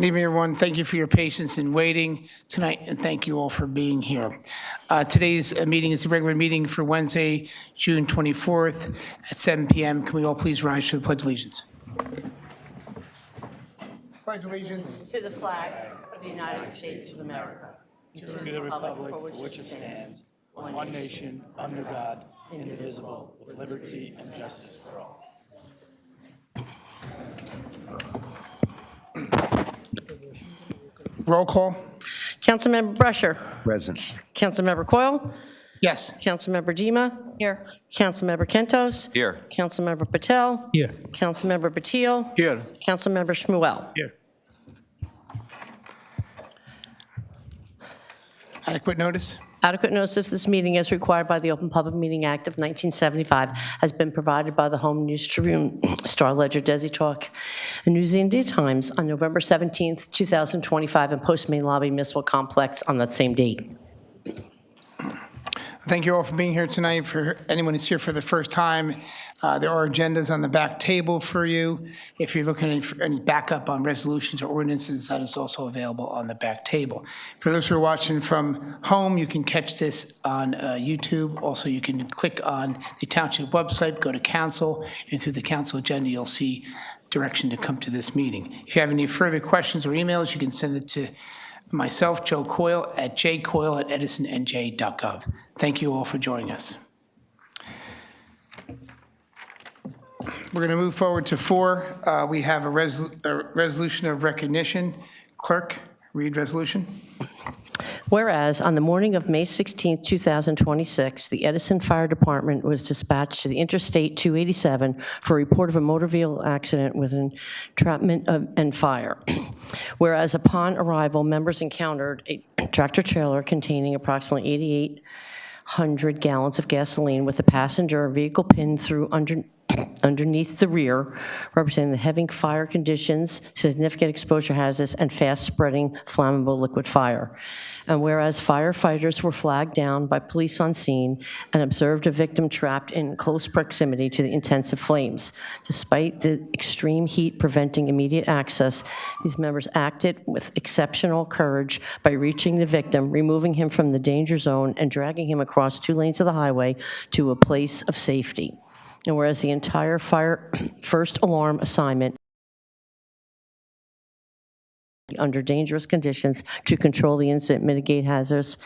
Good evening, everyone. Thank you for your patience in waiting tonight, and thank you all for being here. Today's meeting is a regular meeting for Wednesday, June 24th at 7 p.m. Can we all please rise for the Pledge of Allegiance? Pledge allegiance to the flag of the United States of America, to the republic for which it stands, one nation, under God, indivisible, with liberty and justice for all. Roll call. Councilmember Brusher. Present. Councilmember Coyle. Yes. Councilmember Dima. Here. Councilmember Kentos. Here. Councilmember Patel. Here. Councilmember Batil. Here. Councilmember Shmuel. Here. Adequate notice? Adequate notice of this meeting as required by the Open Public Meeting Act of 1975 has been provided by the Home News Tribune, Star Ledger, Desi Talk, and News India Times on November 17th, 2025, and Post Main Lobby Municipal Complex on that same date. Thank you all for being here tonight. For anyone who's here for the first time, there are agendas on the back table for you. If you're looking for any backup on resolutions or ordinances, that is also available on the back table. For those who are watching from home, you can catch this on YouTube. Also, you can click on the Township website, go to Council, and through the Council agenda, you'll see direction to come to this meeting. If you have any further questions or emails, you can send it to myself, Joe Coyle, at jcoyle@edisonnj.gov. Thank you all for joining us. We're going to move forward to 4. We have a resolution of recognition. Clerk, read resolution. Whereas on the morning of May 16, 2026, the Edison Fire Department was dispatched to the Interstate 287 for a report of a motor vehicle accident with entrapment and fire. Whereas upon arrival, members encountered a tractor trailer containing approximately 8,800 gallons of gasoline with the passenger vehicle pinned through underneath the rear, representing the heavy fire conditions, significant exposure hazards, and fast-spreading flammable liquid fire. And whereas firefighters were flagged down by police on scene and observed a victim trapped in close proximity to the intensive flames. Despite the extreme heat preventing immediate access, these members acted with exceptional courage by reaching the victim, removing him from the danger zone, and dragging him across 2 lanes of the highway to a place of safety. And whereas the entire fire first alarm assignment under dangerous conditions to control the incident, mitigate hazards,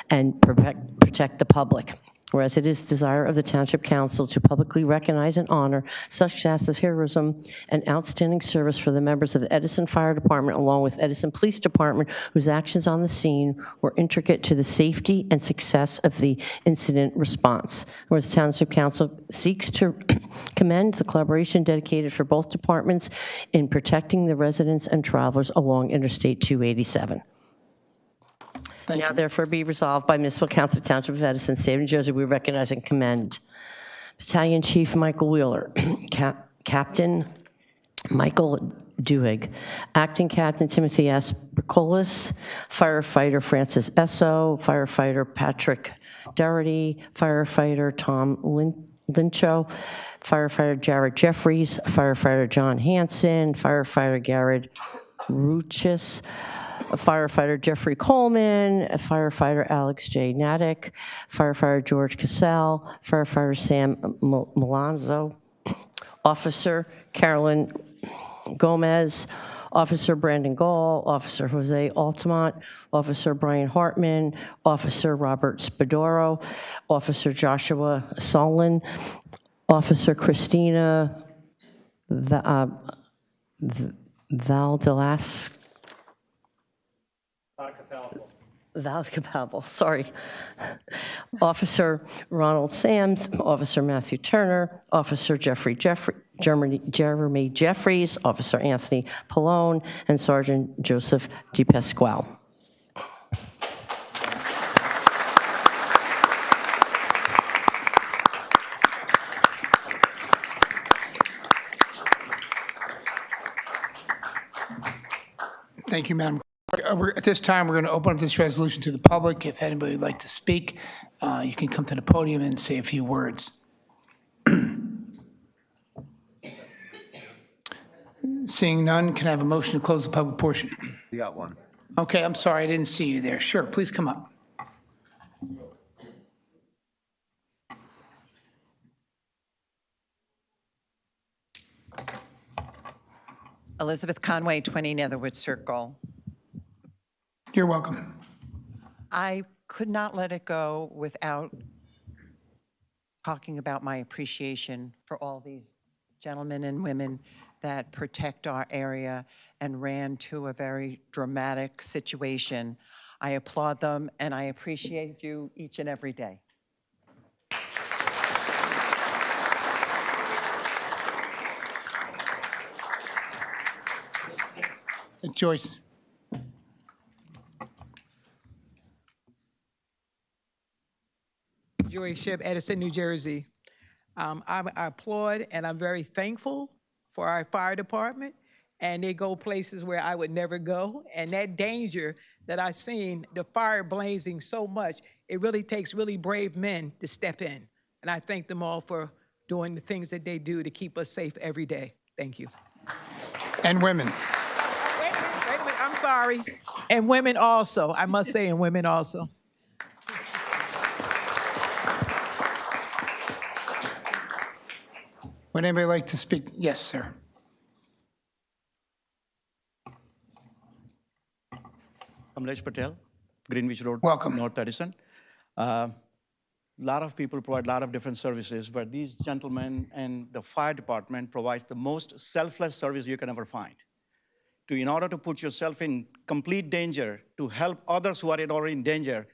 and protect the public. Whereas it is the desire of the Township Council to publicly recognize and honor such acts of heroism and outstanding service for the members of the Edison Fire Department along with Edison Police Department whose actions on the scene were intricate to the safety and success of the incident response. Whereas the Township Council seeks to commend the collaboration dedicated for both departments in protecting the residents and travelers along Interstate 287. Now, therefore, be resolved by Municipal Council, Township of Edison, State of New Jersey, we recognize and commend Battalion Chief Michael Wheeler, Captain Michael Duhigg, Acting Captain Timothy S. Bricolis, Firefighter Francis Esso, Firefighter Patrick Doherty, Firefighter Tom Lincho, Firefighter Jared Jeffries, Firefighter John Hansen, Firefighter Garrett Ruchis, Firefighter Jeffrey Coleman, Firefighter Alex J. Natick, Firefighter George Cassell, Firefighter Sam Malonzo, Officer Carolyn Gomez, Officer Brandon Gall, Officer Jose Altamont, Officer Brian Hartman, Officer Robert Spadoro, Officer Joshua Solon, Officer Christina Valdelas. Valcapable, sorry. Officer Ronald Sams, Officer Matthew Turner, Officer Jeremy Jeffries, Officer Anthony Pallone, and Sergeant Joseph DePasquale. Thank you, Madam. At this time, we're going to open up this resolution to the public. If anybody would like to speak, you can come to the podium and say a few words. Seeing none, can I have a motion to close the public portion? You got one. Okay, I'm sorry, I didn't see you there. Sure, please come up. Elizabeth Conway, 20 Netherwood Circle. You're welcome. I could not let it go without talking about my appreciation for all these gentlemen and women that protect our area and ran to a very dramatic situation. I applaud them and I appreciate you each and every day. Joyce. Joy Ship, Edison, New Jersey. I applaud and I'm very thankful for our fire department, and they go places where I would never go. And that danger that I've seen, the fire blazing so much, it really takes really brave men to step in. And I thank them all for doing the things that they do to keep us safe every day. Thank you. And women. Wait a minute, I'm sorry. And women also, I must say, and women also. Would anybody like to speak? Yes, sir. Kamlesh Patel, Greenwich Road, Welcome. North Edison. A lot of people provide a lot of different services, but these gentlemen and the fire department provides the most selfless service you can ever find. In order to put yourself in complete danger, to help others who are already in danger,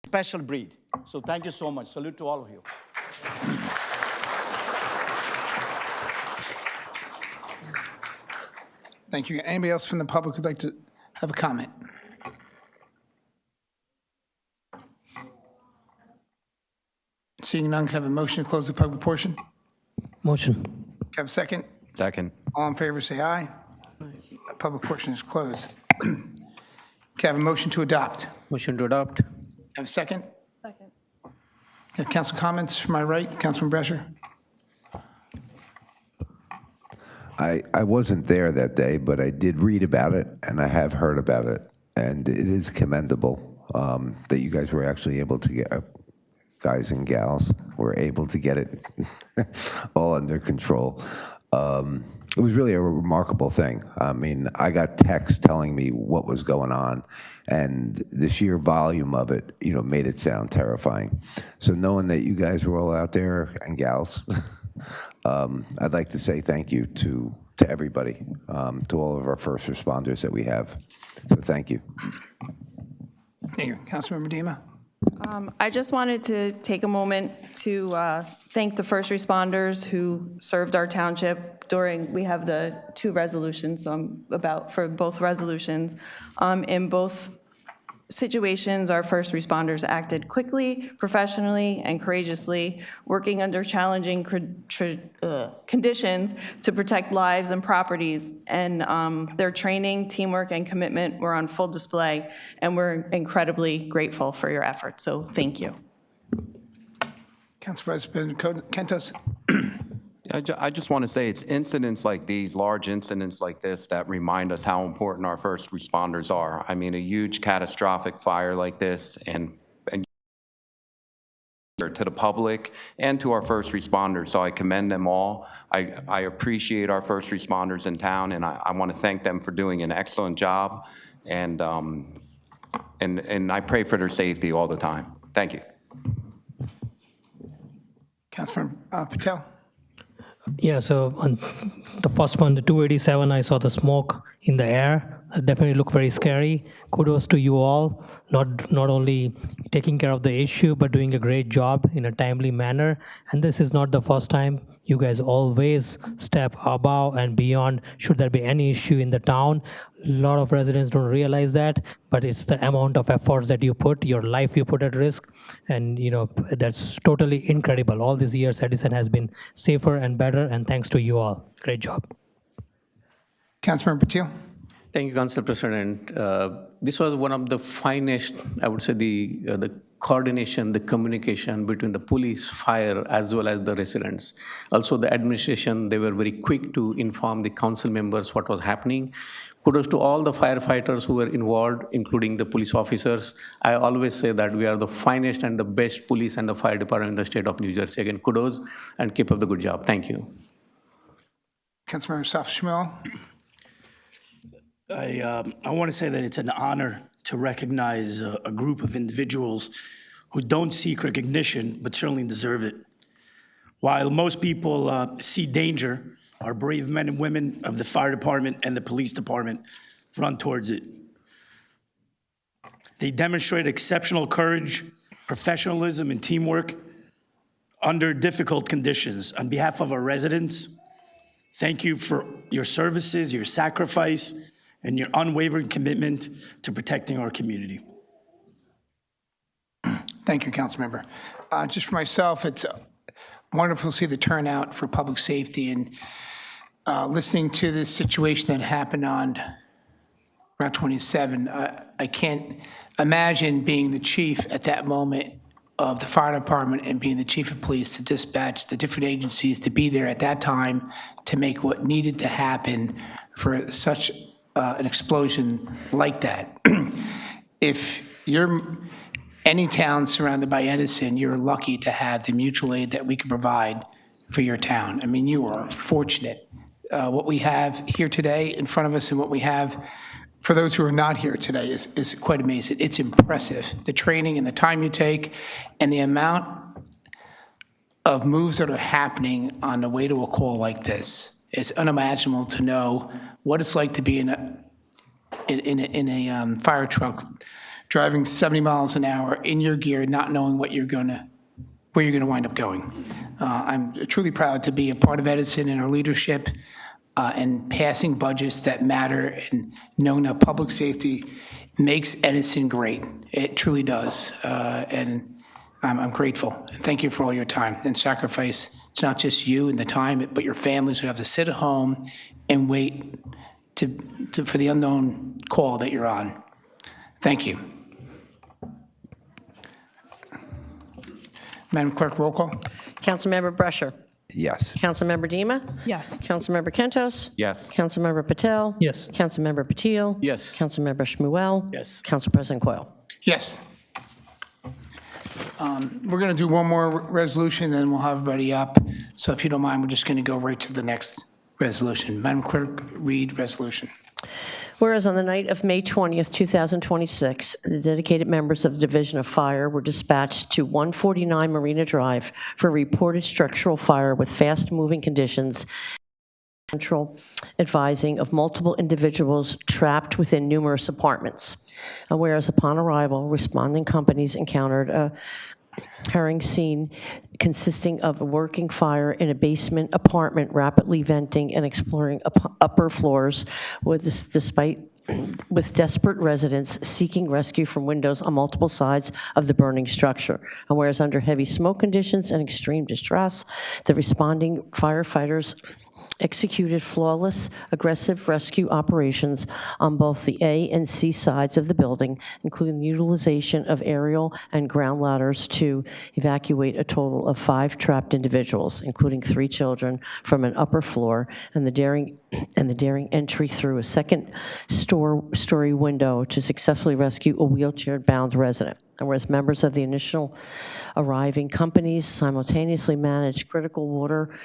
special breed. So thank you so much. Salute to all of you. Thank you. Anybody else from the public who'd like to have a comment? Seeing none, can I have a motion to close the public portion? Motion. Can I have a second? Second. All in favor, say aye. Public portion is closed. Can I have a motion to adopt? Motion to adopt. Have a second? Second. Council comments from my right, Councilman Brescher? I wasn't there that day, but I did read about it, and I have heard about it. And it is commendable that you guys were actually able to get, guys and gals were able to get it all under control. It was really a remarkable thing. I mean, I got texts telling me what was going on, and the sheer volume of it, made it sound terrifying. So knowing that you guys were all out there, and gals, I'd like to say thank you to everybody, to all of our first responders that we have. So thank you. Thank you. Councilmember Dima? I just wanted to take a moment to thank the first responders who served our township during, we have the two resolutions, so I'm for both resolutions. In both situations, our first responders acted quickly, professionally, and courageously, working under challenging conditions to protect lives and properties. And their training, teamwork, and commitment were on full display, and we're incredibly grateful for your efforts. So thank you. Council President Kentos? I just want to say it's incidents like these, large incidents like this, that remind us how important our first responders are. I mean, a huge catastrophic fire like this, and to the public and to our first responders. So I commend them all. I appreciate our first responders in town, and I want to thank them for doing an excellent job. And I pray for their safety all the time. Thank you. Councilman Patel? Yeah, so on the first one, the 287, I saw the smoke in the air. It definitely looked very scary. Kudos to you all, not only taking care of the issue, but doing a great job in a timely manner. And this is not the first time. You guys always step above and beyond should there be any issue in the town. A lot of residents don't realize that, but it's the amount of efforts that you put, your life you put at risk, and that's totally incredible. All these years, Edison has been safer and better, and thanks to you all. Great job. Councilmember Patel? Thank you, Council President. This was one of the finest, I would say, the coordination, the communication between the police, fire, as well as the residents. Also, the administration, they were very quick to inform the council members what was happening. Kudos to all the firefighters who were involved, including the police officers. I always say that we are the finest and the best police and the fire department in the state of New Jersey. Again, kudos and keep up the good job. Thank you. Councilmember Saf Shmuel. I want to say that it's an honor to recognize a group of individuals who don't seek recognition, but certainly deserve it. While most people see danger, our brave men and women of the fire department and the police department run towards it. They demonstrate exceptional courage, professionalism, and teamwork under difficult conditions. On behalf of our residents, thank you for your services, your sacrifice, and your unwavering commitment to protecting our community. Thank you, Councilmember. Just for myself, it's wonderful to see the turnout for public safety, and listening to this situation that happened on Route 27, I can't imagine being the chief at that moment of the fire department and being the chief of police to dispatch the different agencies to be there at that time to make what needed to happen for such an explosion like that. If you're any town surrounded by Edison, you're lucky to have the mutual aid that we can provide for your town. I mean, you are fortunate. What we have here today in front of us and what we have for those who are not here today is quite amazing. It's impressive, the training and the time you take and the amount of moves that are happening on the way to a call like this. It's unimaginable to know what it's like to be in a fire truck driving 70 miles an hour in your gear, not knowing where you're going to wind up going. I'm truly proud to be a part of Edison and our leadership and passing budgets that matter, and knowing that public safety makes Edison great. It truly does, and I'm grateful. Thank you for all your time and sacrifice. It's not just you and the time, but your families who have to sit at home and wait for the unknown call that you're on. Thank you. Madam Clerk, roll call. Councilmember Brescher. Yes. Councilmember Dima. Yes. Councilmember Kentos. Yes. Councilmember Patel. Yes. Councilmember Patil. Yes. Councilmember Shmuel. Yes. Council President Coyle. Yes. We're going to do one more resolution, then we'll have everybody up. So if you don't mind, we're just going to go right to the next resolution. Madam Clerk, read resolution. Whereas on the night of May 20th, 2026, the dedicated members of the Division of Fire were dispatched to 149 Marina Drive for reported structural fire with fast-moving conditions, central advising of multiple individuals trapped within numerous apartments. And whereas upon arrival, responding companies encountered a harrowing scene consisting of a working fire in a basement apartment rapidly venting and exploring upper floors with desperate residents seeking rescue from windows on multiple sides of the burning structure. And whereas under heavy smoke conditions and extreme distress, the responding firefighters executed flawless, aggressive rescue operations on both the A and C sides of the building, including the utilization of aerial and ground ladders to evacuate a total of 5 trapped individuals, including 3 children, from an upper floor, and the daring entry through a second-story window to successfully rescue a wheelchair-bound resident. And whereas members of the initial arriving companies simultaneously managed critical water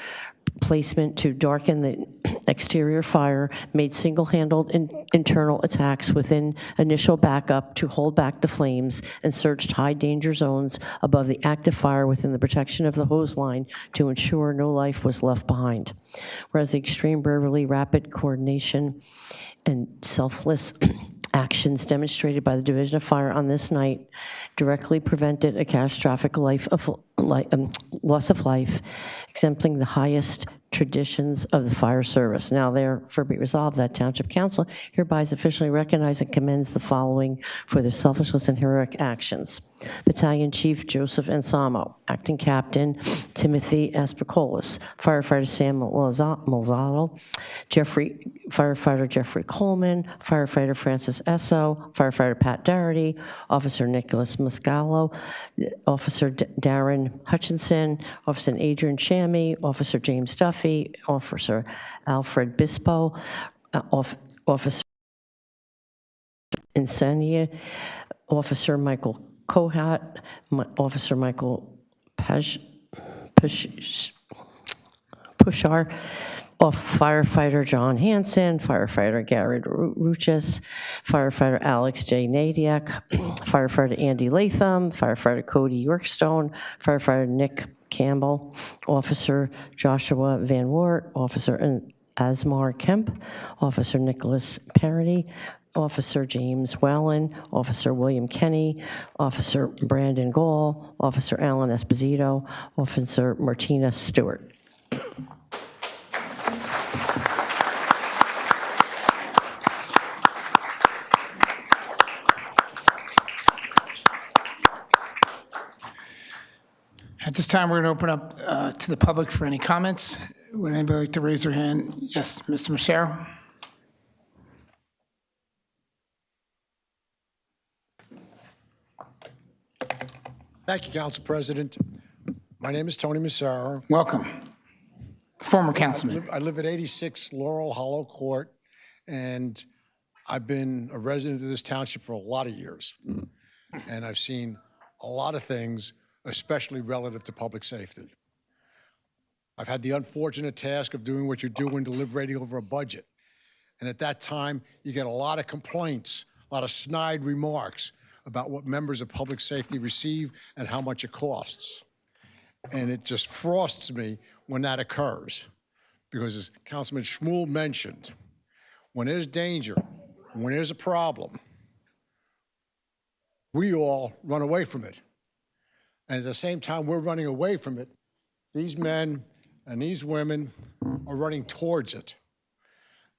placement to darken the exterior fire, made single-handled internal attacks within initial backup to hold back the flames, and searched high danger zones above the active fire within the protection of the hose line to ensure no life was left behind. Whereas the extreme bravery, rapid coordination, and selfless actions demonstrated by the Division of Fire on this night directly prevented a catastrophic loss of life, exempling the highest traditions of the fire service. Now therefore be resolved that Township Council hereby is officially recognized and commends the following for their selfless and heroic actions. Battalion Chief Joseph Ansamo, Acting Captain Timothy Aspercolis, firefighter Sam Malzado, firefighter Jeffrey Coleman, firefighter Francis Esso, firefighter Pat Doherty, Officer Nicholas Muscalo, Officer Darren Hutchinson, Officer Adrian Shammy, Officer James Duffy, Officer Alfred Bispo, Officer Insania, Officer Michael Kohat, Officer Michael Pushar, firefighter John Hansen, firefighter Gary Ruchis, firefighter Alex J. Nadiak, firefighter Andy Latham, firefighter Cody Yorkstone, firefighter Nick Campbell, Officer Joshua Van Wart, Officer Asmar Kemp, Officer Nicholas Parody, Officer James Wellen, Officer William Kenny, Officer Brandon Gall, Officer Alan Esposito, Officer Martina Stewart. At this time, we're going to open up to the public for any comments. Would anybody like to raise their hand? Yes, Mr. Massaro? Thank you, Council President. My name is Tony Massaro. Welcome. Former councilman. I live at 86 Laurel Hollow Court, and I've been a resident of this township for a lot of years. And I've seen a lot of things, especially relative to public safety. I've had the unfortunate task of doing what you're doing, deliberating over a budget. And at that time, you get a lot of complaints, a lot of snide remarks about what members of public safety receive and how much it costs. And it just frosts me when that occurs. Because as Councilman Schmuel mentioned, when there's danger, when there's a problem, we all run away from it. And at the same time we're running away from it, these men and these women are running towards it.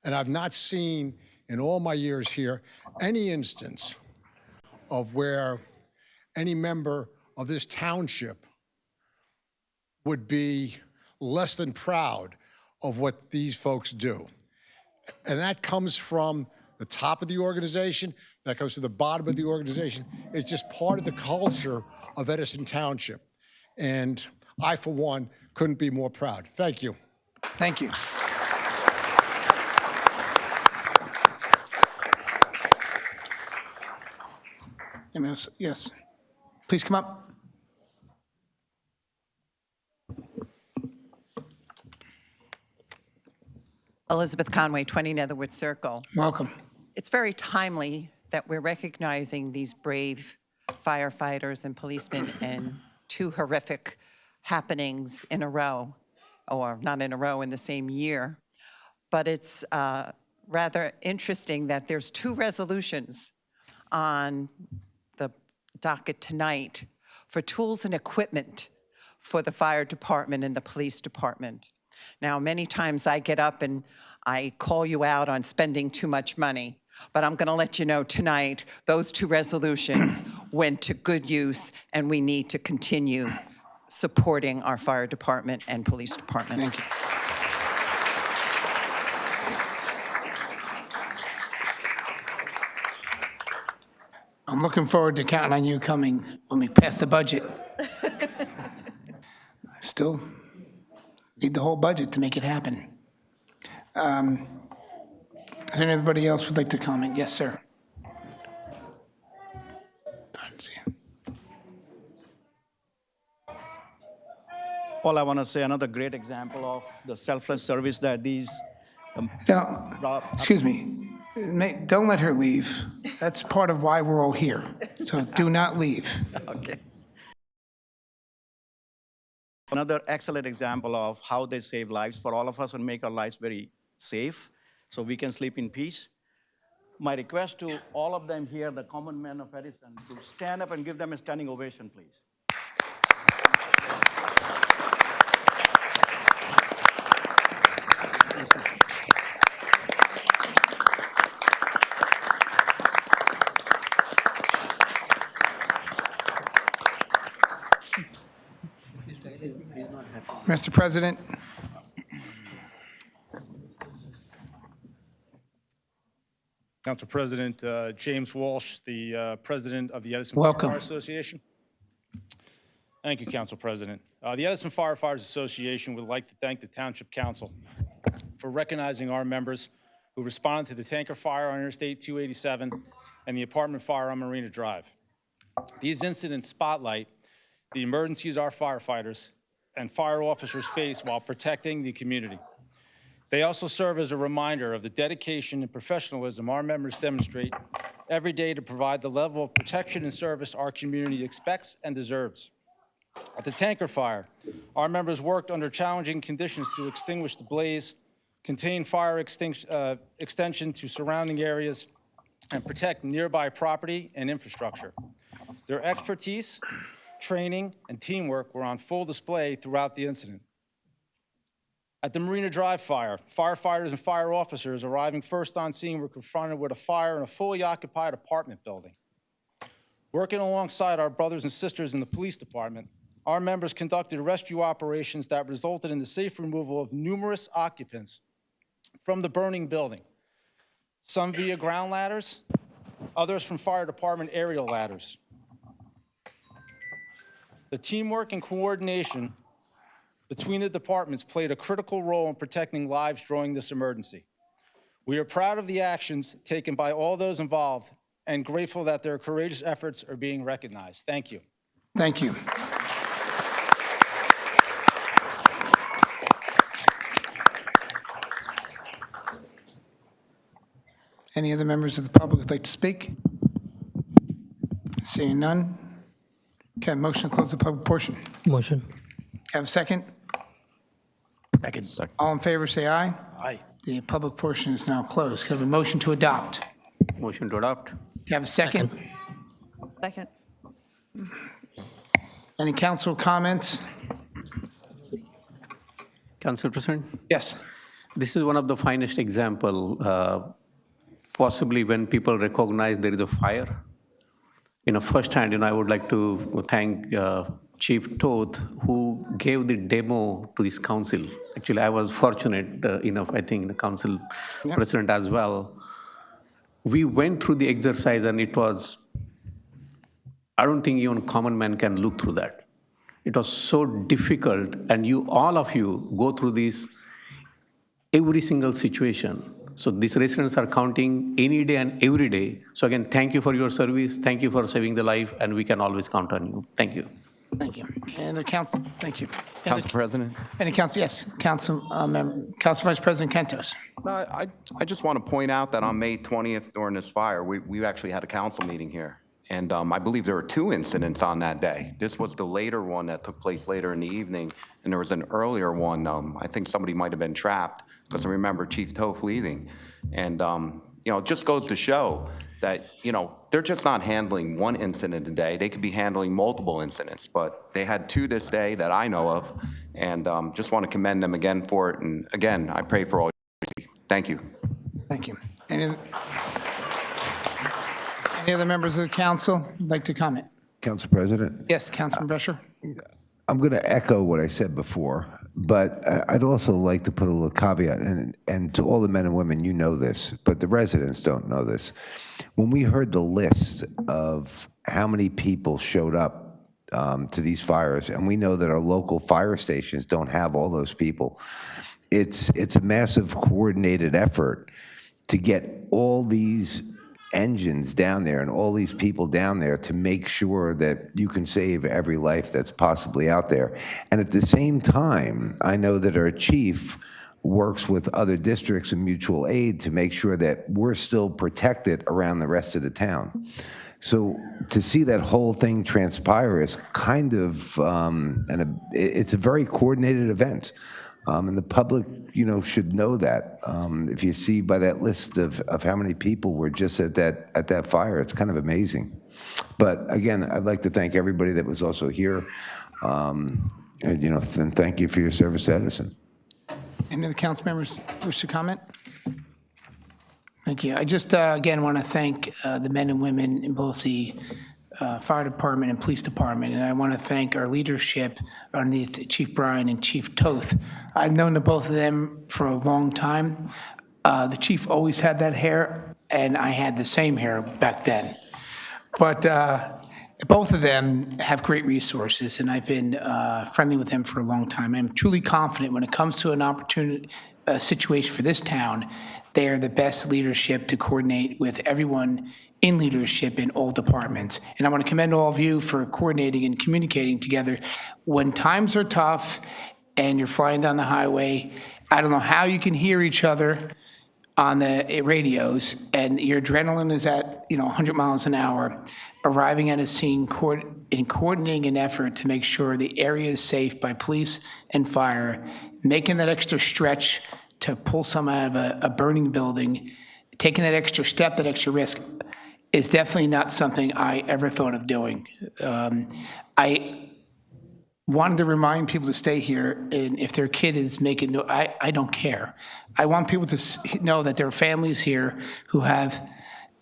And I've not seen in all my years here any instance of where any member of this township would be less than proud of what these folks do. And that comes from the top of the organization, that goes to the bottom of the organization. It's just part of the culture of Edison Township. And I, for one, couldn't be more proud. Thank you. Thank you. Anyone else? Yes. Please come up. Elizabeth Conway, 20 Netherwood Circle. Welcome. It's very timely that we're recognizing these brave firefighters and policemen and two horrific happenings in a row, or not in a row, in the same year. But it's rather interesting that there's two resolutions on the docket tonight for tools and equipment for the fire department and the police department. Now, many times I get up and I call you out on spending too much money, but I'm going to let you know tonight those two resolutions went to good use, and we need to continue supporting our fire department and police department. Thank you. I'm looking forward to counting on you coming when we pass the budget. I still need the whole budget to make it happen. Is there anybody else who'd like to comment? Yes, sir. All I want to say, another great example of the selfless service that these Now, excuse me, don't let her leave. That's part of why we're all here. So do not leave. Okay. Another excellent example of how they save lives for all of us and make our lives very safe so we can sleep in peace. My request to all of them here, the common men of Edison, to stand up and give them a standing ovation, please. Mr. President, Council President James Walsh, the President of the Edison Welcome. Firefighter Association. Thank you, Council President. The Edison Firefighters Association would like to thank the Township Council for recognizing our members who responded to the tanker fire on Interstate 287 and the apartment fire on Marina Drive. These incidents spotlight the emergencies our firefighters and fire officers face while protecting the community. They also serve as a reminder of the dedication and professionalism our members demonstrate every day to provide the level of protection and service our community expects and deserves. At the tanker fire, our members worked under challenging conditions to extinguish the blaze, contain fire extension to surrounding areas, and protect nearby property and infrastructure. Their expertise, training, and teamwork were on full display throughout the incident. At the Marina Drive fire, firefighters and fire officers arriving first on scene were confronted with a fire in a fully occupied apartment building. Working alongside our brothers and sisters in the police department, our members conducted rescue operations that resulted in the safe removal of numerous occupants from the burning building, some via ground ladders, others from fire department aerial ladders. The teamwork and coordination between the departments played a critical role in protecting lives during this emergency. We are proud of the actions taken by all those involved and grateful that their courageous efforts are being recognized. Thank you. thank you. Any other members of the public would like to speak? Seeing none. Can I have a motion to close the public portion? Motion. Have a second? Second. All in favor, say aye. Aye. The public portion is now closed. Can I have a motion to adopt? Motion to adopt. Can I have a second? Second. Any council comments? Council President, Yes. this is one of the finest example, possibly when people recognize there is a fire. Firsthand, I would like to thank Chief Toth, who gave the demo to this council. Actually, I was fortunate enough, I think, the council president as well. We went through the exercise, and it was, I don't think even common man can look through that. It was so difficult, and all of you go through this every single situation. So these residents are counting any day and every day. So again, thank you for your service. Thank you for saving the life, and we can always count on you. Thank you. Thank you. And the council, thank you. Council President? Any council, yes, Council Vice President Kentos. No, I just want to point out that on May 20th during this fire, we actually had a council meeting here. And I believe there were 2 incidents on that day. This was the later one that took place later in the evening, and there was an earlier one. I think somebody might have been trapped, because I remember Chief Toth leaving. And, it just goes to show that, they're just not handling one incident a day. They could be handling multiple incidents, but they had 2 this day that I know of, and just want to commend them again for it. And again, I pray for all your safety. Thank you. Thank you. Any other members of the council would like to comment? Council President? Yes, Councilman Brescher? I'm going to echo what I said before, but I'd also like to put a little caveat, and to all the men and women, you know this, but the residents don't know this. When we heard the list of how many people showed up to these fires, and we know that our local fire stations don't have all those people, it's a massive coordinated effort to get all these engines down there and all these people down there to make sure that you can save every life that's possibly out there. And at the same time, I know that our chief works with other districts and mutual aid to make sure that we're still protected around the rest of the town. So to see that whole thing transpire is kind of, it's a very coordinated event. And the public, should know that. If you see by that list of how many people were just at that fire, it's kind of amazing. But again, I'd like to thank everybody that was also here. And thank you for your service to Edison. Any of the council members wish to comment? Thank you. I just, again, want to thank the men and women in both the fire department and police department, and I want to thank our leadership underneath Chief Bryan and Chief Toth. I've known the both of them for a long time. The chief always had that hair, and I had the same hair back then. But both of them have great resources, and I've been friendly with them for a long time. I'm truly confident when it comes to an opportunity, situation for this town, they are the best leadership to coordinate with everyone in leadership in all departments. And I want to commend all of you for coordinating and communicating together. When times are tough and you're flying down the highway, I don't know how you can hear each other on the radios, and your adrenaline is at 100 miles an hour, arriving at a scene and coordinating an effort to make sure the area is safe by police and fire, making that extra stretch to pull someone out of a burning building, taking that extra step, that extra risk, is definitely not something I ever thought of doing. I wanted to remind people to stay here, and if their kid is making no, I don't care. I want people to know that there are families here who have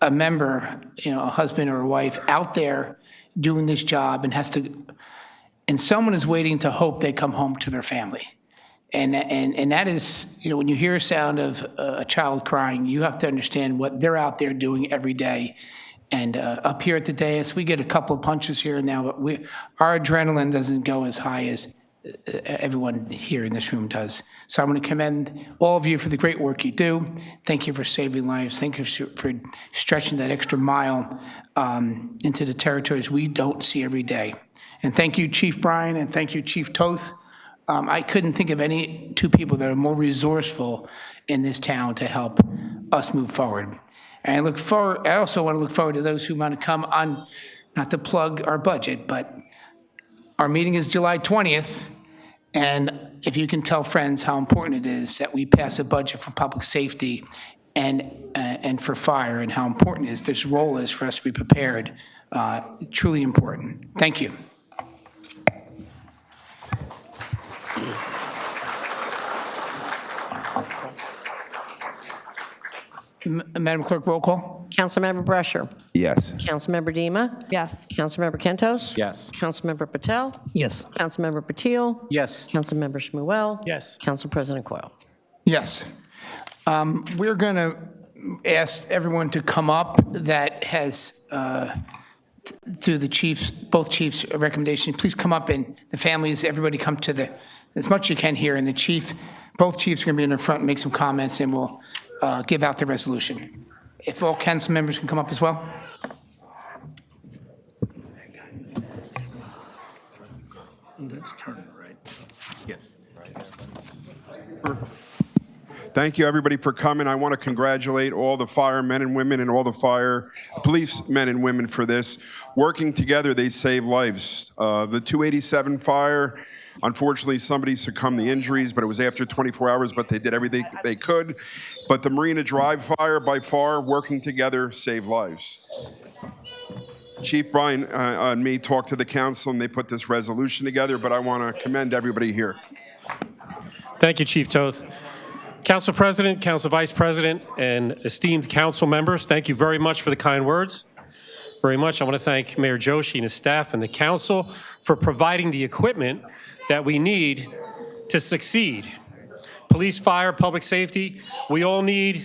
a member, a husband or a wife out there doing this job and someone is waiting to hope they come home to their family. And that is, when you hear a sound of a child crying, you have to understand what they're out there doing every day. And up here at the dais, we get a couple of punches here and now, but our adrenaline doesn't go as high as everyone here in this room does. So I want to commend all of you for the great work you do. Thank you for saving lives. Thank you for stretching that extra mile into the territories we don't see every day. And thank you, Chief Bryan, and thank you, Chief Toth. I couldn't think of any two people that are more resourceful in this town to help us move forward. And I also want to look forward to those who want to come on, not to plug our budget, but our meeting is July 20th. And if you can tell friends how important it is that we pass a budget for public safety and for fire, and how important this role is for us to be prepared, truly important. Thank you. Madam Clerk, roll call. Councilmember Brescher. Yes. Councilmember Dima. Yes. Councilmember Kentos. Yes. Councilmember Patel. Yes. Councilmember Patil. Yes. Councilmember Shmuel. Yes. Council President Coyle. Yes. We're going to ask everyone to come up that has, through both chiefs' recommendation, please come up, and the families, everybody come to as much as you can here, and both chiefs are going to be in the front and make some comments, and we'll give out the resolution. If all council members can come up as well. Let's turn it right. Yes. Thank you, everybody, for coming. I want to congratulate all the firemen and women and all the policemen and women for this. Working together, they save lives. The 287 fire, unfortunately, somebody succumbed to injuries, but it was after 24 hours, but they did everything they could. But the Marina Drive fire, by far, working together, saved lives. Chief Bryan and me talked to the council, and they put this resolution together, but I want to commend everybody here. Thank you, Chief Toth. Council President, Council Vice President, and esteemed council members, thank you very much for the kind words. Very much. I want to thank Mayor Joshi and his staff and the council for providing the equipment that we need to succeed. Police, fire, public safety, we all need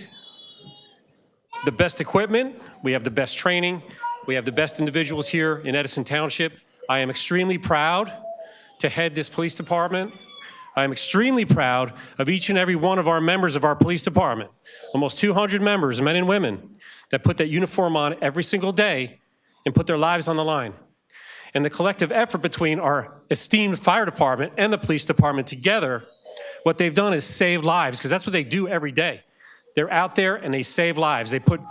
the best equipment. We have the best training. We have the best individuals here in Edison Township. I am extremely proud to head this police department. I am extremely proud of each and every one of our members of our police department, almost 200 members, men and women, that put that uniform on every single day and put their lives on the line. And the collective effort between our esteemed fire department and the police department together, what they've done is save lives, because that's what they do every day. They're out there and they save lives. They put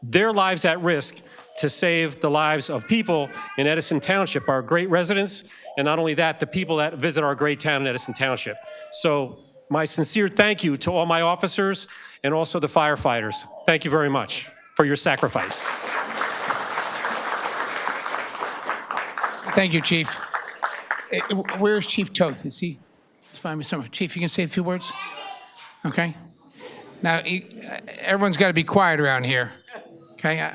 their lives at risk to save the lives of people in Edison Township, our great residents, and not only that, the people that visit our great town in Edison Township. So my sincere thank you to all my officers and also the firefighters. Thank you very much for your sacrifice. Thank you, Chief. Where's Chief Toth? Is he? He's behind me somewhere. Chief, you can say a few words? Okay. Now, everyone's got to be quiet around here. Okay.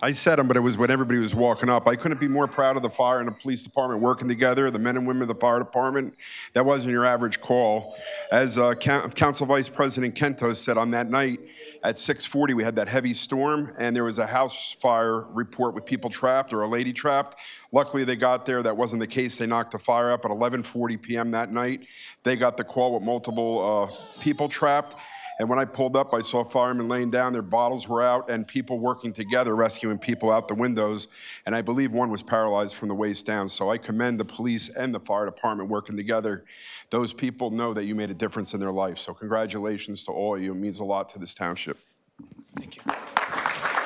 I said them, but it was when everybody was walking up. I couldn't be more proud of the fire and the police department working together, the men and women of the fire department. That wasn't your average call. As Council Vice President Kentos said, on that night at 6:40, we had that heavy storm, and there was a house fire report with people trapped or a lady trapped. Luckily, they got there. That wasn't the case. They knocked the fire up at 11:40 p.m. that night. They got the call with multiple people trapped. And when I pulled up, I saw firemen laying down, their bottles were out, and people working together, rescuing people out the windows. And I believe one was paralyzed from the waist down. So I commend the police and the fire department working together. Those people know that you made a difference in their life. So congratulations to all of you. It means a lot to this township. Thank you.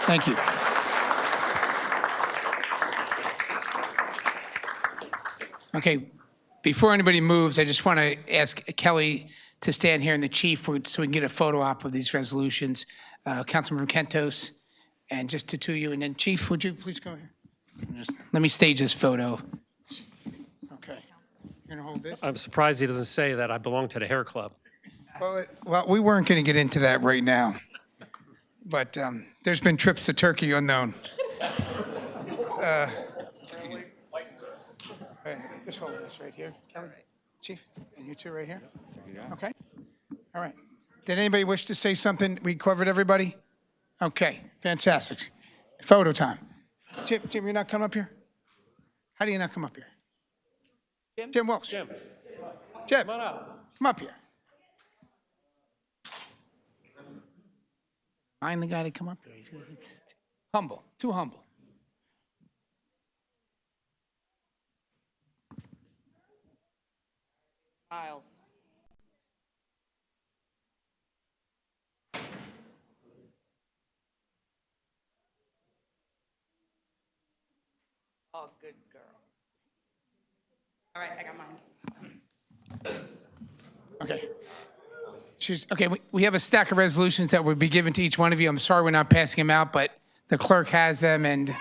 Thank you. Okay, before anybody moves, I just want to ask Kelly to stand here and the chief so we can get a photo op of these resolutions. Councilmember Kentos, and just to two of you, and then Chief, would you please come here? Let me stage this photo. Okay. You're gonna hold this? I'm surprised he doesn't say that I belong to the hair club. Well, we weren't going to get into that right now, but there's been trips to Turkey unknown. Just hold this right here, Kelly. Chief, and you two right here? Okay. All right. Did anybody wish to say something? We covered everybody? Okay, fantastic. Photo time. Jim, you're not coming up here? How do you not come up here? Jim Walsh. Jim, come on up. Come up here. Find the guy to come up here. It's humble, too humble. Miles. Oh, good girl. All right, I got mine. Okay. Okay, we have a stack of resolutions that will be given to each one of you. I'm sorry we're not passing them out, but the clerk has them, and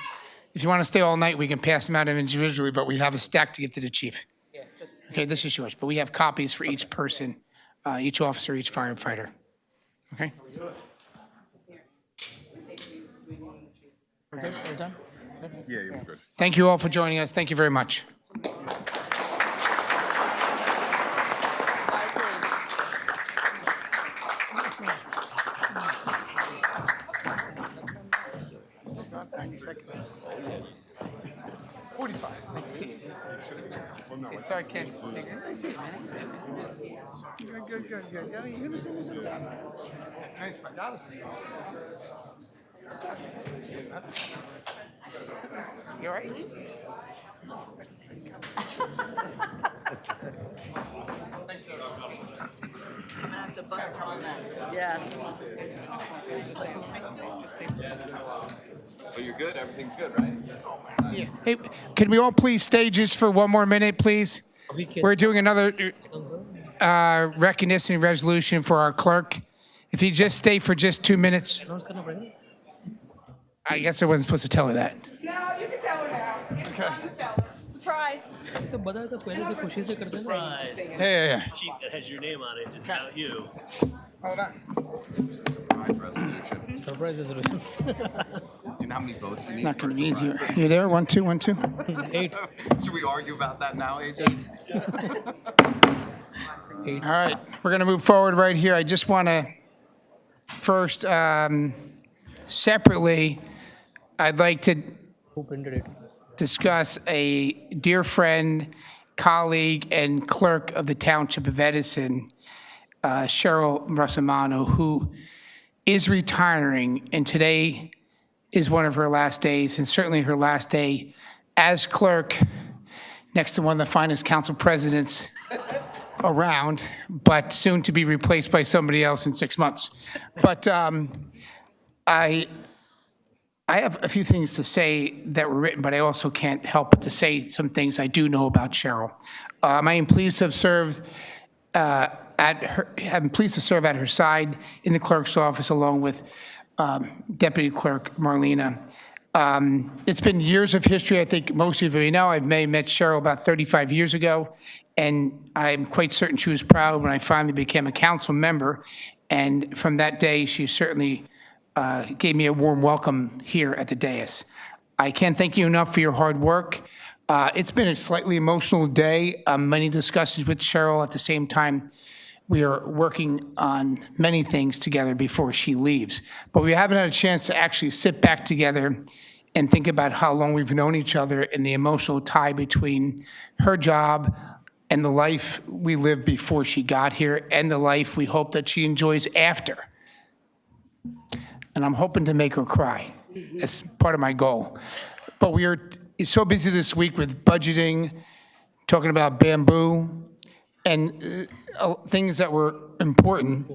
if you want to stay all night, we can pass them out individually, but we have a stack to give to the chief. Okay, this is yours, but we have copies for each person, each officer, each firefighter. Okay? We're good? We're done? Yeah, you're good. Thank you all for joining us. Thank you very much. Seconds. 45. Nice to see you. Sorry, Ken. Nice to see you, man. Good. You're going to see me sometime. Nice fun. Gotta see you. You all right? Thanks, sir. I'm gonna have to bust them on that. Yes. Well, you're good? Everything's good, right? Yeah. Hey, can we all please stay just for one more minute, please? We're doing another recognition resolution for our clerk. If you just stay for just 2 minutes. I guess I wasn't supposed to tell her that. No, you can tell her now. It's fine, you tell her. Surprise. Surprise. Yeah. Sheet that has your name on it is not you. Hold on. Surprise resolution. Do you know how many votes you need? Not going to be easier. You there? 1, 2, 1, 2. 8. Should we argue about that now, AJ? All right, we're going to move forward right here. I just want to first, separately, I'd like to Who printed it? discuss a dear friend, colleague, and clerk of the Township of Edison, Cheryl Russamano, who is retiring, and today is one of her last days, and certainly her last day as clerk next to one of the finest council presidents around, but soon to be replaced by somebody else in 6 months. But I have a few things to say that were written, but I also can't help but to say some things I do know about Cheryl. I am pleased to have served I'm pleased to serve at her side in the clerk's office along with Deputy Clerk Marlena. It's been years of history. I think most of you know I met Cheryl about 35 years ago, and I'm quite certain she was proud when I finally became a council member. And from that day, she certainly gave me a warm welcome here at the dais. I can't thank you enough for your hard work. It's been a slightly emotional day. Many discussions with Cheryl. At the same time, we are working on many things together before she leaves. But we haven't had a chance to actually sit back together and think about how long we've known each other and the emotional tie between her job and the life we lived before she got here and the life we hope that she enjoys after. And I'm hoping to make her cry. That's part of my goal. But we are so busy this week with budgeting, talking about bamboo, and things that were important.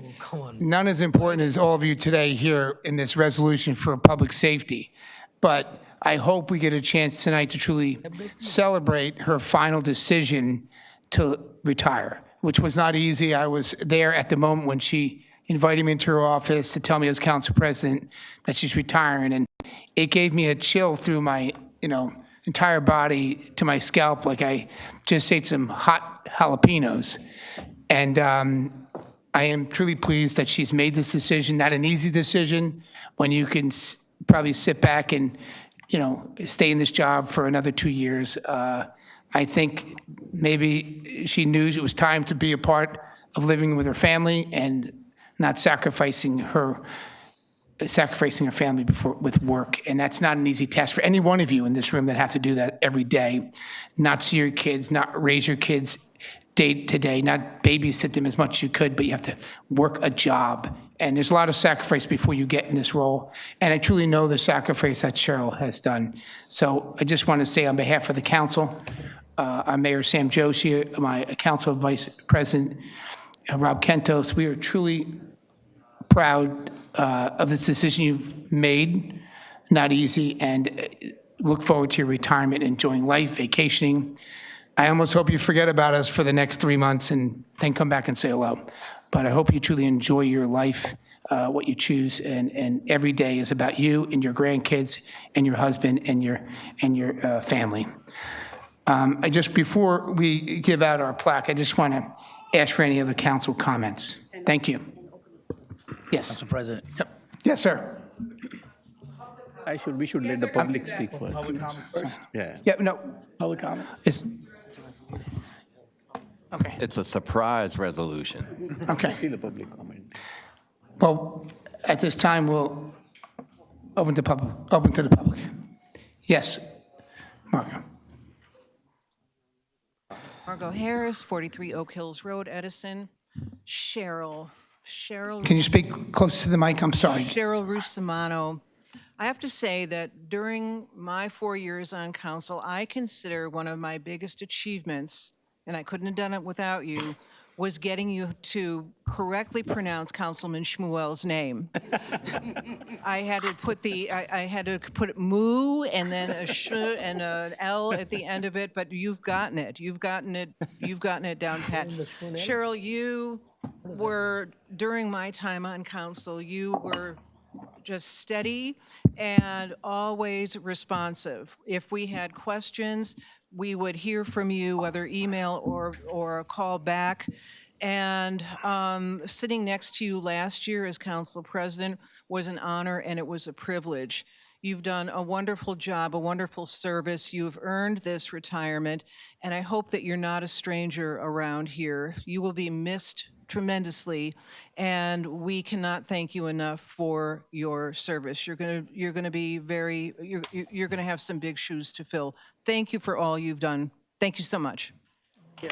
None as important as all of you today here in this resolution for public safety. But I hope we get a chance tonight to truly celebrate her final decision to retire, which was not easy. I was there at the moment when she invited me into her office to tell me as council president that she's retiring, and it gave me a chill through my, entire body to my scalp, like I just ate some hot jalapenos. And I am truly pleased that she's made this decision, not an easy decision, when you can probably sit back and, stay in this job for another 2 years. I think maybe she knew it was time to be a part of living with her family and not sacrificing her family with work. And that's not an easy task for any one of you in this room that have to do that every day. Not see your kids, not raise your kids day to day, not babysit them as much as you could, but you have to work a job. And there's a lot of sacrifice before you get in this role. And I truly know the sacrifice that Cheryl has done. So I just want to say on behalf of the council, our Mayor Sam Joshi, my Council Vice President Rob Kentos, we are truly proud of this decision you've made. Not easy, and look forward to your retirement, enjoying life, vacationing. I almost hope you forget about us for the next 3 months and then come back and say hello. But I hope you truly enjoy your life, what you choose, and every day is about you and your grandkids and your husband and your family. Before we give out our plaque, I just want to ask for any other council comments. Thank you. Yes. Council President. Yep. Yes, sir. We should let the public speak first. Public comment first? Yeah. Yeah, no, Public comment? okay, It's a surprise resolution. okay. See the public comment. Well, at this time, we'll open to the public. Yes, Margo. Margot Harris, 43 Oak Hills Road, Edison. Cheryl. Can you speak close to the mic? I'm sorry. Cheryl Rustamano. I have to say that during my 4 years on council, I consider one of my biggest achievements, and I couldn't have done it without you, was getting you to correctly pronounce Councilman Shmuel's name. I had to put moo and then a sh and an L at the end of it, but you've gotten it. You've gotten it down pat. Cheryl, you were, during my time on council, you were just steady and always responsive. If we had questions, we would hear from you, whether email or a call back. And sitting next to you last year as council president was an honor and it was a privilege. You've done a wonderful job, a wonderful service. You've earned this retirement, and I hope that you're not a stranger around here. You will be missed tremendously, and we cannot thank you enough for your service. You're going to be you're going to have some big shoes to fill. Thank you for all you've done. Thank you so much. You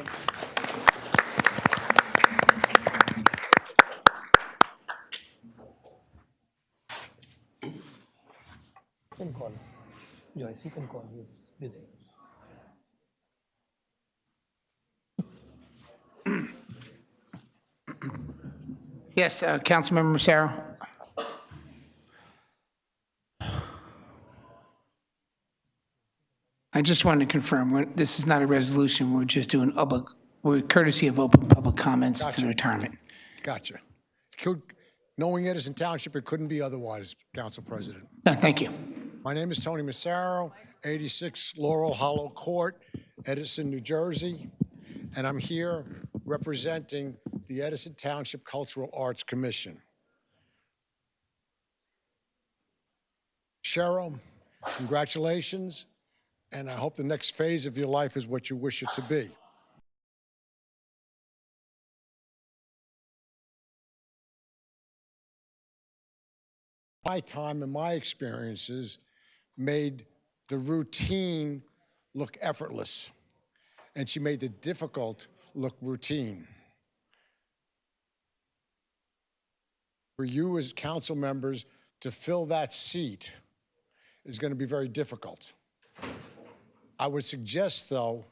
can call. Joyce, you can call. He's busy. Yes, Councilmember Massaro. I just wanted to confirm, this is not a resolution, we're just doing we're courtesy of open public comments to the retirement. Gotcha. Knowing Edison Township, it couldn't be otherwise, Council President. Thank you. My name is Tony Massaro, 86 Laurel Hollow Court, Edison, New Jersey, and I'm here representing the Edison Township Cultural Arts Commission. Cheryl, congratulations, and I hope the next phase of your life is what you wish it to be. My time and my experiences made the routine look effortless, and she made the difficult look routine. For you as council members to fill that seat is going to be very difficult. I would suggest, though,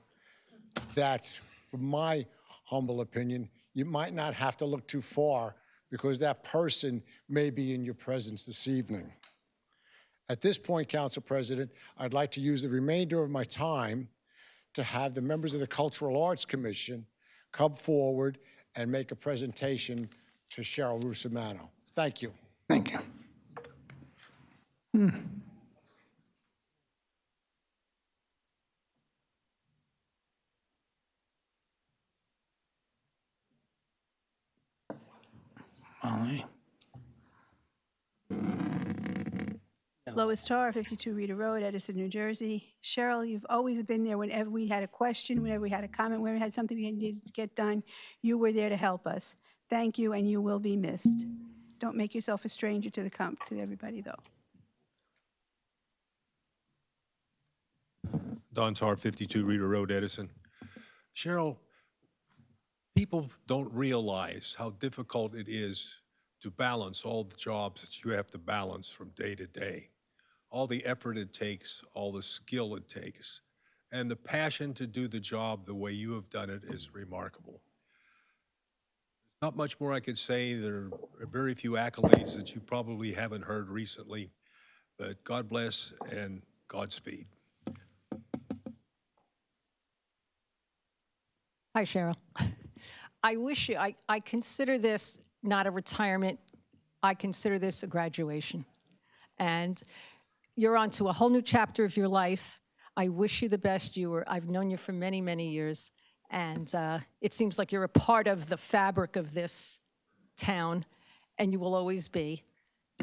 that, from my humble opinion, you might not have to look too far because that person may be in your presence this evening. At this point, Council President, I'd like to use the remainder of my time to have the members of the Cultural Arts Commission come forward and make a presentation to Cheryl Rusomano. Thank you. Thank you. Molly. Lois Tarr, 52 Reeder Road, Edison, New Jersey. Cheryl, you've always been there whenever we had a question, whenever we had a comment, whenever we had something we needed to get done. You were there to help us. Thank you, and you will be missed. Don't make yourself a stranger to to everybody, though. Don Tarr, 52 Reeder Road, Edison. Cheryl, people don't realize how difficult it is to balance all the jobs that you have to balance from day to day. All the effort it takes, all the skill it takes, and the passion to do the job the way you have done it is remarkable. Not much more I could say. There are very few accolades that you probably haven't heard recently, but God bless and Godspeed. Hi, Cheryl. I wish you, I consider this not a retirement. I consider this a graduation. And you're on to a whole new chapter of your life. I wish you the best. I've known you for many, many years. And it seems like you're a part of the fabric of this town, and you will always be.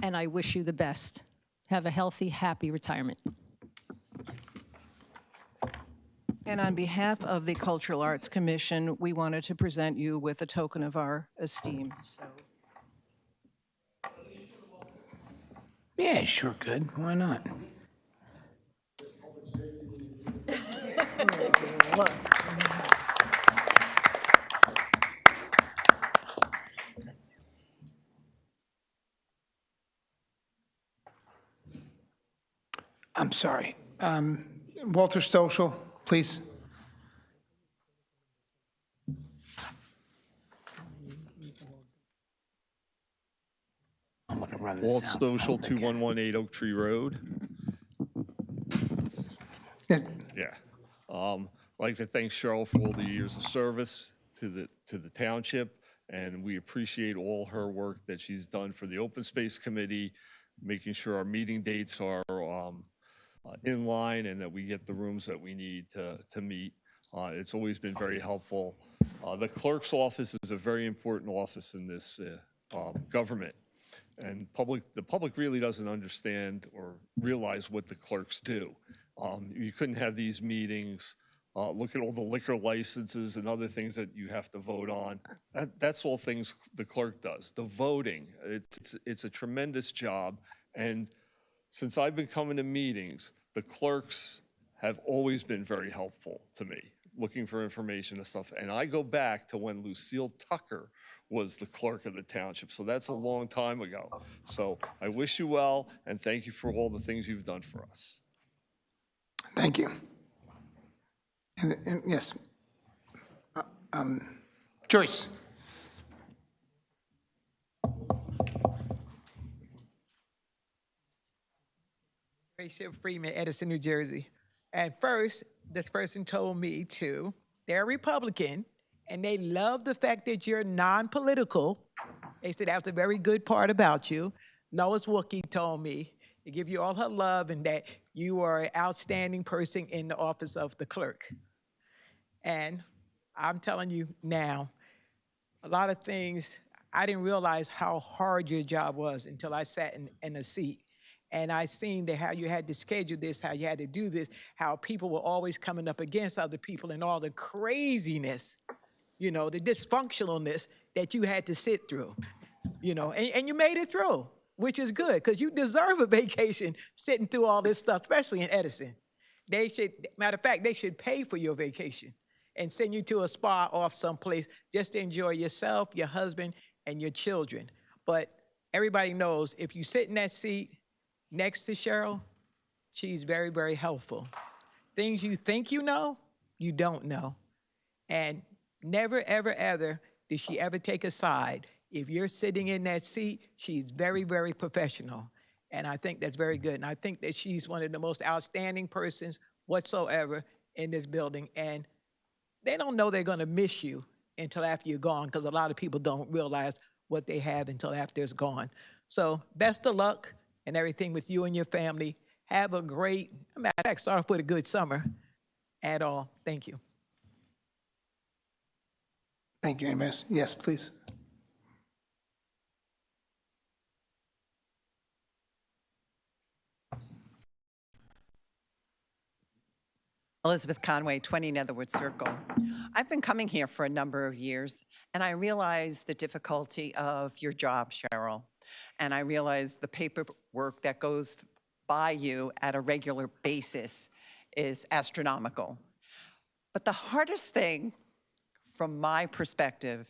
And I wish you the best. Have a healthy, happy retirement. And on behalf of the Cultural Arts Commission, we wanted to present you with a token of our esteem. So. Yeah, sure could. Why not? I'm sorry. Walter Stoschel, please. I'm going to run this Walt out. Stoschel, 2118 Oak Tree Road. Yeah. Yeah. I'd like to thank Cheryl for all the years of service to the township, and we appreciate all her work that she's done for the Open Space Committee, making sure our meeting dates are in line and that we get the rooms that we need to meet. It's always been very helpful. The clerk's office is a very important office in this government. And the public really doesn't understand or realize what the clerks do. You couldn't have these meetings, look at all the liquor licenses and other things that you have to vote on. That's all things the clerk does. The voting, it's a tremendous job. And since I've been coming to meetings, the clerks have always been very helpful to me, looking for information and stuff. And I go back to when Lucille Tucker was the clerk of the township. So that's a long time ago. So I wish you well, and thank you for all the things you've done for us. Thank you. And yes. Joyce. Ship Freeman, Edison, New Jersey. At first, this person told me they're Republican, and they love the fact that you're non-political. They said that's a very good part about you. Lois Wookie told me to give you all her love and that you are an outstanding person in the office of the clerk. And I'm telling you now, a lot of things, I didn't realize how hard your job was until I sat in a seat. And I seen how you had to schedule this, how you had to do this, how people were always coming up against other people and all the craziness, the dysfunctionalness that you had to sit through, and you made it through, which is good because you deserve a vacation sitting through all this stuff, especially in Edison. Matter of fact, they should pay for your vacation and send you to a spa off someplace just to enjoy yourself, your husband, and your children. But everybody knows if you sit in that seat next to Cheryl, she's very, very helpful. Things you think you know, you don't know. And never, ever, ever did she ever take a side. If you're sitting in that seat, she's very, very professional. And I think that's very good. And I think that she's one of the most outstanding persons whatsoever in this building. And they don't know they're going to miss you until after you're gone, because a lot of people don't realize what they have until after it's gone. So best of luck and everything with you and your family. Have a great, matter of fact, start off with a good summer at all. Thank you. Thank you, Amos. Yes, please. Elizabeth Conway, 20 Netherwood Circle. I've been coming here for a number of years, and I realize the difficulty of your job, Cheryl. And I realize the paperwork that goes by you at a regular basis is astronomical. But the hardest thing, from my perspective,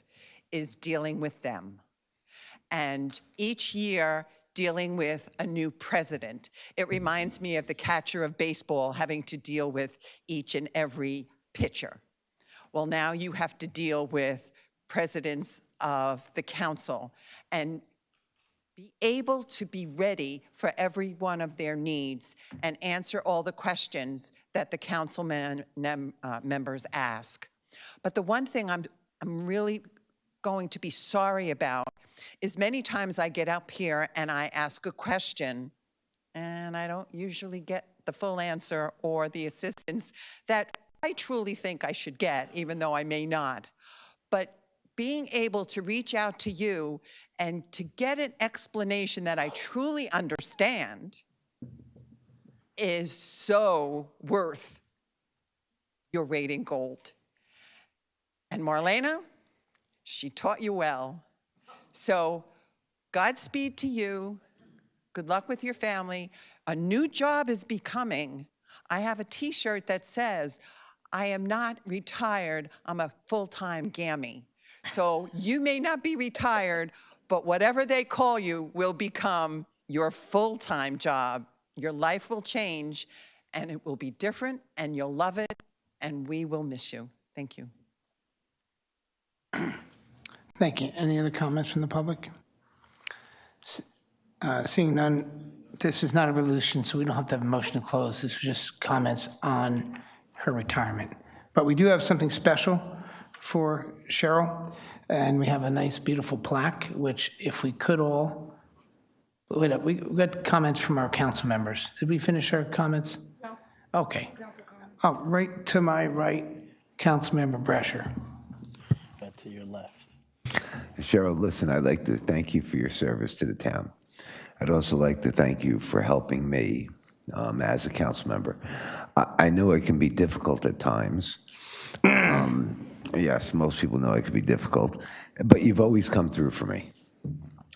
is dealing with them. And each year, dealing with a new president. It reminds me of the catcher of baseball having to deal with each and every pitcher. Well, now you have to deal with presidents of the council and be able to be ready for every one of their needs and answer all the questions that the council members ask. But the one thing I'm really going to be sorry about is many times I get up here and I ask a question and I don't usually get the full answer or the assistance that I truly think I should get, even though I may not. But being able to reach out to you and to get an explanation that I truly understand is so worth your weight in gold. And Marlena, she taught you well. So Godspeed to you. Good luck with your family. A new job is becoming. I have a t-shirt that says, I am not retired, I'm a full-time gammy. So you may not be retired, but whatever they call you will become your full-time job. Your life will change and it will be different and you'll love it and we will miss you. Thank you. Thank you. Any other comments from the public? Seeing none, this is not a resolution, so we don't have to have a motion to close. This is just comments on her retirement. But we do have something special for Cheryl, and we have a nice, beautiful plaque, which if we could all, wait up, we got comments from our council members. Did we finish our comments? No. Okay. Oh, right to my right, Councilmember Brescher. Right to your left. Cheryl, listen, I'd like to thank you for your service to the town. I'd also like to thank you for helping me as a council member. I know it can be difficult at times. Yes, most people know it can be difficult, but you've always come through for me.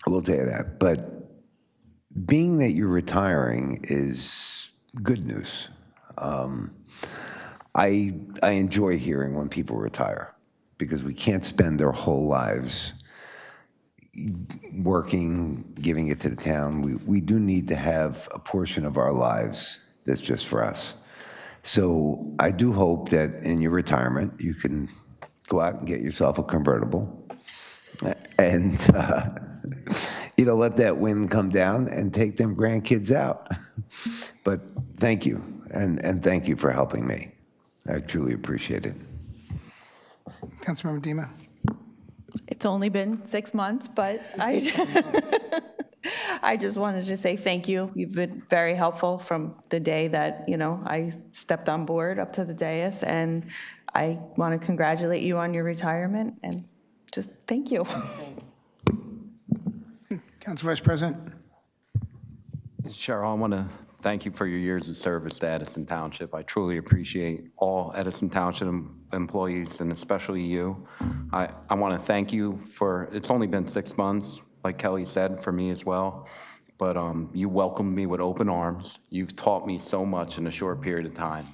I will tell you that. But being that you're retiring is good news. I enjoy hearing when people retire because we can't spend our whole lives working, giving it to the town. We do need to have a portion of our lives that's just for us. So I do hope that in your retirement, you can go out and get yourself a convertible and, let that wind come down and take them grandkids out. But thank you, and thank you for helping me. I truly appreciate it. Councilmember Dima. It's only been 6 months, but I just wanted to say thank you. You've been very helpful from the day that, I stepped on board up to the dais, and I want to congratulate you on your retirement and just thank you. Council Vice President. Cheryl, I want to thank you for your years of service to Edison Township. I truly appreciate all Edison Township employees, and especially you. I want to thank you for, it's only been 6 months, like Kelly said, for me as well, but you welcomed me with open arms. You've taught me so much in a short period of time,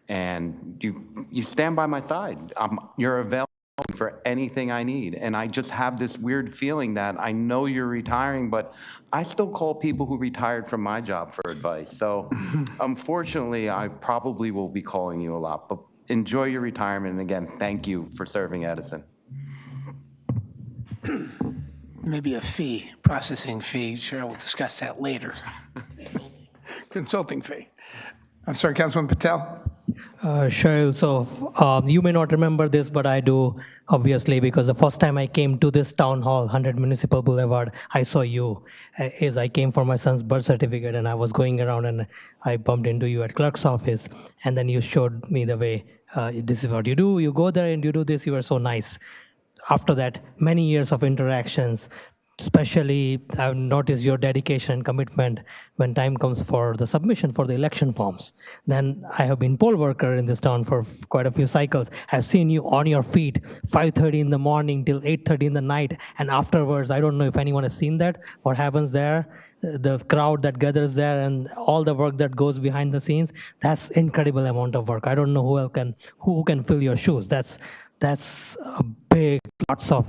and you stand by my side. You're available for anything I need. And I just have this weird feeling that I know you're retiring, but I still call people who retired from my job for advice. So unfortunately, I probably will be calling you a lot, but enjoy your retirement. And again, thank you for serving Edison. Maybe a fee, processing fee. Cheryl will discuss that later. Consulting fee. I'm sorry, Councilman Patel. Cheryl, so you may not remember this, but I do, obviously, because the first time I came to this town hall, 100 Municipal Boulevard, I saw you as I came for my son's birth certificate, and I was going around and I bumped into you at clerk's office, and then you showed me the way, this is what you do, you go there and you do this, you were so nice. After that, many years of interactions, especially I've noticed your dedication and commitment when time comes for the submission for the election forms. Then I have been poll worker in this town for quite a few cycles. I've seen you on your feet 5:30 in the morning till 8:30 in the night, and afterwards, I don't know if anyone has seen that, what happens there, the crowd that gathers there and all the work that goes behind the scenes. That's incredible amount of work. I don't know who can fill your shoes. That's a big, lots of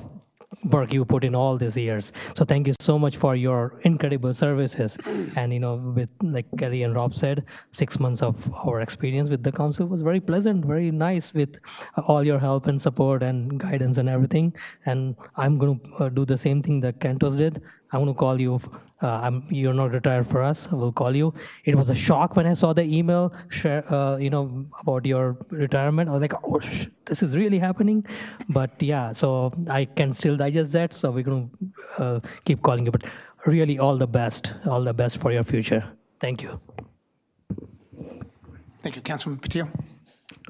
work you put in all these years. So thank you so much for your incredible services. And with, like Kelly and Rob said, 6 months of our experience with the council was very pleasant, very nice, with all your help and support and guidance and everything. And I'm going to do the same thing that Kentos did. I'm going to call you. You're not retired for us. I will call you. It was a shock when I saw the email, about your retirement. I was like, oh, this is really happening. But yeah, so I can still digest that. So we're going to keep calling you. But really, all the best for your future. Thank you. Thank you, Councilman Patil.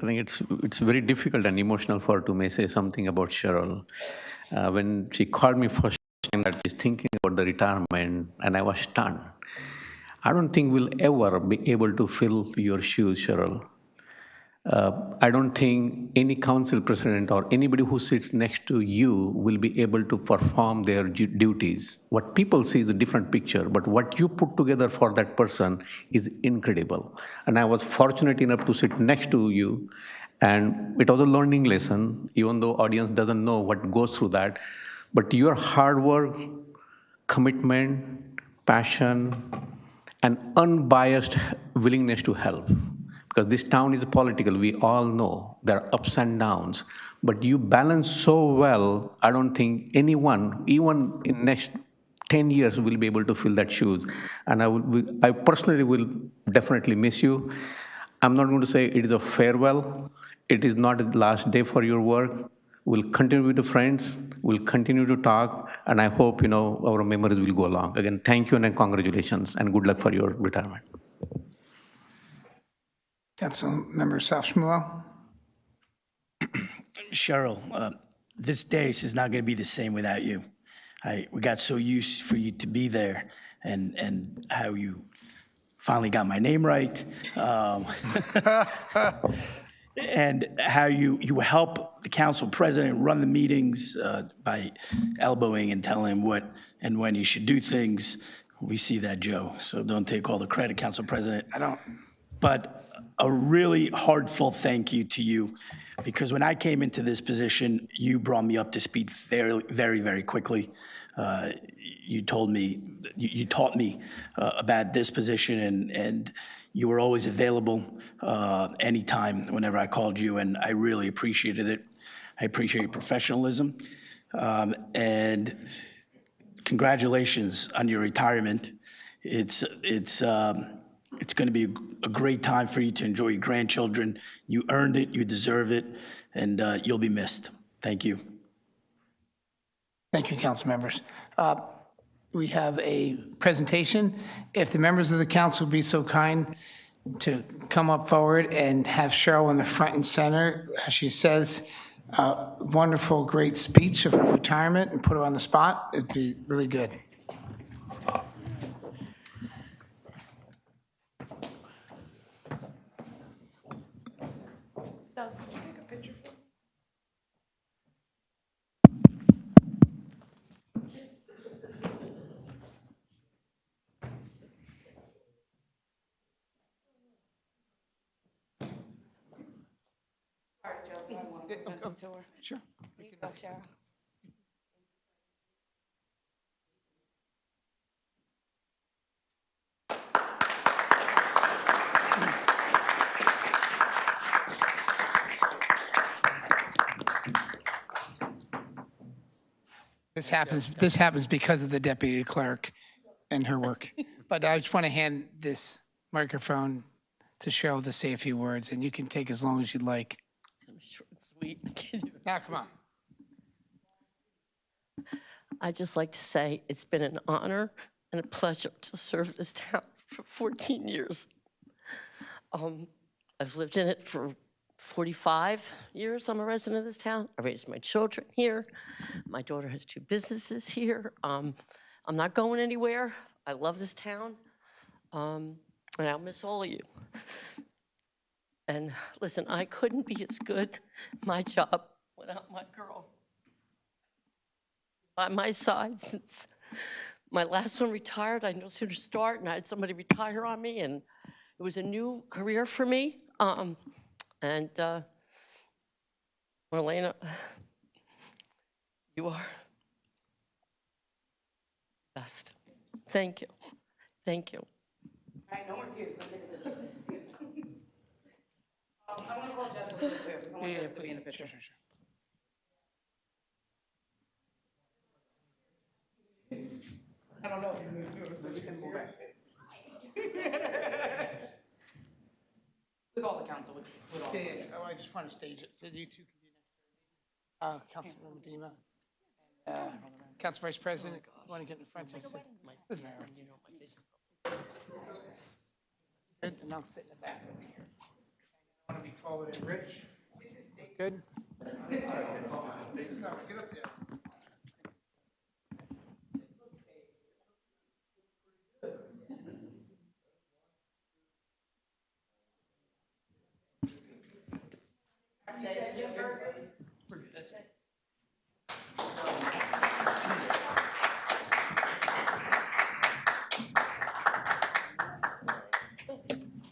I think it's very difficult and emotional for her to may say something about Cheryl. When she called me first time that she's thinking about the retirement, and I was stunned. I don't think we'll ever be able to fill your shoes, Cheryl. I don't think any council president or anybody who sits next to you will be able to perform their duties. What people see is a different picture, but what you put together for that person is incredible. And I was fortunate enough to sit next to you, and it was a learning lesson, even though audience doesn't know what goes through that. But your hard work, commitment, passion, and unbiased willingness to help. Because this town is political, we all know there are ups and downs, but you balance so well, I don't think anyone, even in next 10 years, will be able to fill that shoes. And I personally will definitely miss you. I'm not going to say it is a farewell. It is not the last day for your work. We'll continue with the friends, we'll continue to talk, and I hope, our memories will go along. Again, thank you and congratulations, and good luck for your retirement. Councilmember South Shmuel. Cheryl, this day is not going to be the same without you. We got so used for you to be there, and how you finally got my name right, and how you help the council president run the meetings by elbowing and telling him what and when he should do things. We see that, Joe, so don't take all the credit, Council President. I don't. But a really heartfelt thank you to you, because when I came into this position, you brought me up to speed very, very, very quickly. You taught me about this position, and you were always available anytime, whenever I called you, and I really appreciated it. I appreciate your professionalism, and congratulations on your retirement. It's going to be a great time for you to enjoy your grandchildren. You earned it, you deserve it, and you'll be missed. Thank you. Thank you, council members. We have a presentation. If the members of the council would be so kind to come up forward and have Cheryl in the front and center. She says a wonderful, great speech of her retirement and put her on the spot. It'd be really good. Sure. This happens because of the deputy clerk and her work. But I just want to hand this microphone to Cheryl to say a few words, and you can take as long as you'd like. Short and sweet. Now, come on. I'd just like to say it's been an honor and a pleasure to serve this town for 14 years. I've lived in it for 45 years. I'm a resident of this town. I raised my children here. My daughter has 2 businesses here. I'm not going anywhere. I love this town, and I'll miss all of you. And listen, I couldn't be as good at my job without my girl by my side since my last one retired. I no sooner start, and I had somebody retire on me, and it was a new career for me. And Marlena, you are best. Thank you. Thank you. All right, no more tears. I want to call Jessica too. I want Jessica to be in the picture. Sure. I don't know if you move through, but you can move back. With all the council, with all. Yeah. Oh, I just want to stage it. So you two can be next to Councilmember Dima. Council Vice President, you want to get in front? Just doesn't matter. Good, and I'll sit in the back over here. I want to be followed in Rich. Good. Get up there.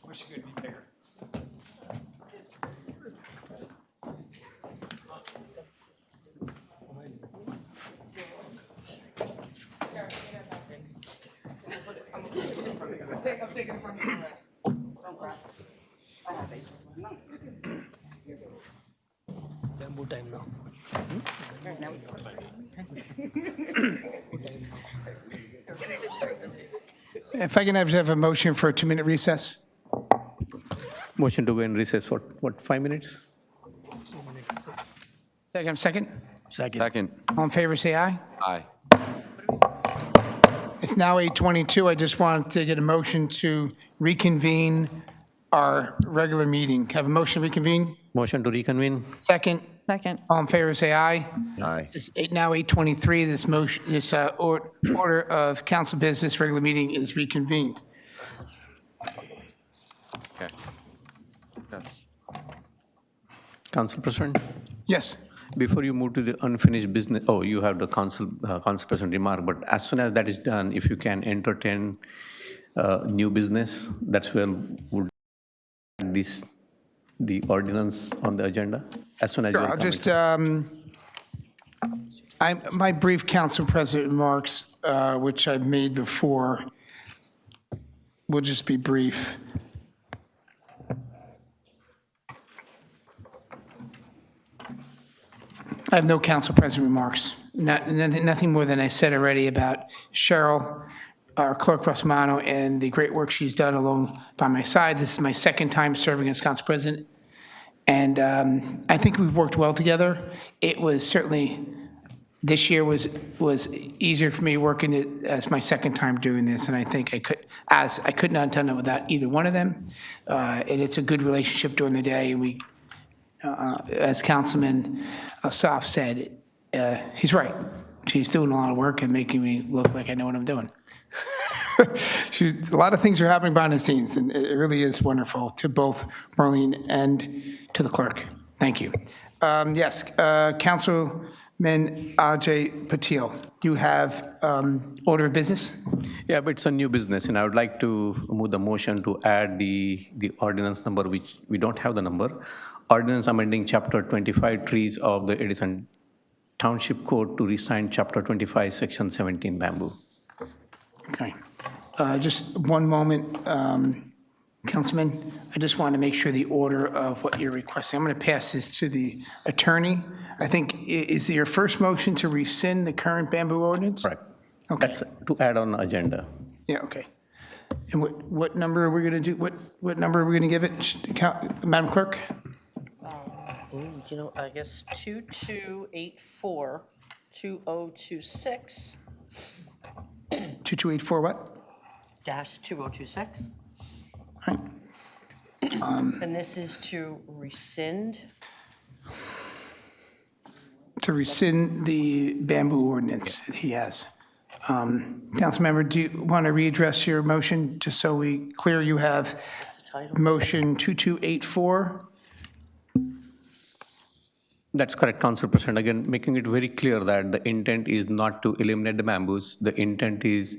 Wish you could be bigger. I'm taking it from you. Don't cry. I have faith. Bamboo time now. If I can have a motion for a 2-minute recess. Motion to go in recess for, what, 5 minutes? Second. Second. All in favor, say aye. Aye. It's now 8:22. I just wanted to get a motion to reconvene our regular meeting. Have a motion to reconvene? Motion to reconvene? Second. All in favor, say aye. Aye. It's now 8:23. This motion, this order of council business regular meeting is reconvened. Okay. Council President? Yes. Before you move to the unfinished business, oh, you have the council president remark, but as soon as that is done, if you can entertain new business, that's where would the ordinance on the agenda, as soon as Sure, you're I'll coming just, to- my brief council president remarks, which I've made before, will just be brief. I have no council president remarks. Nothing more than I said already about Cheryl, our clerk Rossmano, and the great work she's done along by my side. This is my second time serving as council president. And I think we've worked well together. It was certainly, this year was easier for me working it as my second time doing this. And I think I could not have done it without either one of them. And it's a good relationship during the day. And we, as Councilman Asaf said, he's right. She's doing a lot of work and making me look like I know what I'm doing. A lot of things are happening behind the scenes, and it really is wonderful to both Marlene and to the clerk. Thank you. Yes, Councilman Ajay Patil, you have order of business? Yeah, but it's a new business, and I would like to move the motion to add the ordinance number, which we don't have the number. Ordinance amending Chapter 25 trees of the Edison Township Code to resign Chapter 25, Section 17 bamboo. Okay. Just one moment, Councilman. I just want to make sure the order of what you're requesting. I'm going to pass this to the attorney. I think, is your first motion to rescind the current bamboo ordinance? Correct. Okay. That's to add on the agenda. Yeah, okay. And what number are we going to do? What number are we going to give it, Madam Clerk? You know, I guess 2284, 2026. 2284 what? Dash 2026. All right. And this is to rescind. To rescind the bamboo ordinance that he has. Councilmember, do you want to readdress your motion, just so we clear? You have motion 2284. That's correct, Council President. Again, making it very clear that the intent is not to eliminate the bamboos. The intent is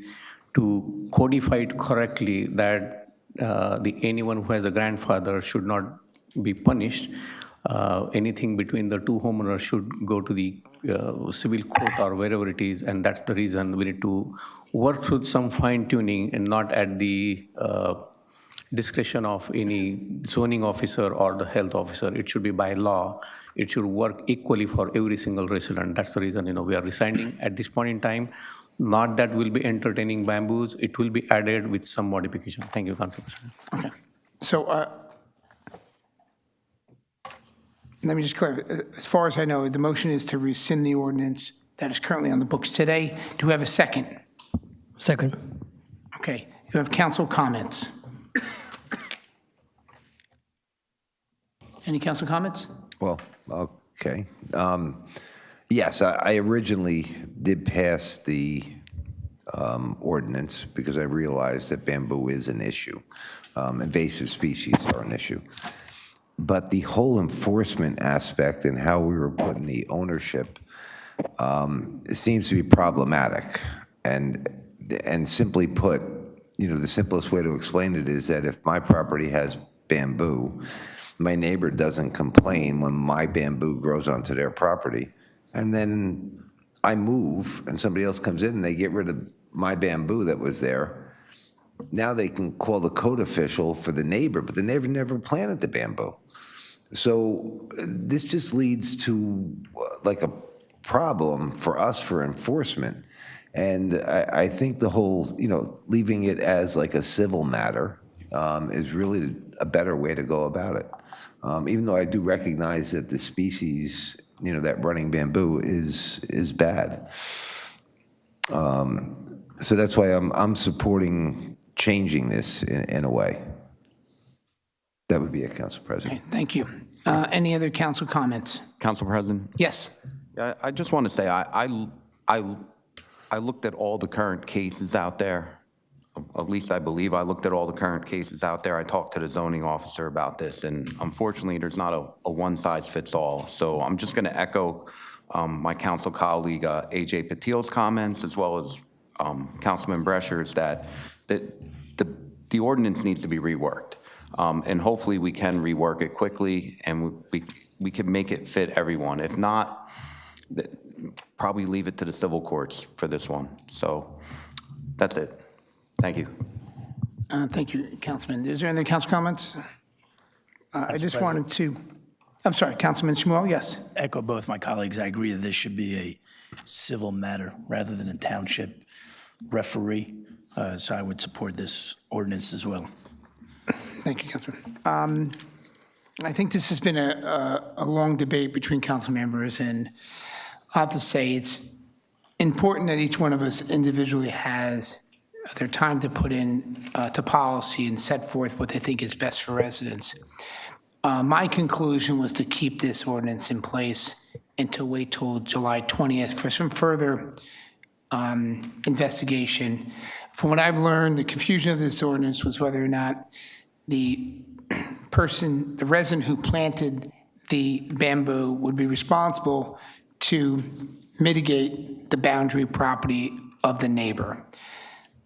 to codify it correctly that anyone who has a grandfather should not be punished. Anything between the two homeowners should go to the civil court or wherever it is, and that's the reason we need to work through some fine tuning and not at the discretion of any zoning officer or the health officer. It should be by law. It should work equally for every single resident. That's the reason, we are resigning at this point in time. Not that we'll be entertaining bamboos. It will be added with some modification. Thank you, Council President. Okay. So let me just clarify. As far as I know, the motion is to rescind the ordinance that is currently on the books today. Do we have a second? Second. Okay. You have council comments. Any council comments? Well, okay. Yes, I originally did pass the ordinance because I realized that bamboo is an issue. Invasive species are an issue. But the whole enforcement aspect and how we were putting the ownership seems to be problematic. And simply put, the simplest way to explain it is that if my property has bamboo, my neighbor doesn't complain when my bamboo grows onto their property. And then I move and somebody else comes in and they get rid of my bamboo that was there. Now they can call the code official for the neighbor, but the neighbor never planted the bamboo. So this just leads to like a problem for us for enforcement. And I think the whole, leaving it as like a civil matter is really a better way to go about it. Even though I do recognize that the species, that running bamboo is bad. So that's why I'm supporting changing this in a way. That would be it, Council President. Okay, thank you. Any other council comments? Council President? Yes. I just want to say, I looked at all the current cases out there. At least I believe I looked at all the current cases out there. I talked to the zoning officer about this, and unfortunately, there's not a one-size-fits-all. So I'm just going to echo my council colleague AJ Patil's comments, as well as Councilman Brescher's, that the ordinance needs to be reworked. And hopefully we can rework it quickly, and we can make it fit everyone. If not, probably leave it to the civil courts for this one. So that's it. Thank you. Thank you, Councilman. Is there any council comments? I just wanted to, I'm sorry, Councilman Shmuel, yes. Echo both my colleagues. I agree that this should be a civil matter rather than a township referee. So I would support this ordinance as well. Thank you, Councilman. I think this has been a long debate between council members, and I have to say it's important that each one of us individually has their time to put in to policy and set forth what they think is best for residents. My conclusion was to keep this ordinance in place and to wait till July 20th for some further investigation. From what I've learned, the confusion of this ordinance was whether or not the resident who planted the bamboo would be responsible to mitigate the boundary property of the neighbor.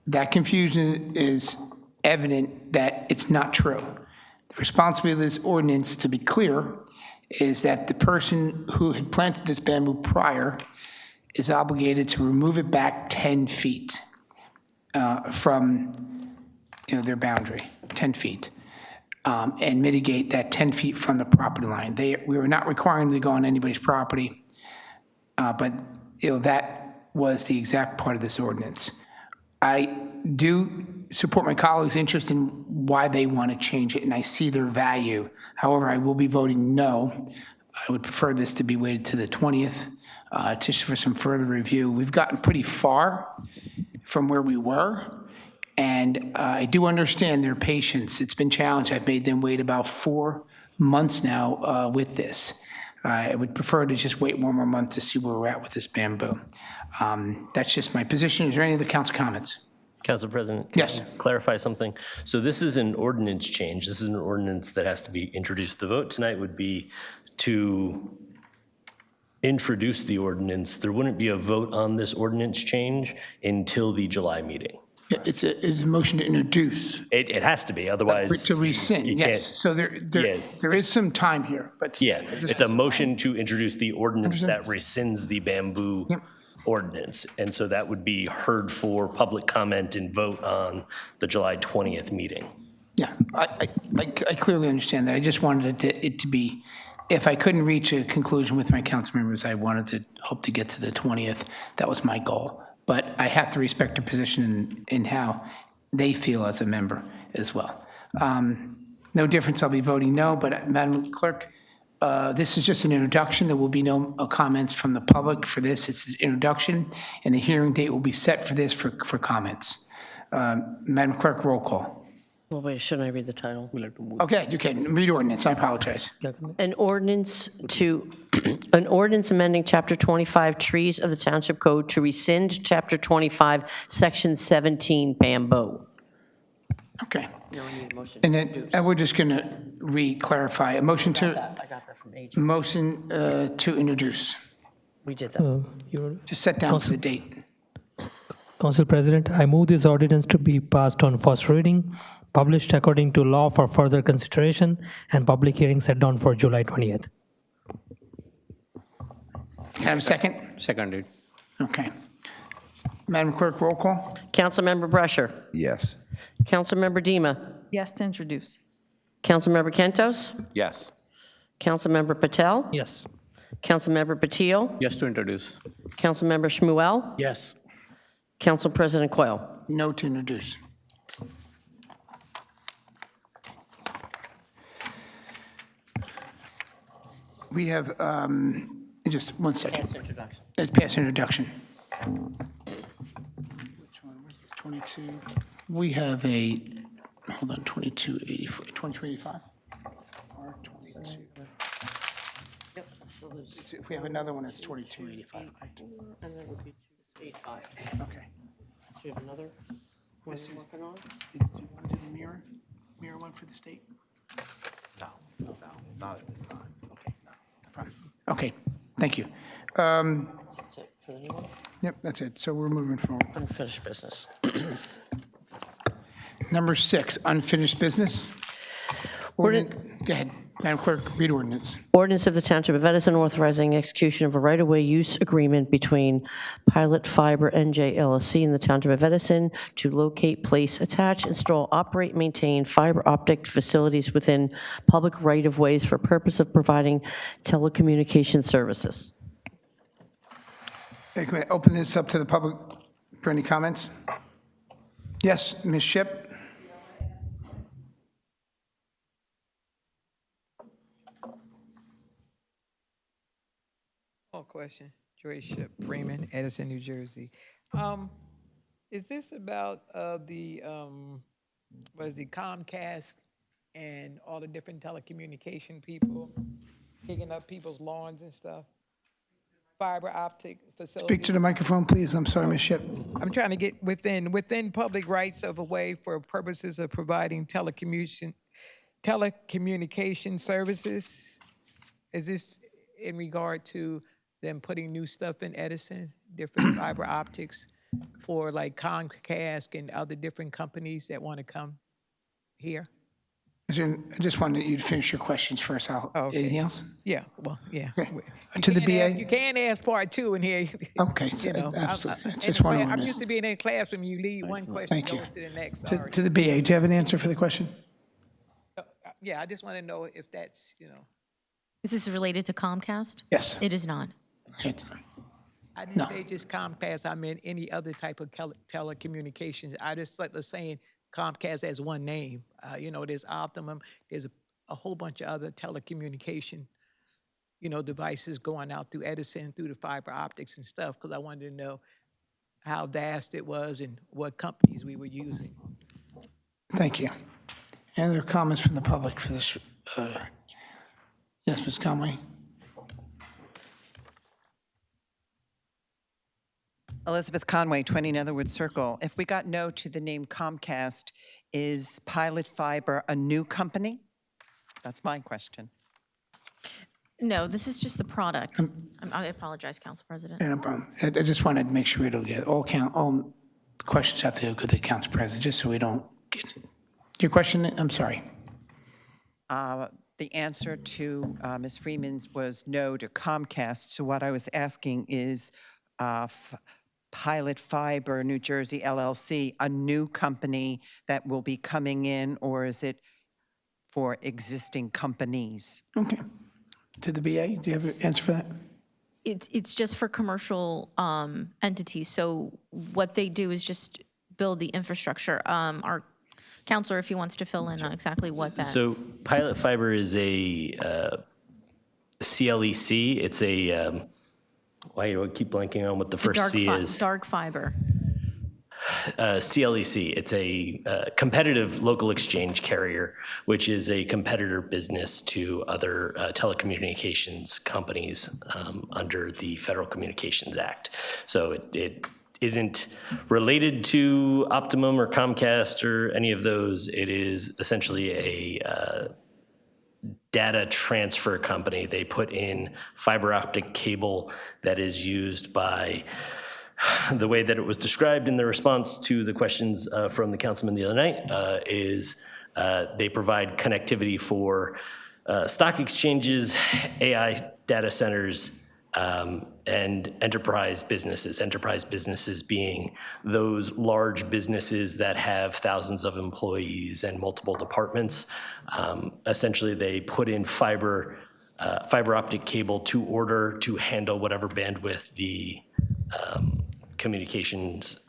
That confusion is evident that it's not true. The responsibility of this ordinance, to be clear, is that the person who had planted this bamboo prior is obligated to remove it back 10 feet from their boundary, 10 feet, and mitigate that 10 feet from the property line. We were not requiring them to go on anybody's property, but that was the exact part of this ordinance. I do support my colleagues' interest in why they want to change it, and I see their value. However, I will be voting no. I would prefer this to be waited to the 20th just for some further review. We've gotten pretty far from where we were, and I do understand their patience. It's been challenged. I've made them wait about 4 months now with this. I would prefer to just wait one more month to see where we're at with this bamboo. That's just my position. Is there any other council comments? Council President, can Yes. I clarify something? So this is an ordinance change. This is an ordinance that has to be introduced. The vote tonight would be to introduce the ordinance. There wouldn't be a vote on this ordinance change until the July meeting. Yeah, it's a motion to introduce. It has to be, otherwise. To rescind, you yes. can't- So there is some time here, but. Yeah, it's a motion to introduce the ordinance that rescinds the bamboo ordinance. And so that would be heard for public comment and vote on the July 20th meeting. Yeah, I clearly understand that. I just wanted it to be, if I couldn't reach a conclusion with my council members, I wanted to hope to get to the 20th. That was my goal. But I have to respect their position in how they feel as a member as well. No difference, I'll be voting no, but Madam Clerk, this is just an introduction. There will be no comments from the public for this. It's an introduction, and the hearing date will be set for this for comments. Madam Clerk, roll call. Well, wait, shouldn't I read the title? Okay, you can read ordinance. I apologize. An ordinance amending Chapter 25 Trees of the Township Code to rescind Chapter 25, Section 17 bamboo. Okay. Now we need a motion And then we're just going to re-clarify. A motion I got that from AJ. motion to introduce. We did that. Just set down to the date. Council President, I move this ordinance to be passed on first reading, published according to law for further consideration, and public hearing set down for July 20th. Can I have a second? Seconded. Okay. Madam Clerk, roll call. Councilmember Brescher. Yes. Councilmember Dima. Yes to introduce. Councilmember Kentos. Yes. Councilmember Patel. Yes. Councilmember Patil. Yes to introduce. Councilmember Shmuel. Yes. Council President Coyle. No to introduce. We have, just one second. Introduction. Let's pass introduction. Which one, where's this, 22? We have a, hold on, 2285? Or 22? Yep, so there's If we have another one, it's 2285. and there would be 285. Okay. So you have another one This you're is- working on? Do you want to do the mirror one for the state? No, not at this time. Okay, no problem. Okay, thank you. That's it for the new one? Yep, that's it. So we're moving forward. Unfinished business. Number 6, unfinished business. Go ahead, Madam Clerk, read ordinance. Ordinance of the Township of Edison authorizing execution of a right-of-way use agreement between Pilot Fiber NJ LLC and the Township of Edison to locate, place, attach, install, operate, maintain fiber optic facilities within public right-of-ways for purpose of providing telecommunication services. Hey, can we open this up to the public for any comments? Yes, Ms. Shipp? Question. Joy Ship, Freeman, Edison, New Jersey. Is this about what is it, Comcast and all the different telecommunication people picking up people's lawns and stuff? fiber optic facility. Speak to the microphone, please. I'm sorry, Ms. Ship. I'm trying to get within public rights of a way for purposes of providing telecommunication services. Is this in regard to them putting new stuff in Edison, different fiber optics for like Comcast and other different companies that want to come here? I just wanted you to finish your questions first. Anything else? Yeah, well, yeah. To the BA? You can ask part two in here. Okay, You know, absolutely. I'm Just one I'm used to being in a classroom, you leave one question, Thank go you. to the next. To Sorry. the BA, do you have an answer for the question? Yeah, I just want to know if that's, Is this related to Comcast? Yes. It is not. I didn't say just Comcast, I meant any other type of telecommunications. I just was saying Comcast as one name. There's Optimum, there's a whole bunch of other telecommunication, devices going out through Edison, through the fiber optics and stuff, because I wanted to know how vast it was and what companies we were using. Thank you. Any other comments from the public for this? Yes, Ms. Conway? Elizabeth Conway, 20 Netherwood Circle. If we got no to the name Comcast, is Pilot Fiber a new company? That's my question. No, this is just the product. I apologize, Council President. No problem. I just wanted to make sure we don't get all questions have to go to the Council President, just so we don't get your question. I'm sorry. The answer to Ms. Freeman's was no to Comcast. So what I was asking is Pilot Fiber New Jersey LLC, a new company that will be coming in, or is it for existing companies? Okay. To the BA, do you have an answer for that? It's just for commercial entities. So what they do is just build the infrastructure. Our counselor, if he wants to fill in on exactly what that. So Pilot Fiber is a CLEC. It's a, why do I keep blanking on what the first C is? Dark fiber. CLEC. It's a competitive local exchange carrier, which is a competitor business to other telecommunications companies under the Federal Communications Act. So it isn't related to Optimum or Comcast or any of those. It is essentially a data transfer company. They put in fiber optic cable that is used by, the way that it was described in the response to the questions from the councilman the other night, is they provide connectivity for stock exchanges, AI data centers, and enterprise businesses being those large businesses that have thousands of employees and multiple departments. Essentially, they put in fiber optic cable to order to handle whatever bandwidth the communications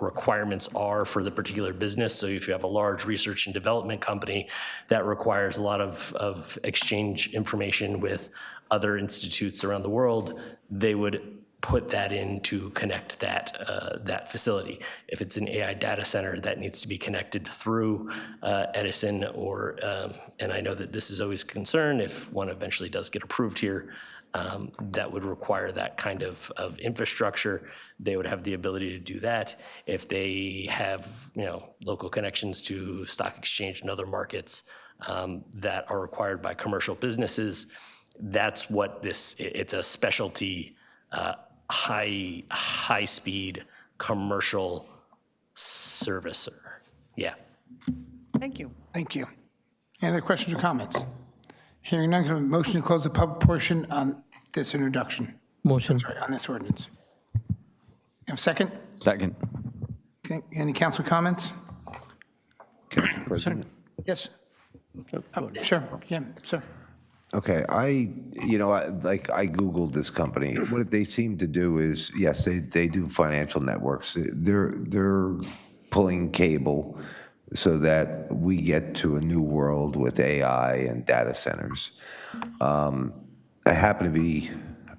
requirements are for the particular business. So if you have a large research and development company that requires a lot of exchange information with other institutes around the world, they would put that in to connect that facility. If it's an AI data center that needs to be connected through Edison, or and I know that this is always a concern if one eventually does get approved here, that would require that kind of infrastructure. They would have the ability to do that. If they have local connections to stock exchange and other markets that are required by commercial businesses, that's what it's a specialty high speed commercial servicer. Yeah. Thank you. Thank you. Any other questions or comments? Hearing none, can I have a motion to close the public portion on this introduction? Motion. Sorry, on this ordinance. You have a second? Second. Okay, any council comments? President? Yes. Sure, yeah, sir. Okay, I Googled this company. What they seem to do is, yes, they do financial networks. They're pulling cable so that we get to a new world with AI and data centers. I happen to be,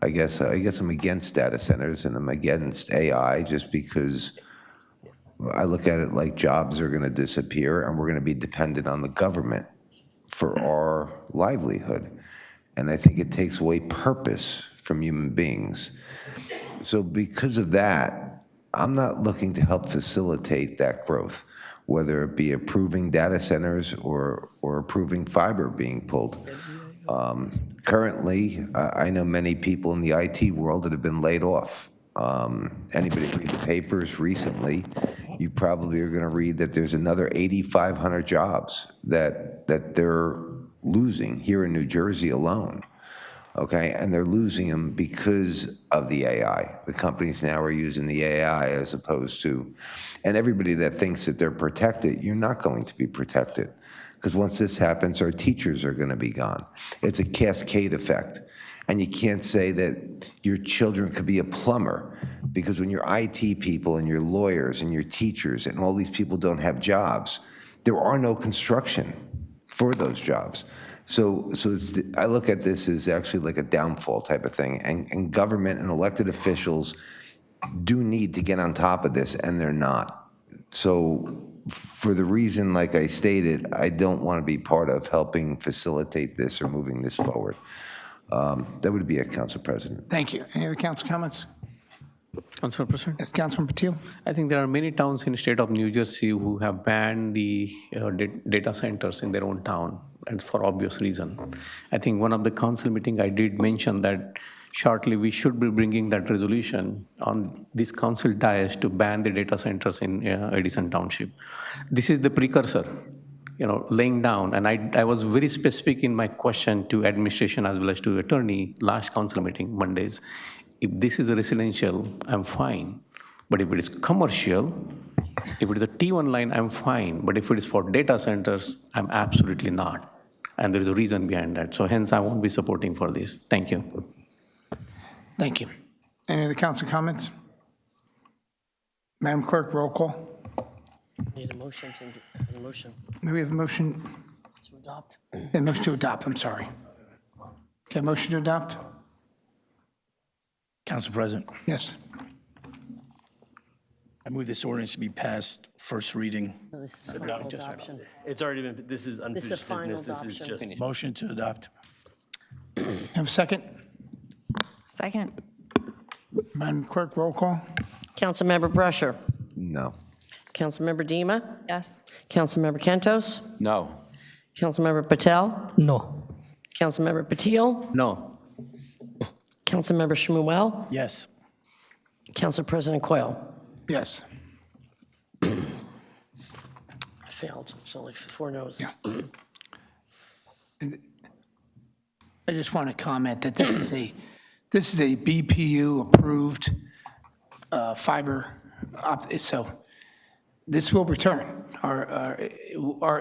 I guess I'm against data centers and I'm against AI just because I look at it like jobs are going to disappear and we're going to be dependent on the government for our livelihood. And I think it takes away purpose from human beings. So because of that, I'm not looking to help facilitate that growth, whether it be approving data centers or approving fiber being pulled. Currently, I know many people in the IT world that have been laid off. Anybody read the papers recently, you probably are going to read that there's another 8,500 jobs that they're losing here in New Jersey alone. Okay, and they're losing them because of the AI. The companies now are using the AI as opposed to, and everybody that thinks that they're protected, you're not going to be protected. Because once this happens, our teachers are going to be gone. It's a cascade effect. And you can't say that your children could be a plumber, because when your IT people and your lawyers and your teachers and all these people don't have jobs, there are no construction for those jobs. So I look at this as actually like a downfall type of thing. And government and elected officials do need to get on top of this, and they're not. So for the reason, like I stated, I don't want to be part of helping facilitate this or moving this forward. That would be it, Council President. Thank you. Any other council comments? Council President? Yes, Councilman Patil. I think there are many towns in the state of New Jersey who have banned the data centers in their own town, and for obvious reason. I think one of the council meeting I did mention that shortly we should be bringing that resolution on this council dais to ban the data centers in Edison Township. This is the precursor, laying down. And I was very specific in my question to administration as well as to attorney last council meeting, Mondays. If this is a residential, I'm fine. But if it is commercial, if it is a T1 line, I'm fine. But if it is for data centers, I'm absolutely not. And there is a reason behind that. So hence, I won't be supporting for this. Thank you. Thank you. Any other council comments? Madam Clerk, roll call. Need a motion to, motion May we have a motion? to adopt? A motion to adopt, I'm sorry. Okay, motion to adopt? Council President, Yes. I move this ordinance to be passed first reading. No, this is final adoption. It's already been, this is This is a unfinished final business. This is adoption. just. Motion to adopt. Have a second? Second. Madam Clerk, roll call. Councilmember Brusher. No. Councilmember Dima. Yes. Councilmember Kentos. No. Councilmember Patel. No. Councilmember Patil. No. Councilmember Shmuel. Yes. Council President Quayle. Yes. I failed. It's only 4 no's. Yeah. I just want to comment that this is a BPU approved fiber so this will return.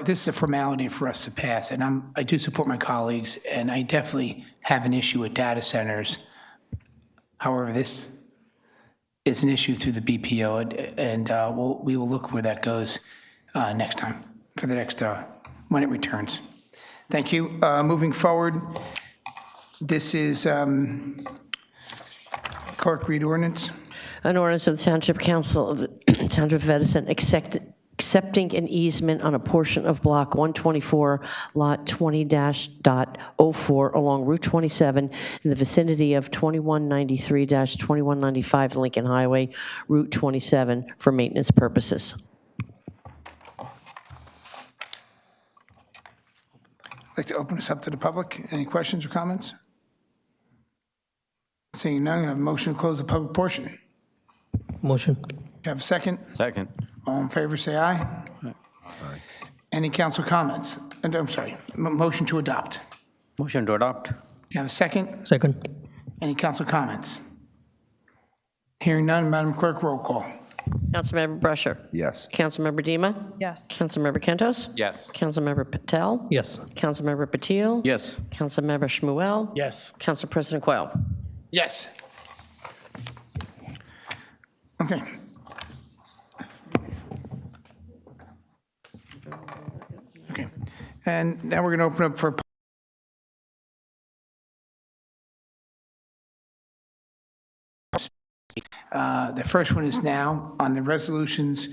This is a formality for us to pass, and I do support my colleagues, and I definitely have an issue with data centers. However, this is an issue through the BPO, and we will look where that goes next time, for the next, when it returns. Thank you. Moving forward, this is, clerk, read ordinance. An ordinance of the Township Council of the Township of Edison accepting an easement on a portion of Block 124, Lot 20-04 along Route 27 in the vicinity of 2193-2195 Lincoln Highway, Route 27, for maintenance purposes. I'd like to open this up to the public. Any questions or comments? Seeing none, I'm going to have a motion to close the public portion. Motion. Do you have a second? Second. All in favor, say aye. Aye. Any council comments? And I'm sorry, motion to adopt. Motion to adopt. Do you have a second? Second. Any council comments? Hearing none, Madam Clerk, roll call. Councilmember Brusher. Yes. Councilmember Dima. Yes. Councilmember Kentos. Yes. Councilmember Patel. Yes. Councilmember Patil. Yes. Councilmember Shmuel. Yes. Council President Quayle. Yes. Okay. Okay. And now we're going to open up for the first one is now on the resolutions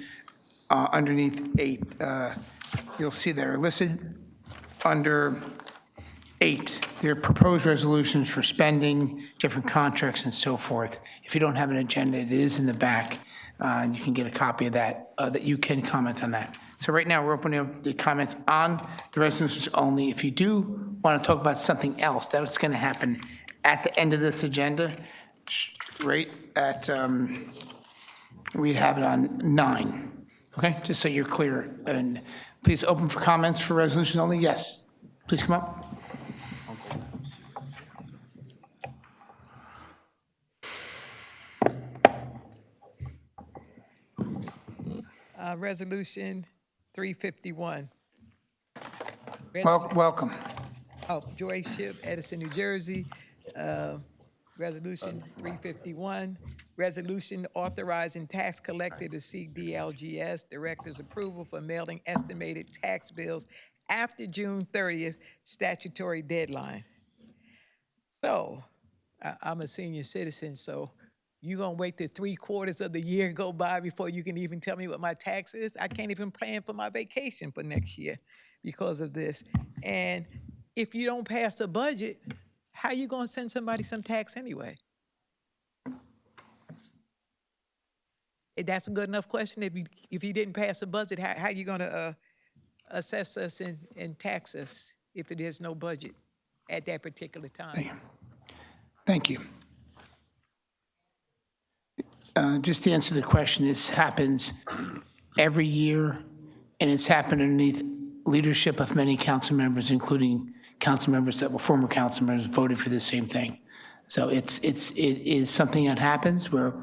underneath 8. You'll see they're listed under 8. There are proposed resolutions for spending, different contracts, and so forth. If you don't have an agenda, it is in the back, and you can get a copy of that, that you can comment on that. So right now, we're opening up the comments on the resolutions only. If you do want to talk about something else, that's going to happen at the end of this agenda, right at, we have it on 9, okay? Just so you're clear. And please open for comments for resolutions only. Yes, please come up. Resolution 351. Welcome. Oh, Joyce Ship, Edison, New Jersey. Resolution 351, resolution authorizing tax collector to seek DLGS director's approval for mailing estimated tax bills after June 30th statutory deadline. So, I'm a senior citizen, so you gonna wait till 3/4 of the year go by before you can even tell me what my tax is? I can't even plan for my vacation for next year because of this. And if you don't pass a budget, how you gonna send somebody some tax anyway? That's a good enough question. If you didn't pass a budget, how you gonna assess us and tax us if it is no budget at that particular time? Thank you. Just to answer the question, this happens every year, and it's happened underneath leadership of many council members, including council members that were former council members, voted for the same thing. So it is something that happens where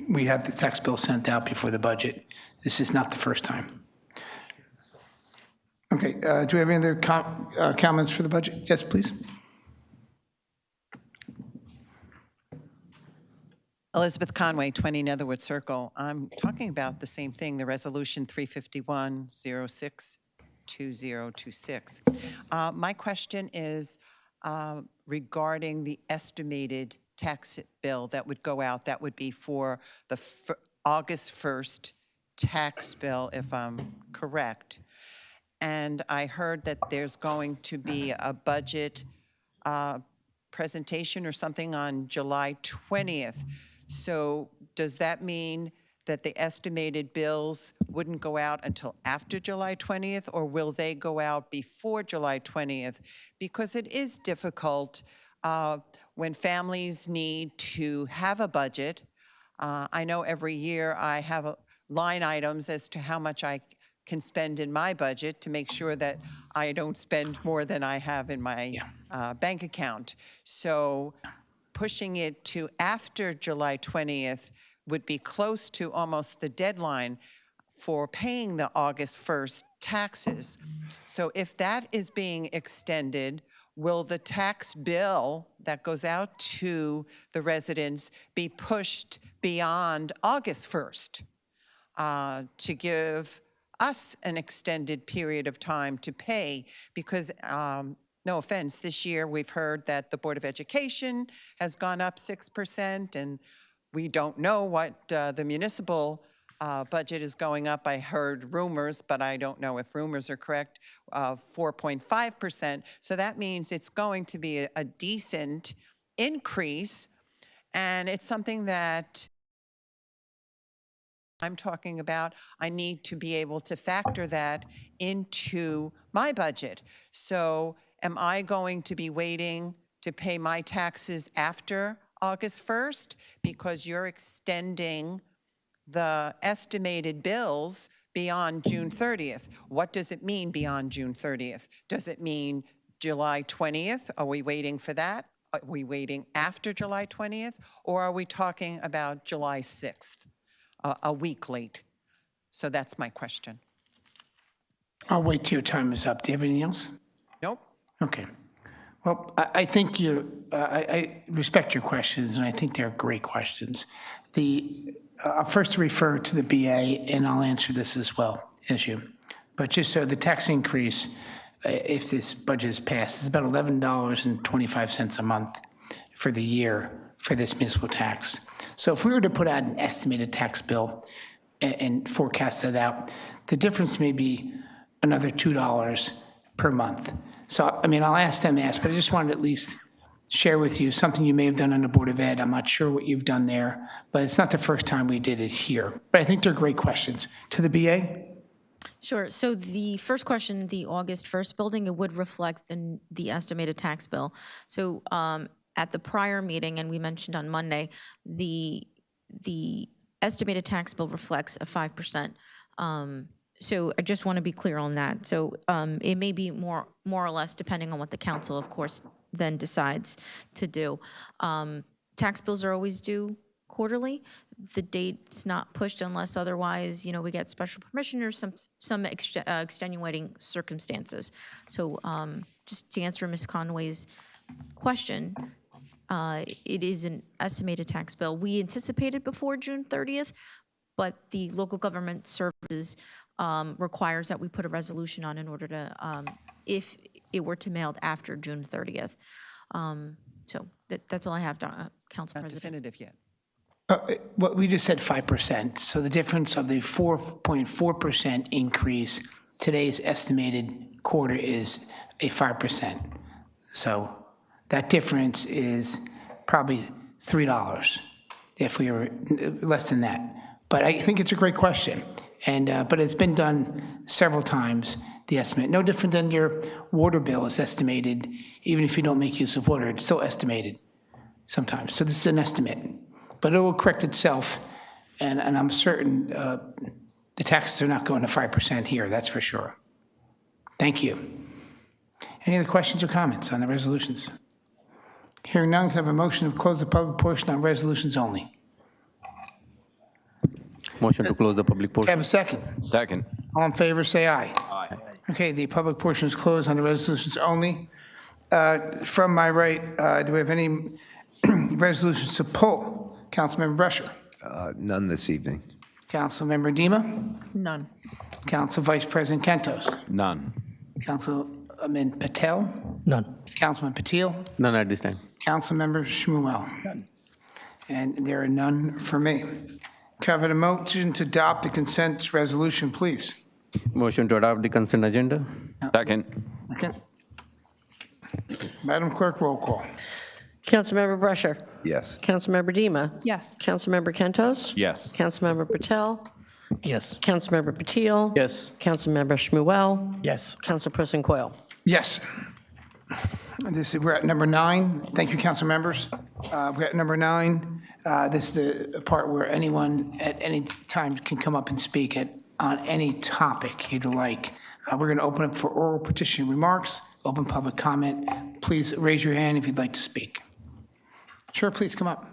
we have the tax bill sent out before the budget. This is not the first time. Okay, do we have any other comments for the budget? Yes, please. Elizabeth Conway, 20 Netherwood Circle. I'm talking about the same thing, the resolution 351-06-2026. My question is regarding the estimated tax bill that would go out. That would be for the August 1st tax bill, if I'm correct. And I heard that there's going to be a budget presentation or something on July 20th. So does that mean that the estimated bills wouldn't go out until after July 20th, or will they go out before July 20th? Because it is difficult when families need to have a budget. I know every year I have line items as to how much I can spend in my budget to make sure that I don't spend more than I have in my bank account. So pushing it to after July 20th would be close to almost the deadline for paying the August 1st taxes. So if that is being extended, will the tax bill that goes out to the residents be pushed beyond August 1st to give us an extended period of time to pay? Because no offense, this year we've heard that the Board of Education has gone up 6%, and we don't know what the municipal budget is going up. I heard rumors, but I don't know if rumors are correct, 4.5%. So that means it's going to be a decent increase, and it's something that I'm talking about. I need to be able to factor that into my budget. So am I going to be waiting to pay my taxes after August 1st because you're extending the estimated bills beyond June 30th? What does it mean beyond June 30th? Does it mean July 20th? Are we waiting for that? Are we waiting after July 20th? Or are we talking about July 6th, a week late? So that's my question. I'll wait till your time is up. Do you have anything else? Nope. Okay. Well, I think I respect your questions, and I think they're great questions. I'll first refer to the BA, and I'll answer this as well as you. But just so the tax increase, if this budget is passed, is about $11.25 a month for the year for this municipal tax. So if we were to put out an estimated tax bill and forecast that out, the difference may be another $2 per month. So, I mean, I'll ask them to ask, but I just wanted to at least share with you something you may have done on the Board of Ed. I'm not sure what you've done there, but it's not the first time we did it here. But I think they're great questions. To the BA? Sure. So the first question, the August 1st building, it would reflect the estimated tax bill. So at the prior meeting, and we mentioned on Monday, the estimated tax bill reflects a 5%. So I just want to be clear on that. So it may be more or less depending on what the council, of course, then decides to do. Tax bills are always due quarterly. The date's not pushed unless otherwise, we get special permission or some extenuating circumstances. So just to answer Ms. Conway's question, it is an estimated tax bill. We anticipated before June 30th, but the local government services requires that we put a resolution on in order to, if it were to mailed after June 30th. So that's all I have, Council Not President. definitive yet. Well, we just said 5%. So the difference of the 4.4% increase, today's estimated quarter is a 5%. So that difference is probably $3 if we were less than that. But I think it's a great question. And but it's been done several times, the estimate. No different than your water bill is estimated. Even if you don't make use of water, it's still estimated sometimes. So this is an estimate. But it will correct itself, and I'm certain the taxes are not going to 5% here, that's for sure. Thank you. Any other questions or comments on the resolutions? Hearing none, can I have a motion to close the public portion on resolutions only? Motion to close the public Can I portion. have a second? Second. All in favor, say aye. Aye. Okay, the public portion is closed on the resolutions only. From my right, do we have any resolutions to pull? Councilmember Brescher. None this evening. Councilmember Dima. None. Council Vice President Kentos. None. Councilman Patel. None. Councilman Patil. None at this time. Councilmember Shmuel. None. And there are none for me. Can I have a motion to adopt the consent resolution, please? Motion to adopt the consent agenda. Second. Okay. Madam Clerk, roll call. Councilmember Brescher. Yes. Councilmember Dima. Yes. Councilmember Kentos. Yes. Councilmember Patel. Yes. Councilmember Patil. Yes. Councilmember Shmuel. Yes. Council President Coyle. Yes. We're at number 9. Thank you, council members. We're at number 9. This is the part where anyone at any time can come up and speak on any topic you'd like. We're going to open up for oral petition remarks, open public comment. Please raise your hand if you'd like to speak. Sure, please come up.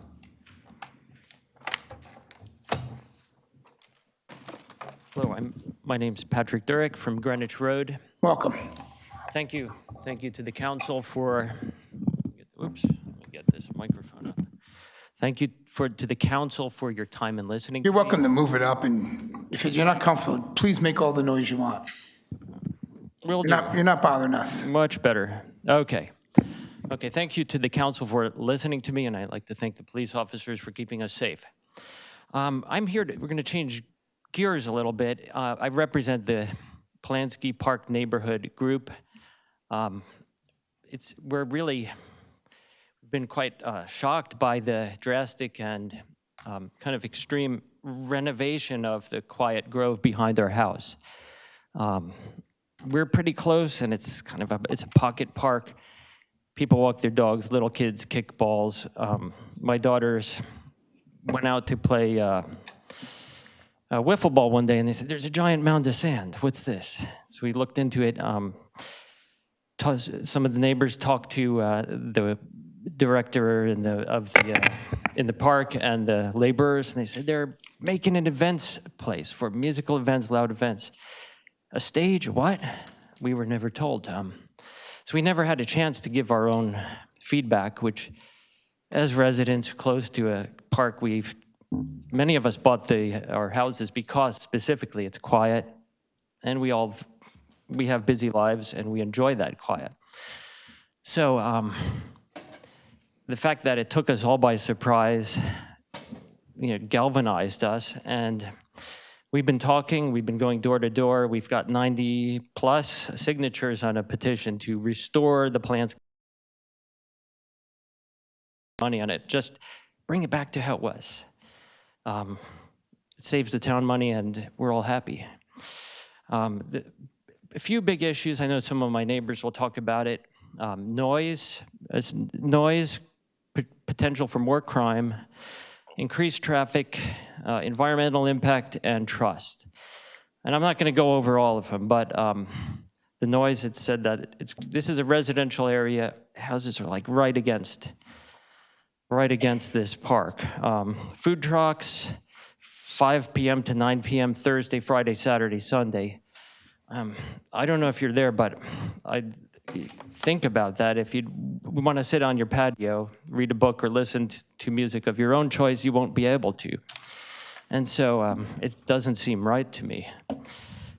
Hello, my name's Patrick Durick from Greenwich Road. Welcome. Thank you. Thank you to the council for, oops, let me get this microphone up. Thank you to the council for your time and listening. You're welcome to move it up, and if you're not comfortable, please make all the noise you want. You're not bothering us. Much better. Okay. Okay, thank you to the council for listening to me, and I'd like to thank the police officers for keeping us safe. I'm here we're going to change gears a little bit. I represent the Polanski Park neighborhood group. We've been quite shocked by the drastic and kind of extreme renovation of the quiet grove behind our house. We're pretty close, and it's kind of it's a pocket park. People walk their dogs, little kids kick balls. My daughters went out to play wiffle ball one day, and they said, "There's a giant mound of sand. What's this?" So we looked into it. Some of the neighbors talked to the director in the park and the laborers, and they said they're making an events place for musical events, loud events. A stage? What? We were never told. So we never had a chance to give our own feedback, which, as residents close to a park, many of us bought our houses because specifically it's quiet, and we have busy lives, and we enjoy that quiet. So the fact that it took us all by surprise, galvanized us, and we've been talking, we've been going door to door. We've got 90+ signatures on a petition to restore the plans, money on it. Just bring it back to how it was. It saves the town money, and we're all happy. A few big issues. I know some of my neighbors will talk about it. Noise, potential for more crime, increased traffic, environmental impact, and trust. And I'm not going to go over all of them, but the noise, it said that this is a residential area. Houses are like right against this park. Food trucks, 5 p.m. to 9 p.m. Thursday, Friday, Saturday, Sunday. I don't know if you're there, but I think about that. If you want to sit on your patio, read a book, or listen to music of your own choice, you won't be able to. And so it doesn't seem right to me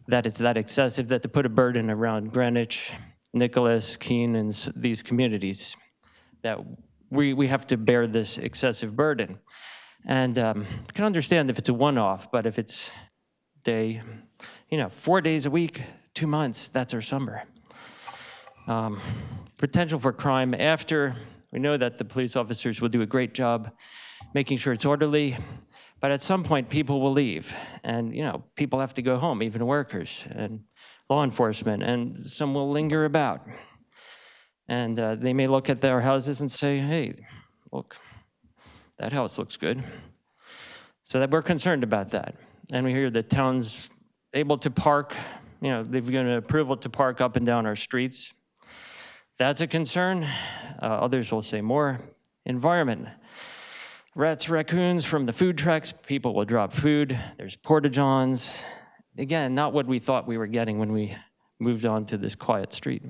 that it's that excessive, that to put a burden around Greenwich, Nicholas, Keene, and these communities, that we have to bear this excessive burden. And I can understand if it's a one-off, but if it's 4 days a week, 2 months, that's our summer. Potential for crime after, we know that the police officers will do a great job making sure it's orderly, but at some point people will leave, and people have to go home, even workers and law enforcement, and some will linger about. And they may look at their houses and say, hey, look, that house looks good. So that we're concerned about that. And we hear the town's able to park, they've given approval to park up and down our streets. That's a concern. Others will say more. Environment. Rats, raccoons from the food trucks. People will drop food. There's porta-johns. Again, not what we thought we were getting when we moved on to this quiet street.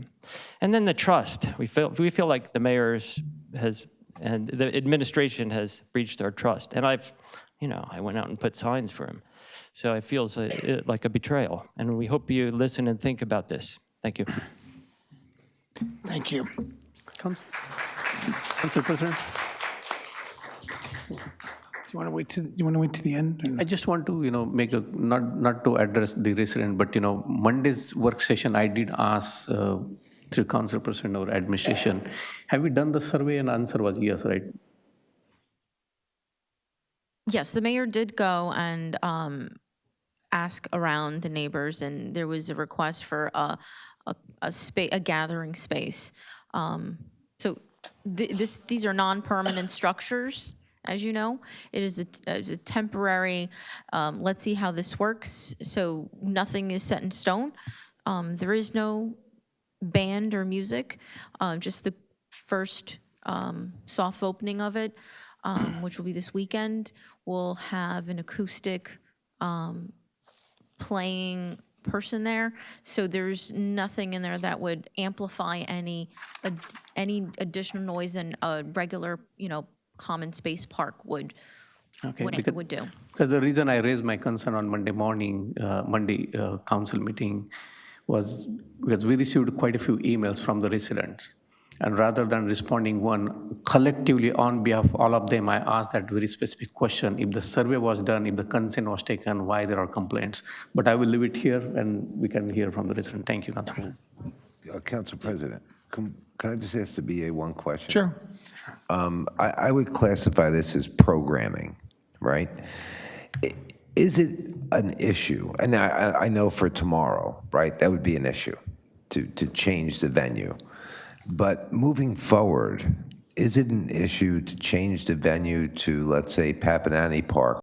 And then the trust. We feel like the mayor and the administration has breached our trust. And I went out and put signs for him. So it feels like a betrayal. And we hope you listen and think about this. Thank you. Thank you. Council President? Do you want to wait to the end? Or no? I just want to, make a, not to address the resident, but, Monday's work session, I did ask through Council President or administration, have we done the survey? And answer was yes, right? Yes, the mayor did go and ask around the neighbors, and there was a request for a gathering space. So these are non-permanent structures, as you know. It is a temporary, let's see how this works. So nothing is set in stone. There is no band or music, just the first soft opening of it, which will be this weekend. We'll have an acoustic playing person there, so there's nothing in there that would amplify any additional noise than a regular, common space park would do. Because the reason I raised my concern on Monday morning, council meeting, was because we received quite a few emails from the residents. And rather than responding one, collectively on behalf of all of them, I asked that very specific question. If the survey was done, if the consent was taken, why there are complaints? But I will leave it here and we can hear from the resident. Thank you, Council President. Council President, can I just ask the BA one question? Sure. I would classify this as programming, right? Is it an issue? And I know for tomorrow, right, that would be an issue to change the venue. But moving forward, is it an issue to change the venue to, let's say, Papanani Park?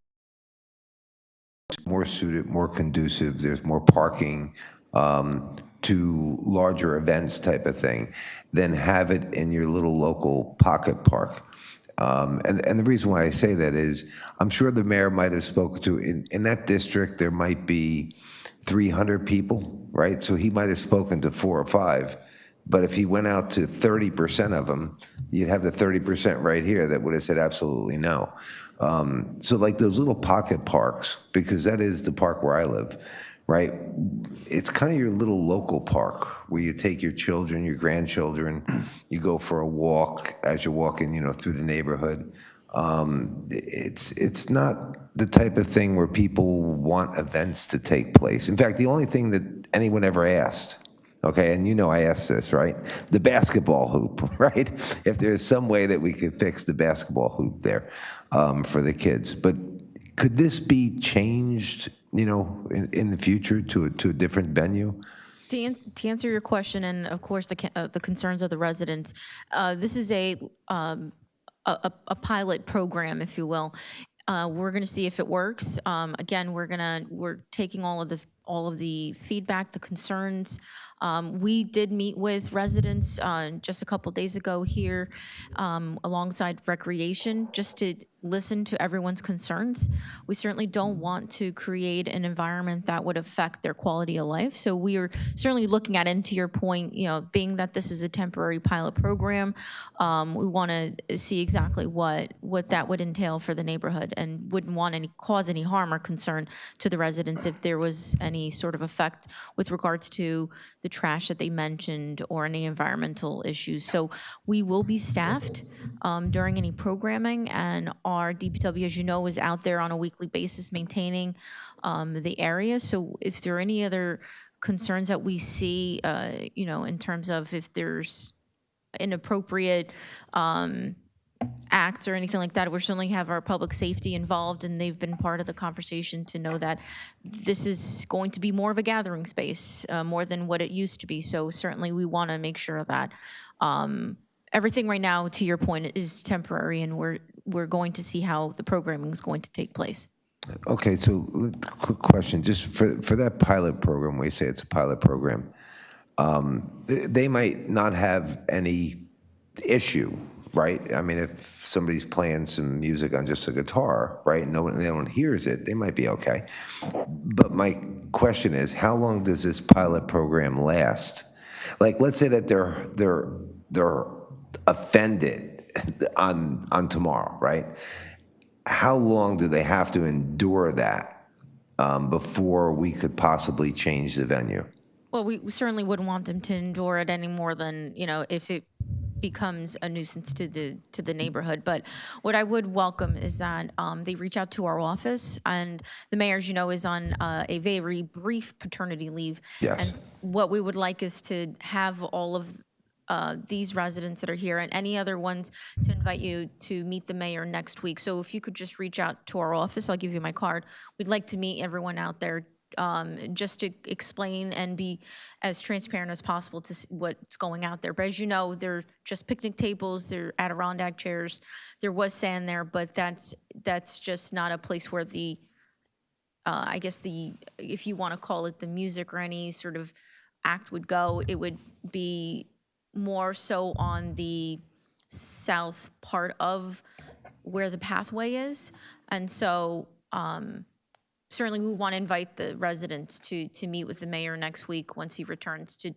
More suited, more conducive, there's more parking to larger events type of thing, than have it in your little local pocket park. And the reason why I say that is, I'm sure the mayor might have spoken to, in that district, there might be 300 people, right? So he might have spoken to 4 or 5. But if he went out to 30% of them, you'd have the 30% right here that would have said absolutely no. So like those little pocket parks, because that is the park where I live, right? It's kind of your little local park where you take your children, your grandchildren, you go for a walk as you're walking, through the neighborhood. It's not the type of thing where people want events to take place. In fact, the only thing that anyone ever asked, okay, and you know I asked this, right? The basketball hoop, right? If there's some way that we could fix the basketball hoop there for the kids. But could this be changed, you know, in the future to a different venue? To answer your question, and of course the concerns of the residents, this is a pilot program, if you will. We're going to see if it works. Again, we're taking all of the feedback, the concerns. We did meet with residents just a couple days ago here alongside Recreation, just to listen to everyone's concerns. We certainly don't want to create an environment that would affect their quality of life. So we are certainly looking at it, and to your point, you know, being that this is a temporary pilot program, we want to see exactly what that would entail for the neighborhood, and wouldn't want cause any harm or concern to the residents if there was any sort of effect with regards to the trash that they mentioned or any environmental issues. So we will be staffed during any programming, and our DPW, as you know, is out there on a weekly basis maintaining the area. So if there are any other concerns that we see, you know, in terms of if there's inappropriate acts or anything like that, we certainly have our public safety involved, and they've been part of the conversation to know that this is going to be more of a gathering space, more than what it used to be. So certainly we want to make sure that everything right now, to your point, is temporary, and we're going to see how the programming is going to take place. Okay, so quick question, just for that pilot program, we say it's a pilot program, they might not have any issue, right? I mean, if somebody's playing some music on just a guitar, right, and no one hears it, they might be okay. But my question is, how long does this pilot program last? Like, let's say that they're offended on tomorrow, right? How long do they have to endure that before we could possibly change the venue? Well, we certainly wouldn't want them to endure it any more than, you know, if it becomes a nuisance to the neighborhood. But what I would welcome is that they reach out to our office, and the mayor, as you know, is on a very brief paternity leave. Yes. And what we would like is to have all of these residents that are here and any other ones to invite you to meet the mayor next week. So if you could just reach out to our office, I'll give you my card. We'd like to meet everyone out there just to explain and be as transparent as possible to see what's going out there. But as you know, they're just picnic tables, they're Adirondack chairs. There was sand there, but that's just not a place where the, I guess if you want to call it the music or any sort of act would go, it would be more so on the south part of where the pathway is. And so certainly we want to invite the residents to meet with the mayor next week once he returns to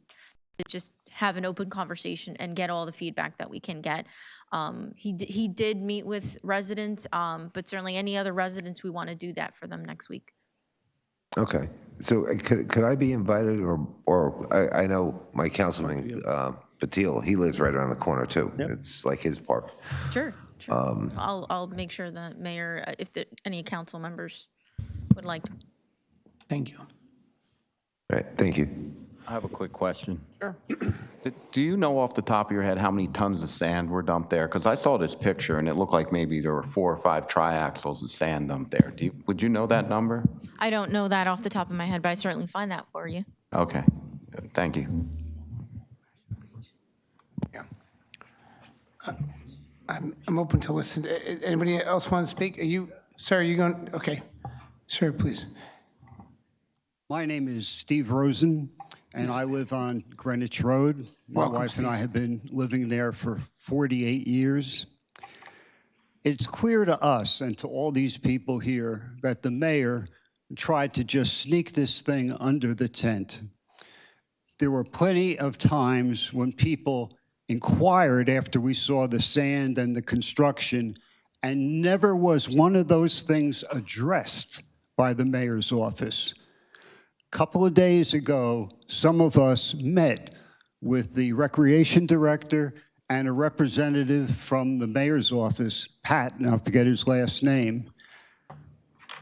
just have an open conversation and get all the feedback that we can get. He did meet with residents, but certainly any other residents, we want to do that for them next week. Okay, so could I be invited, or I know my councilman, Patil, he lives right around the corner too. Yep. It's like his park. Sure. I'll make sure the mayor, if any council members would like. Thank you. All right, thank you. I have a quick question. Sure. Do you know off the top of your head how many tons of sand were dumped there? Because I saw this picture and it looked like maybe there were 4 or 5 triaxles of sand dumped there. Would you know that number? I don't know that off the top of my head, but I certainly find that for you. Okay, thank you. Yeah. I'm open to listen. Anybody else want to speak? Sir, are you going? Okay. Sir, please. My name is Steve Rosen, and I live on Greenwich Road. My Welcome, wife Steve. and I have been living there for 48 years. It's clear to us and to all these people here that the mayor tried to just sneak this thing under the tent. There were plenty of times when people inquired after we saw the sand and the construction, and never was one of those things addressed by the mayor's office. A couple of days ago, some of us met with the recreation director and a representative from the mayor's office, Pat, and I forget his last name,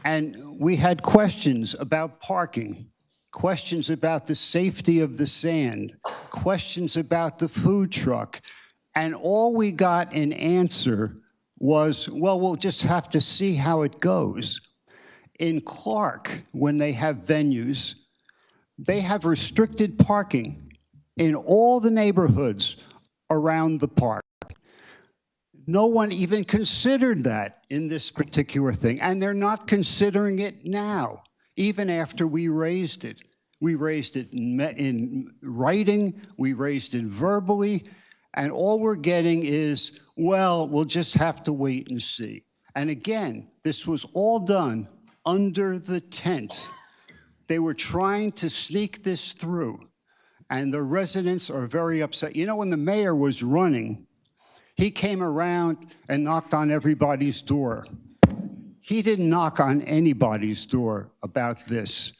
and we had questions about parking, questions about the safety of the sand, questions about the food truck, and all we got in answer was, well, we'll just have to see how it goes. In Clark, when they have venues, they have restricted parking in all the neighborhoods around the park. No one even considered that in this particular thing, and they're not considering it now, even after we raised it. We raised it in writing, we raised it verbally, and all we're getting is, well, we'll just have to wait and see. And again, this was all done under the tent. They were trying to sneak this through, and the residents are very upset. You know, when the mayor was running, he came around and knocked on everybody's door. He didn't knock on anybody's door about this.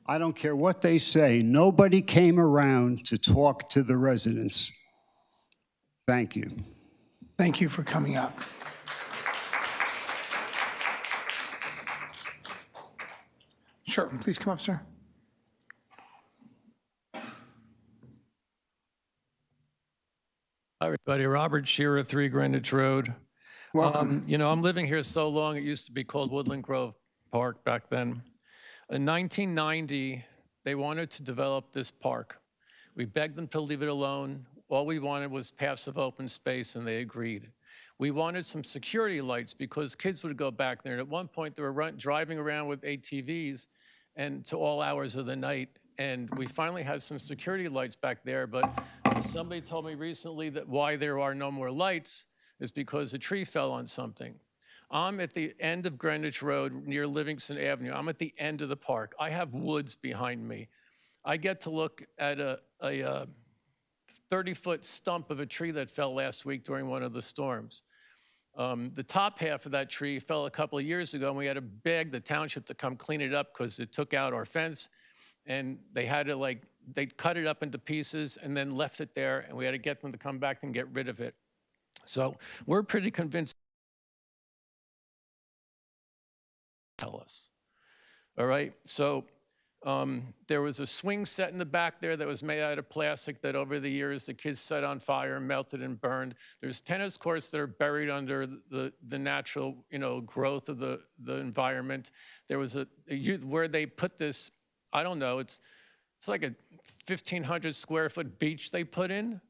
I don't care what they say, nobody came around to talk to the residents. Thank you. Thank you for coming up. Sure, please come up, sir. Hi, everybody. Robert Shearer, 3 Greenwich Road. Welcome. You know, I'm living here so long, it used to be called Woodland Grove Park back then. In 1990, they wanted to develop this park. We begged them to leave it alone. All we wanted was passive open space, and they agreed. We wanted some security lights because kids would go back there. And at one point, they were driving around with ATVs and to all hours of the night. And we finally had some security lights back there, but somebody told me recently that why there are no more lights is because a tree fell on something. I'm at the end of Greenwich Road near Livingston Avenue. I'm at the end of the park. I have woods behind me. I get to look at a 30-foot stump of a tree that fell last week during one of the storms. The top half of that tree fell a couple of years ago, and we had to beg the township to come clean it up because it took out our fence. And they had to they cut it up into pieces and then left it there, and we had to get them to come back and get rid of it. So we're pretty convinced. Tell us. All right, so there was a swing set in the back there that was made out of plastic that over the years the kids set on fire, melted and burned. There's tennis courts that are buried under the natural, growth of the environment. There was where they put this, I don't know, it's like a 1,500 square foot beach they put in.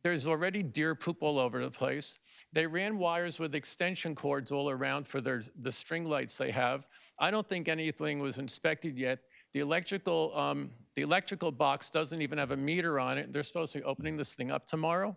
There's already deer poop all over the place. They ran wires with extension cords all around for the string lights they have. I don't think anything was inspected yet. The electrical box doesn't even have a meter on it. They're supposed to be opening this thing up tomorrow.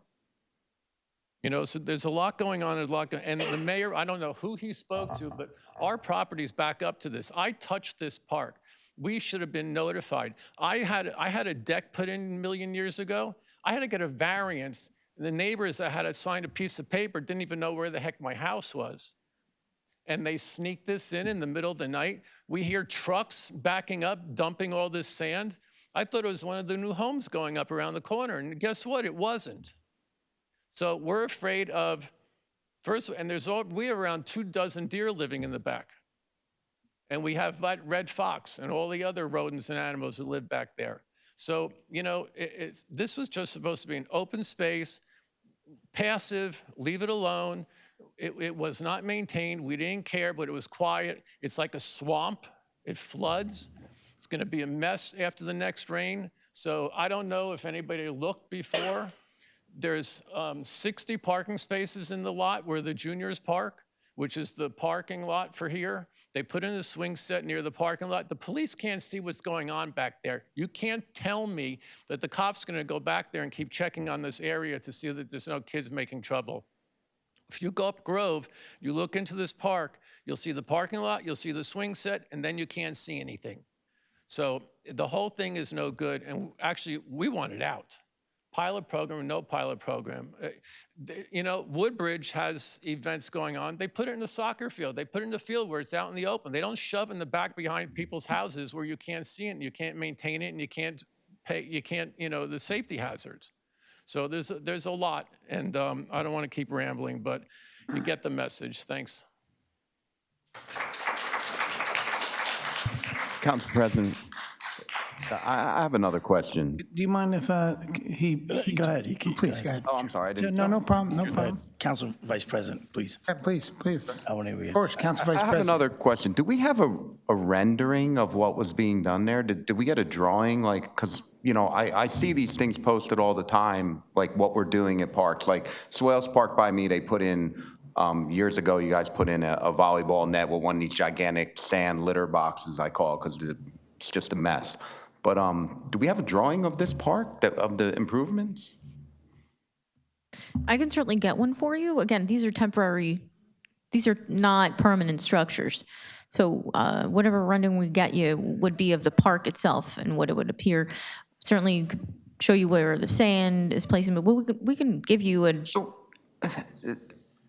So there's a lot going on, and the mayor, I don't know who he spoke to, but our property's back up to this. I touched this park. We should have been notified. I had a deck put in a million years ago. I had to get a variance. The neighbors that had signed a piece of paper didn't even know where the heck my house was. And they sneaked this in the middle of the night. We hear trucks backing up, dumping all this sand. I thought it was one of the new homes going up around the corner, and guess what? It wasn't. So we're afraid of, we have around 24 deer living in the back. And we have red fox and all the other rodents and animals that live back there. So, this was just supposed to be an open space, passive, leave it alone. It was not maintained. We didn't care, but it was quiet. It's like a swamp. It floods. It's going to be a mess after the next rain. So I don't know if anybody looked before. There's 60 parking spaces in the lot where the juniors park, which is the parking lot for here. They put in a swing set near the parking lot. The police can't see what's going on back there. You can't tell me that the cop's gonna go back there and keep checking on this area to see that there's no kids making trouble. If you go up Grove, you look into this park, you'll see the parking lot, you'll see the swing set, and then you can't see anything. So the whole thing is no good, and actually, we want it out. Pilot program, no pilot program. Woodbridge has events going on. They put it in a soccer field. They put it in a field where it's out in the open. They don't shove in the back behind people's houses where you can't see it and you can't maintain it and you can't the safety hazards. So there's a lot, and I don't want to keep rambling, but you get the message. Thanks. Council President, I have another question. Do you mind if he? Go ahead. Please, go ahead. Oh, I'm sorry, I didn't. No problem, no Go ahead. problem. Council Vice President, please. Yeah, please. I want to hear you. Of course, Council Vice I have President. another question. Do we have a rendering of what was being done there? Did we get a drawing? Like, because, I see these things posted all the time, like what we're doing at parks. Like Swales Park by me, they put in, years ago, you guys put in a volleyball net with one of these gigantic sand litter boxes, I call it, because it's just a mess. But do we have a drawing of this park, of the improvements? I can certainly get one for you. Again, these are temporary, these are not permanent structures. So whatever rendering we get you would be of the park itself and what it would appear. Certainly show you where the sand is placed, but we can give you a...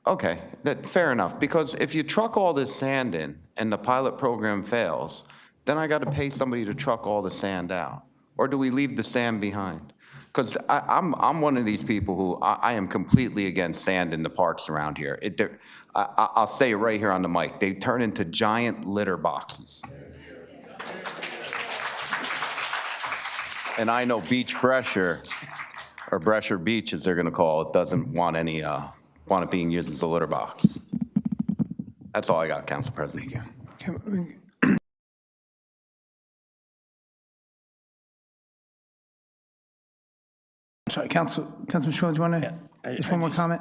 Okay, fair enough, because if you truck all this sand in and the pilot program fails, then I got to pay somebody to truck all the sand out. Or do we leave the sand behind? Because I'm one of these people who I am completely against sand in the parks around here. I'll say it right here on the mic. They turn into giant litter boxes. And I know Beach Brescher, or Brescher Beach as they're going to call it, doesn't want it being used as a litter box. That's all I got, Council President. Sorry, Councilman Schwartz, do you want to, just one more comment?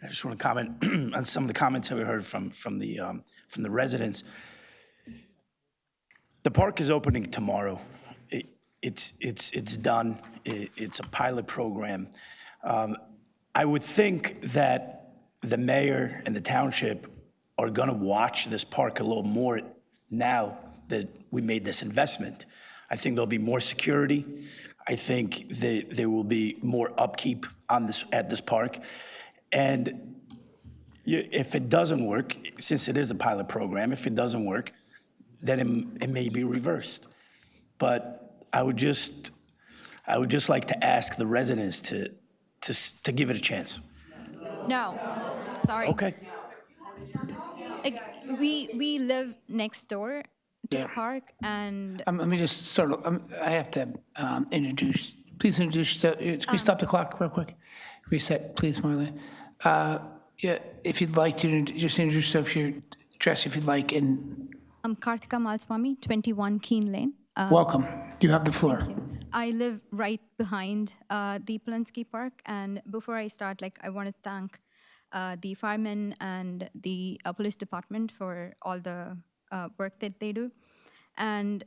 I just want to comment on some of the comments that we heard from the residents. The park is opening tomorrow. It's done. It's a pilot program. I would think that the mayor and the township are going to watch this park a little more now that we made this investment. I think there'll be more security. I think there will be more upkeep at this park. And if it doesn't work, since it is a pilot program, if it doesn't work, then it may be reversed. But I would just like to ask the residents to give it a chance. No, sorry. Okay. Like, we live next door to the park, and Let me just I have to please introduce yourself. Can we stop the clock real quick? Reset, please, Marlene. Yeah, if you'd like to, just introduce yourself, your address if you'd like, and... I'm Karthika Malswamy, 21 Keene Lane. Welcome. You have the floor. I live right behind the Polinsky Park, and before I start, I want to thank the firemen and the police department for all the work that they do. And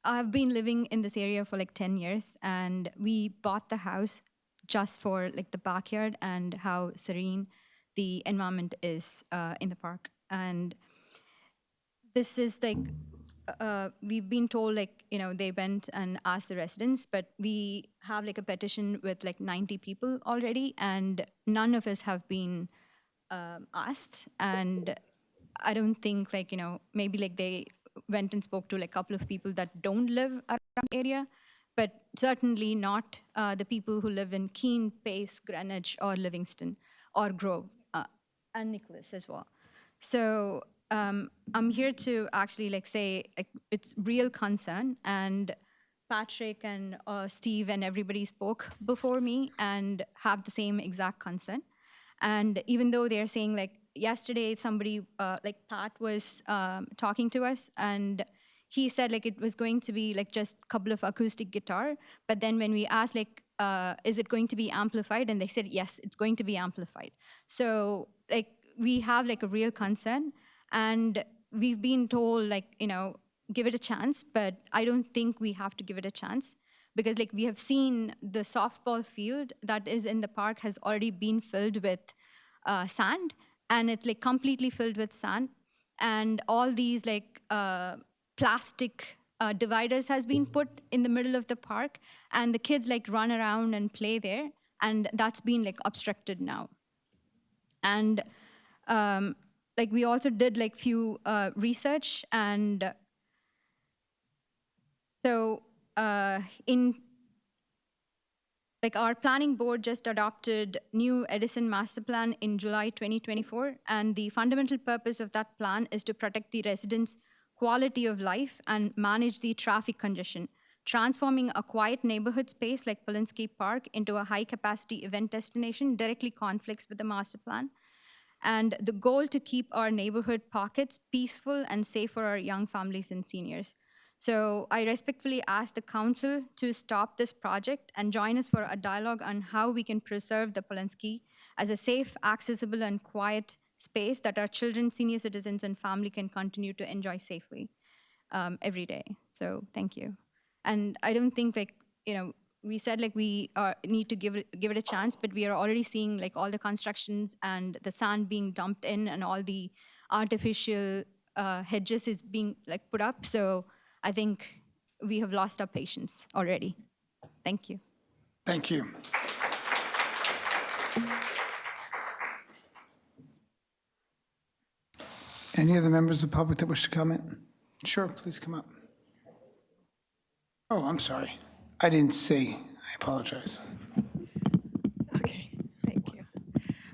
I've been living in this area for 10 years, and we bought the house just for the backyard and how serene the environment is in the park. And this is we've been told they went and asked the residents, but we have a petition with 90 people already, and none of us have been asked. And I don't think maybe they went and spoke to a couple of people that don't live around the area, but certainly not the people who live in Keene, Pace, Greenwich, or Livingston, or Grove, and Nicholas as well. So I'm here to actually say it's real concern, and Patrick and Steve and everybody spoke before me and have the same exact concern. And even though they're saying yesterday somebody Pat was talking to us, and he said it was going to be just a couple of acoustic guitar, but then when we asked is it going to be amplified, and they said yes, it's going to be amplified. So we have a real concern, and we've been told give it a chance, but I don't think we have to give it a chance, because we have seen the softball field that is in the park has already been filled with sand, and it's completely filled with sand, and all these plastic dividers has been put in the middle of the park, and the kids run around and play there, and that's been obstructed now. And we also did few research, and so in like our planning board just adopted new Edison master plan in July 2024, and the fundamental purpose of that plan is to protect the residents' quality of life and manage the traffic congestion, transforming a quiet neighborhood space like Polinsky Park into a high-capacity event destination directly conflicts with the master plan. And the goal to keep our neighborhood pockets peaceful and safe for our young families and seniors. So I respectfully ask the council to stop this project and join us for a dialogue on how we can preserve the Polinsky as a safe, accessible, and quiet space that our children, senior citizens, and family can continue to enjoy safely every day. So thank you. And I don't think we said we need to give it a chance, but we are already seeing all the constructions and the sand being dumped in and all the artificial hedges is being put up. So I think we have lost our patience already. Thank you. Thank you. Any other members of the public that wish to comment? Sure, please come up. Oh, I'm sorry. I didn't see. I apologize.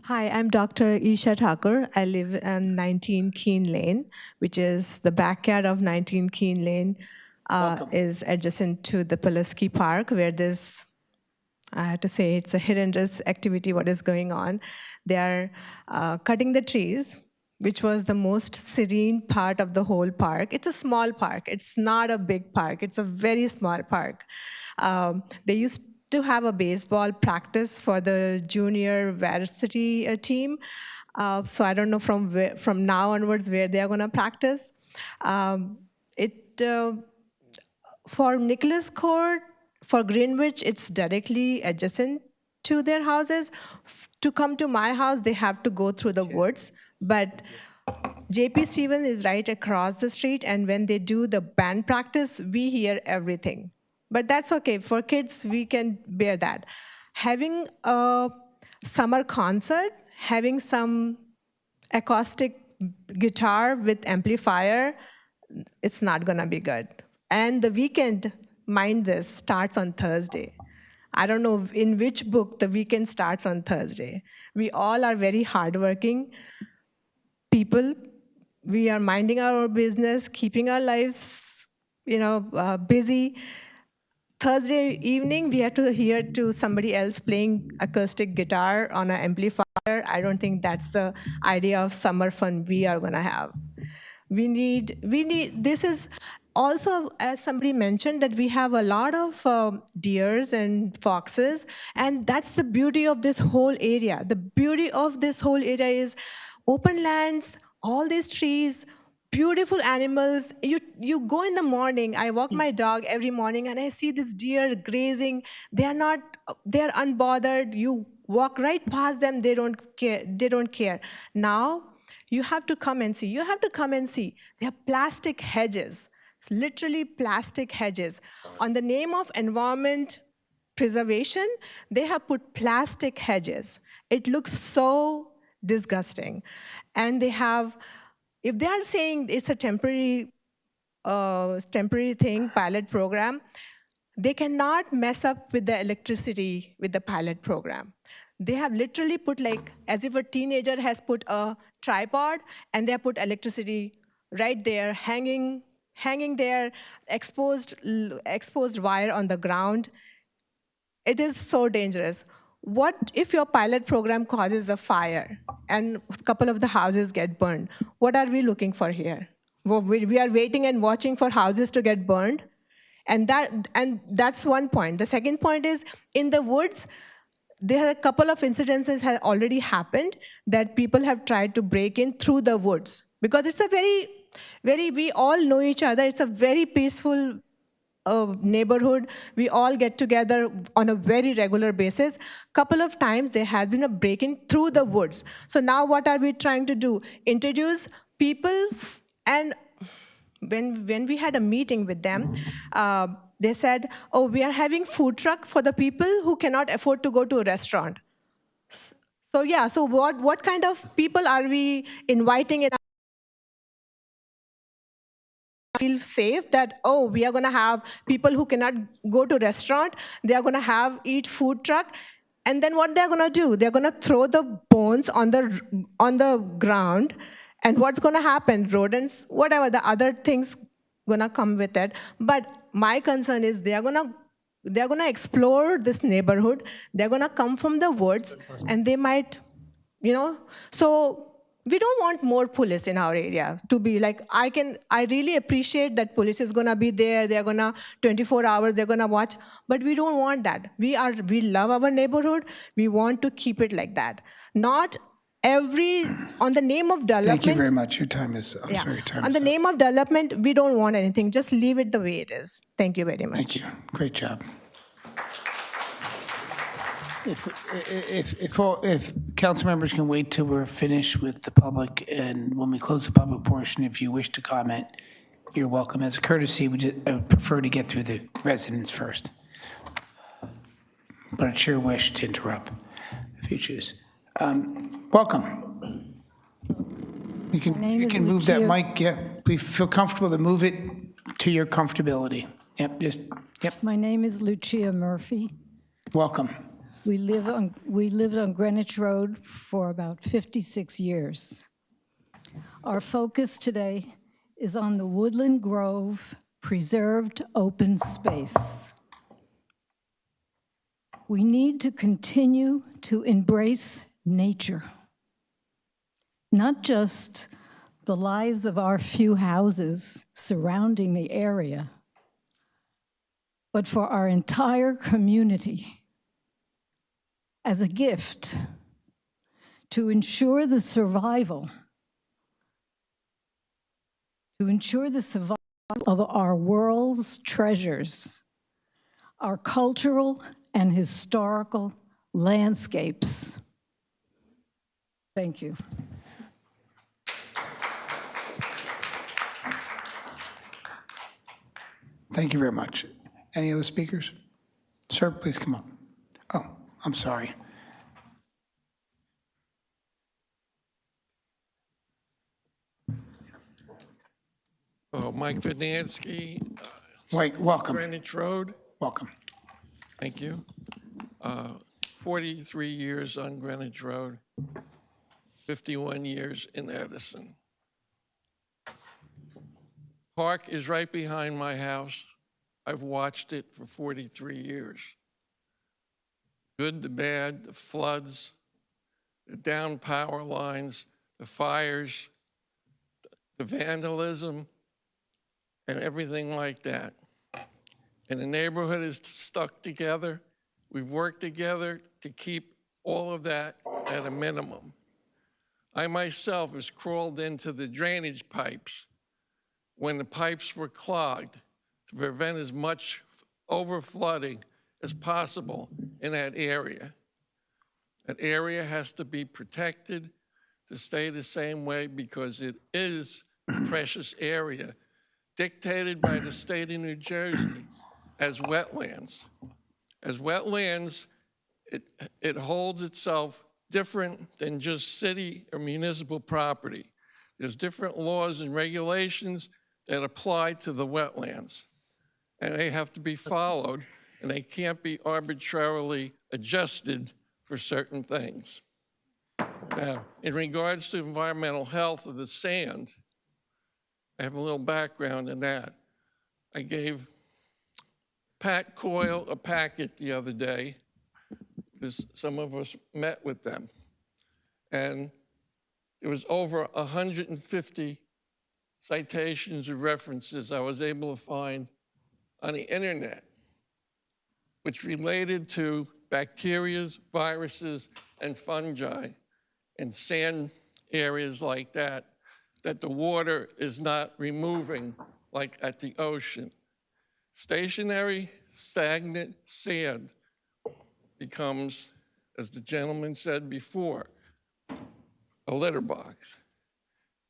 Hi, I'm Dr. Isha Thakur. I live on 19 Keene Lane, which is the backyard of 19 Keene Lane, is adjacent to the Pulaski Park, where this, I have to say, it's a hit and miss activity, what is going on. They are cutting the trees, which was the most serene part of the whole park. It's a small park. It's not a big park. It's a very small park. They used to have a baseball practice for the junior varsity team. So I don't know from now onwards where they are going to practice. For Nicholas Court, for Greenwich, it's directly adjacent to their houses. To come to my house, they have to go through the woods. But JP Stevens is right across the street, and when they do the band practice, we hear everything. But that's okay. For kids, we can bear that. Having a summer concert, having some acoustic guitar with amplifier, it's not gonna be good. And the weekend, mind this, starts on Thursday. I don't know in which book the weekend starts on Thursday. We all are very hardworking people. We are minding our business, keeping our lives, busy. Thursday evening, we have to hear to somebody else playing acoustic guitar on an amplifier. I don't think that's the idea of summer fun we are gonna have. We need, this is also, as somebody mentioned, that we have a lot of deers and foxes, and that's the beauty of this whole area. The beauty of this whole area is open lands, all these trees, beautiful animals. You go in the morning, I walk my dog every morning and I see this deer grazing. They're unbothered. You walk right past them, they don't care. Now, you have to come and see. They have plastic hedges, literally plastic hedges. On the name of environment preservation, they have put plastic hedges. It looks so disgusting. And they have, if they are saying it's a temporary thing, pilot program, they cannot mess up with the electricity with the pilot program. They have literally put as if a teenager has put a tripod and they have put electricity right there, hanging there, exposed wire on the ground. It is so dangerous. What if your pilot program causes a fire and a couple of the houses get burned? What are we looking for here? We are waiting and watching for houses to get burned. And that's one point. The second point is, in the woods, there are a couple of incidences have already happened that people have tried to break in through the woods. Because it's a we all know each other. It's a very peaceful neighborhood. We all get together on a very regular basis. Couple of times there has been a break-in through the woods. So now what are we trying to do? Introduce people, and when we had a meeting with them, they said, oh, we are having food truck for the people who cannot afford to go to a restaurant. So yeah, so what kind of people are we inviting in feel safe that, oh, we are going to have people who cannot go to restaurant, they are going to have eat food truck, and then what they're going to do, they're going to throw the bones on the ground, and what's going to happen, rodents, whatever the other things going to come with it. But my concern is they're going to explore this neighborhood, they're going to come from the woods, and they might, so we don't want more police in our area to be like, I really appreciate that police is gonna be there, they're gonna 24 hours, they're gonna watch, but we don't want that. We love our neighborhood, we want to keep it like that. Not on the name of development. Thank you very much, your time is, I'm sorry, your time On is the up. name of development, we don't want anything, just leave it the way it is. Thank you very much. Thank you, great job. If council members can wait till we're finished with the public, and when we close the public portion, if you wish to comment, you're welcome. As a courtesy, I would prefer to get through the residents first. But it's your wish to interrupt if you choose. Welcome. You can move that mic, yeah. Please feel comfortable to move it to your comfortability. Yep. My name is Lucia Murphy. Welcome. We lived on Greenwich Road for about 56 years. Our focus today is on the Woodland Grove preserved open space. We need to continue to embrace nature, not just the lives of our few houses surrounding the area, but for our entire community as a gift to ensure the survival of our world's treasures, our cultural and historical landscapes. Thank you. Thank you very much. Any other speakers? Sir, please come up. Oh, I'm sorry. Oh, Mike Vidnansky. Mike, welcome. Greenwich Road. Welcome. Thank you. 43 years on Greenwich Road, 51 years in Edison. Park is right behind my house. I've watched it for 43 years. Good, the bad, the floods, the down power lines, the fires, the vandalism, and everything like that. And the neighborhood is stuck together. We've worked together to keep all of that at a minimum. I myself has crawled into the drainage pipes when the pipes were clogged to prevent as much overflooding as possible in that area. That area has to be protected to stay the same way because it is a precious area dictated by the state of New Jersey as wetlands. As wetlands, it holds itself different than just city or municipal property. There's different laws and regulations that apply to the wetlands, and they have to be followed, and they can't be arbitrarily adjusted for certain things. Now, in regards to environmental health of the sand, I have a little background in that. I gave Pat Coyle a packet the other day, because some of us met with them. And it was over 150 citations or references I was able to find on the internet, which related to bacteria, viruses, and fungi in sand areas like that the water is not removing like at the ocean. Stationary, stagnant sand becomes, as the gentleman said before, a litter box.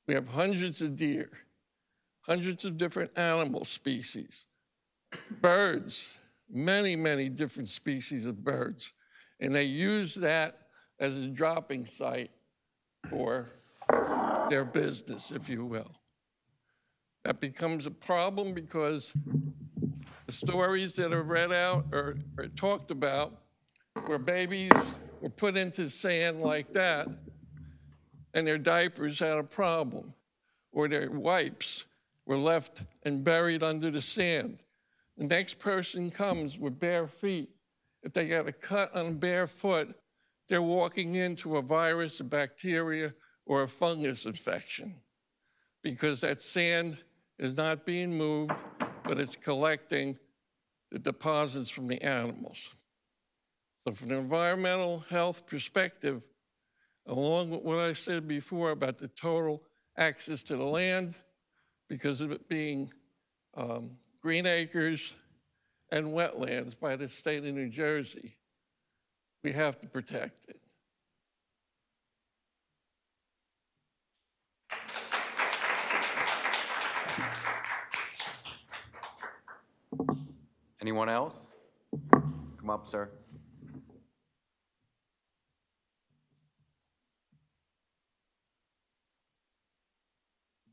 We have hundreds of deer, hundreds of different animal species, birds, many, many different species of birds. And they use that as a dropping site for their business, if you will. that becomes a problem because the stories that are read out or talked about where babies were put into sand like that and their diapers had a problem, or their wipes were left and buried under the sand. The next person comes with bare feet. If they got a cut on a bare foot, they're walking into a virus, a bacteria, or a fungus infection because that sand is not being moved, but it's collecting the deposits from the animals. So from an environmental health perspective, along with what I said before about the total access to the land, because of it being green acres and wetlands by the state of New Jersey, we have to protect it. Anyone else? Come up, sir.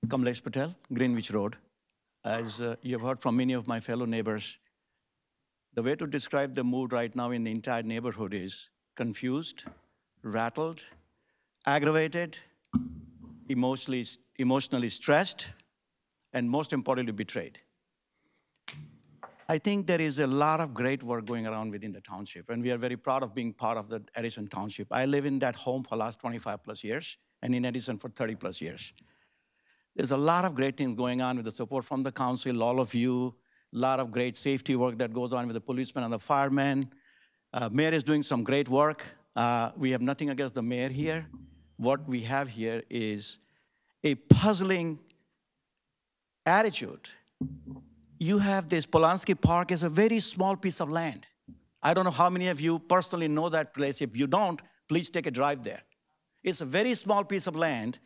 Kamlesh Patel, Greenwich Road. As you have heard from many of my fellow neighbors, the way to describe the mood right now in the entire neighborhood is confused, rattled, aggravated, emotionally stressed, and most importantly, betrayed. I think there is a lot of great work going around within the township, and we are very proud of being part of the Edison Township. I live in that home for the last 25 plus years, and in Edison for 30 plus years. There's a lot of great things going on with the support from the council, all of you, a lot of great safety work that goes on with the policemen and the firemen. Mayor is doing some great work. We have nothing against the mayor here. What we have here is a puzzling attitude. You have this Polanski Park is a very small piece of land. I don't know how many of you personally know that place. If you don't, please take a drive there. It's a very small piece of land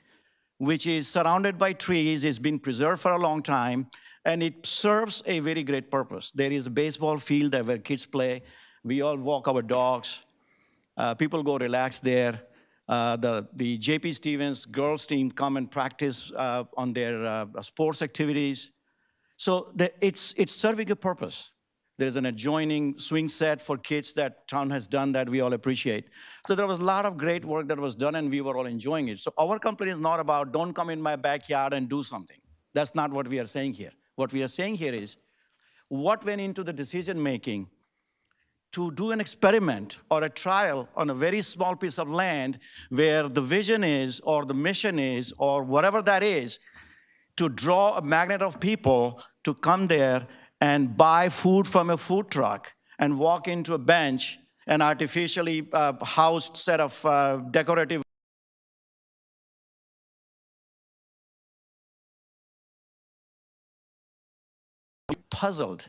which is surrounded by trees, it's been preserved for a long time, and it serves a very great purpose. There is a baseball field where kids play. We all walk our dogs. People go relax there. The J.P. Stevens girls team come and practice on their sports activities. So it's serving a purpose. There's an adjoining swing set for kids that town has done that we all appreciate. So there was a lot of great work that was done, and we were all enjoying it. So our complaint is not about don't come in my backyard and do something. That's not what we are saying here. What we are saying here is what went into the decision-making to do an experiment or a trial on a very small piece of land where the vision is or the mission is or whatever that is to draw a magnet of people to come there and buy food from a food truck and walk into a bench, an artificially housed set of decorative puzzled.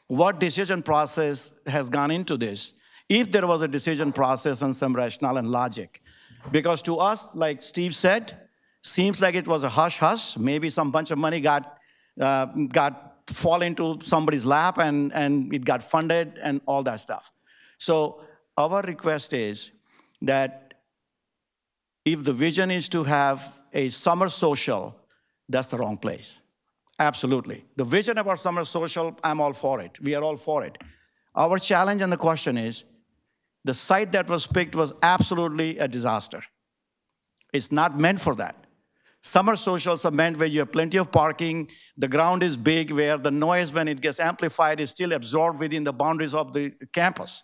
What decision process has gone into this? If there was a decision process and some rationale and logic. Because to us, like Steve said, seems like it was a hush-hush. Maybe some bunch of money got fall into somebody's lap and it got funded and all that stuff. So our request is that if the vision is to have a summer social, that's the wrong place. Absolutely. The vision of our summer social, I'm all for it. We are all for it. Our challenge and the question is, the site that was picked was absolutely a disaster. It's not meant for that. Summer socials are meant where you have plenty of parking, the ground is big, where the noise, when it gets amplified, is still absorbed within the boundaries of the campus.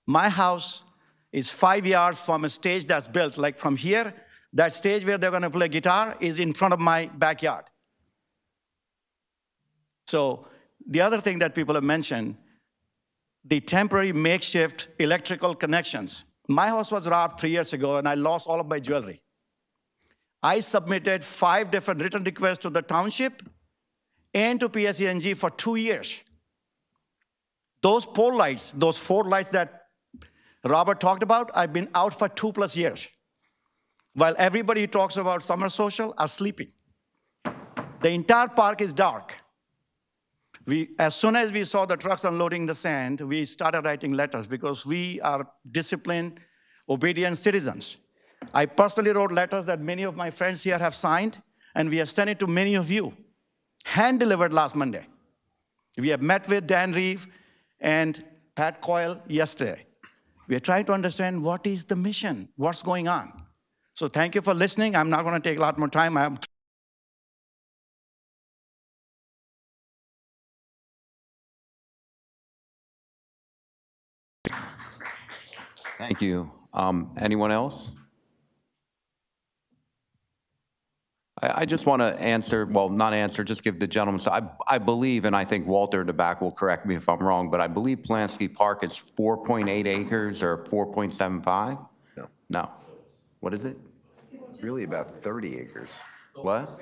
My house is 5 yards from a stage that's built. Like from here, that stage where they're going to play guitar is in front of my backyard. So the other thing that people have mentioned, the temporary makeshift electrical connections. My house was robbed 3 years ago, and I lost all of my jewelry. I submitted 5 different written requests to the township and to PSENG for 2 years. Those pole lights, those 4 lights that Robert talked about, I've been out for 2+ years. While everybody who talks about summer social are sleeping. The entire park is dark. As soon as we saw the trucks unloading the sand, we started writing letters because we are disciplined, obedient citizens. I personally wrote letters that many of my friends here have signed, and we have sent it to many of you. hand-delivered last Monday. We have met with Dan Reeve and Pat Coyle yesterday. We are trying to understand what is the mission, what's going on. So thank you for listening. I'm not going to take a lot more time. Thank you. Anyone else? I just want to answer, well, not answer, just give the gentleman, so I believe, and I think Walter in the back will correct me if I'm wrong, but I believe Polanski Park is 4.8 acres or 4.75? No. No. What is it? It's really about 30 acres. What?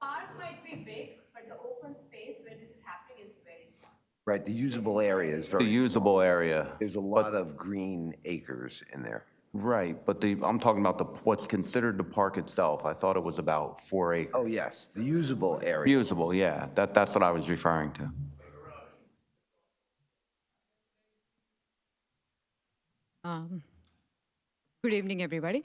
Park might be big, but the open space where this is happening is very small. Right, the usable area is very The usable area. There's a lot of green acres in there. Right, but I'm talking about what's considered the park itself. I thought it was about 4 acres. Oh, yes, the usable area. Usable, yeah, that's what I was referring to. Good evening, everybody.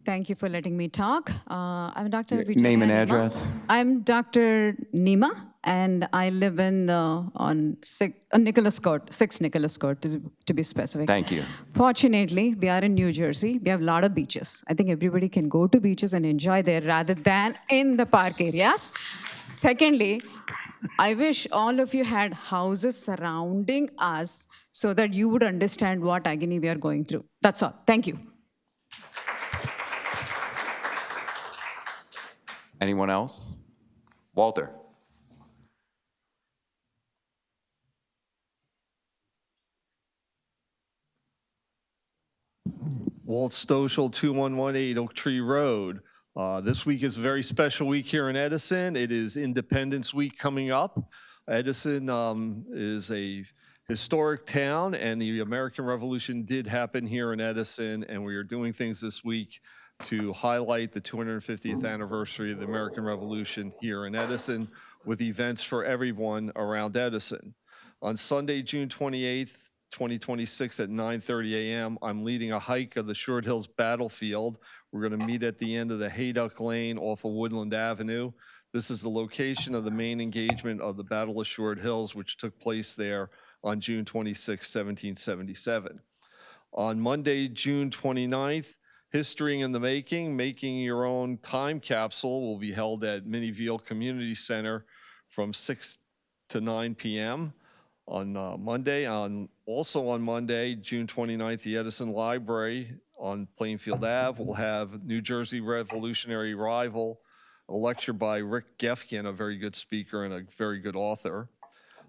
Thank you for letting me talk. I'm Dr. Vijaya Name and Nima. address. I'm Dr. Nima, and I live in on Nicholas Court, 6 Nicholas Court, to be specific. Thank you. Fortunately, we are in New Jersey. We have a lot of beaches. I think everybody can go to beaches and enjoy there rather than in the park areas. Secondly, I wish all of you had houses surrounding us so that you would understand what agony we are going through. That's all. Thank you. Anyone else? Walter. Walt Stoschel, 2118 Oak Tree Road. This week is a very special week here in Edison. It is Independence Week coming up. Edison is a historic town, and the American Revolution did happen here in Edison, and we are doing things this week to highlight the 250th anniversary of the American Revolution here in Edison with events for everyone around Edison. On Sunday, June 28th, 2026 at 9:30 a.m., I'm leading a hike of the Short Hills Battlefield. We're going to meet at the end of the Hayduck Lane off of Woodland Avenue. This is the location of the main engagement of the Battle of Short Hills, which took place there on June 26, 1777. On Monday, June 29th, History in the Making, Making Your Own Time Capsule will be held at Minnieville Community Center from 6 to 9 p.m. on Monday. Also on Monday, June 29th, the Edison Library on Plainfield Ave will have New Jersey Revolutionary Rival, a lecture by Rick Gefkin, a very good speaker and a very good author.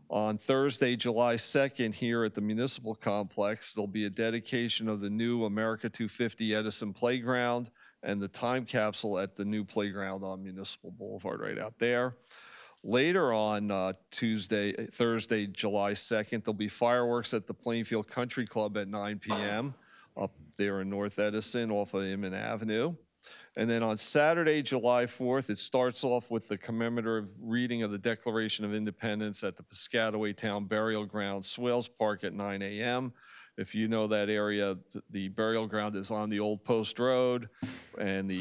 On Thursday, July 2nd, here at the Municipal Complex, there'll be a dedication of the new America 250 Edison Playground and the time capsule at the new playground on Municipal Boulevard right out there. Later on Thursday, July 2nd, there'll be fireworks at the Plainfield Country Club at 9 p.m. up there in North Edison off of Inman Avenue. And then on Saturday, July 4th, it starts off with the commemorative reading of the Declaration of Independence at the Piscataway Town Burial Ground, Swales Park at 9 a.m. If you know that area, the burial ground is on the Old Post Road, and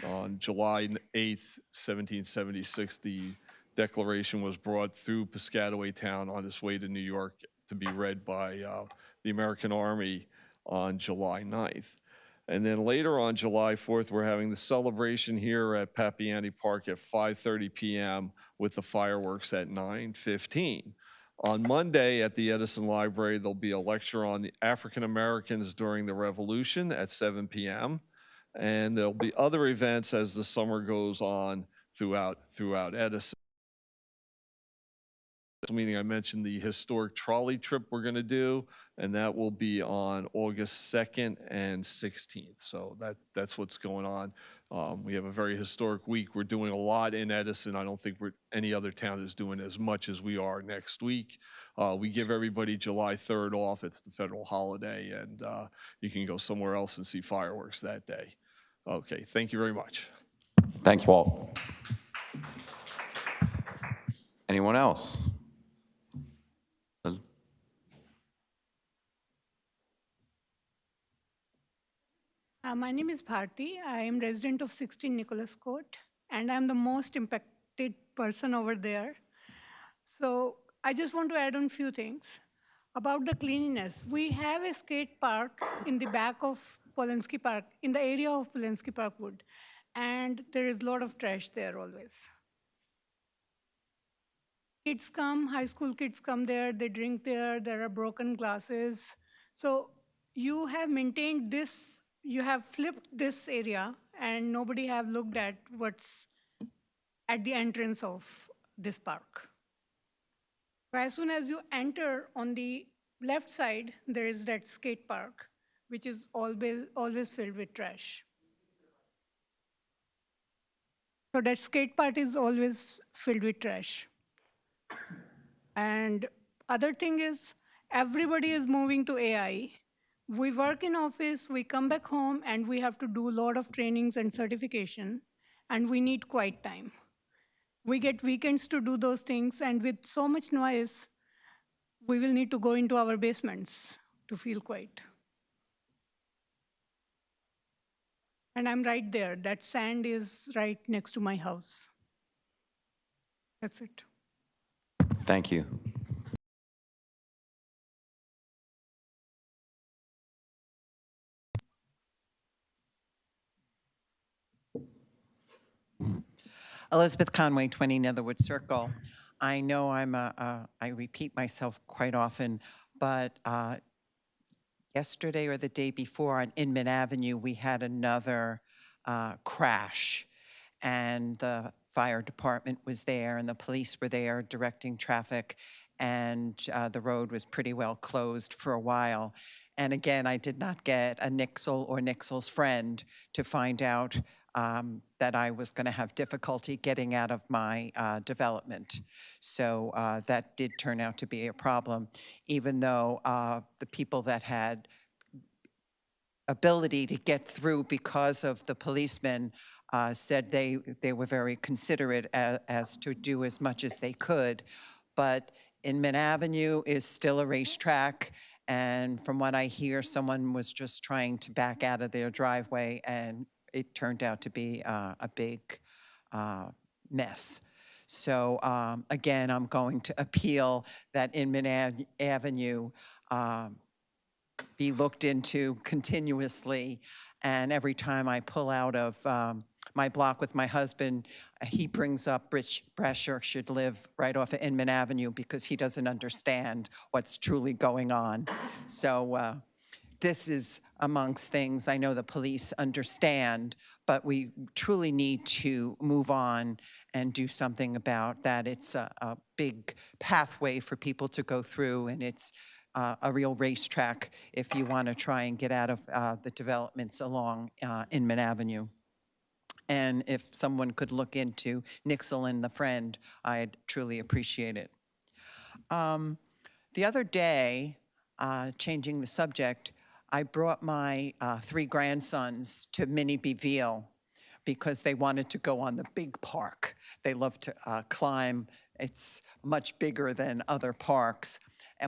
on July 8th, 1776, the Declaration was brought through Piscataway Town on its way to New York to be read by the American Army on July 9th. And then later on July 4th, we're having the celebration here at Papiani Park at 5:30 p.m. with the fireworks at 9:15. On Monday at the Edison Library, there'll be a lecture on the African Americans during the Revolution at 7 p.m. And there'll be other events as the summer goes on throughout Edison. Meeting, I mentioned the historic trolley trip we're going to do, and that will be on August 2nd and 16th. So that's what's going on. We have a very historic week. We're doing a lot in Edison. I don't think any other town is doing as much as we are next week. We give everybody July 3rd off. It's the federal holiday, and you can go somewhere else and see fireworks that day. Okay, thank you very much. Thanks, Walt. Anyone else? My name is Bharti. I am resident of 16 Nicholas Court, and I'm the most impacted person over there. So I just want to add on a few things. About the cleanliness, we have a skate park in the back of Polensky Park, in the area of Polensky Park Wood, and there is a lot of trash there always. Kids come, high school kids come there, they drink there are broken glasses. So you have maintained this, you have flipped this area, and nobody have looked at what's at the entrance of this park. As soon as you enter on the left side, there is that skate park, which is always filled with trash. So that skate park is always filled with trash. And other thing is, everybody is moving to AI. We work in office, we come back home, and we have to do a lot of trainings and certification, and we need quiet time. We get weekends to do those things, and with so much noise, we will need to go into our basements to feel quiet. And I'm right there. That sand is right next to my house. That's it. Thank you. Elizabeth Conway, 20 Netherwood Circle. I know I repeat myself quite often, but yesterday or the day before on Inman Avenue, we had another crash, and the fire department was there and the police were there directing traffic, and the road was pretty well closed for a while. And again, I did not get a Nixel or Nixel's friend to find out that I was going to have difficulty getting out of my development. So that did turn out to be a problem, even though the people that had ability to get through because of the policemen said they were very considerate as to do as much as they could. But Inman Avenue is still a racetrack, and from what I hear, someone was just trying to back out of their driveway, and it turned out to be a big mess. So again, I'm going to appeal that Inman Avenue be looked into continuously. And every time I pull out of my block with my husband, he brings up Rich Brescher should live right off of Inman Avenue because he doesn't understand what's truly going on. So this is amongst things I know the police understand, but we truly need to move on and do something about that. It's a big pathway for people to go through, and it's a real racetrack if you want to try and get out of the developments along Inman Avenue. And if someone could look into Nixel and the friend, I'd truly appreciate it. The other day, changing the subject, I brought my 3 grandsons to Mini Beeville because they wanted to go on the big park. They love to climb. It's much bigger than other parks.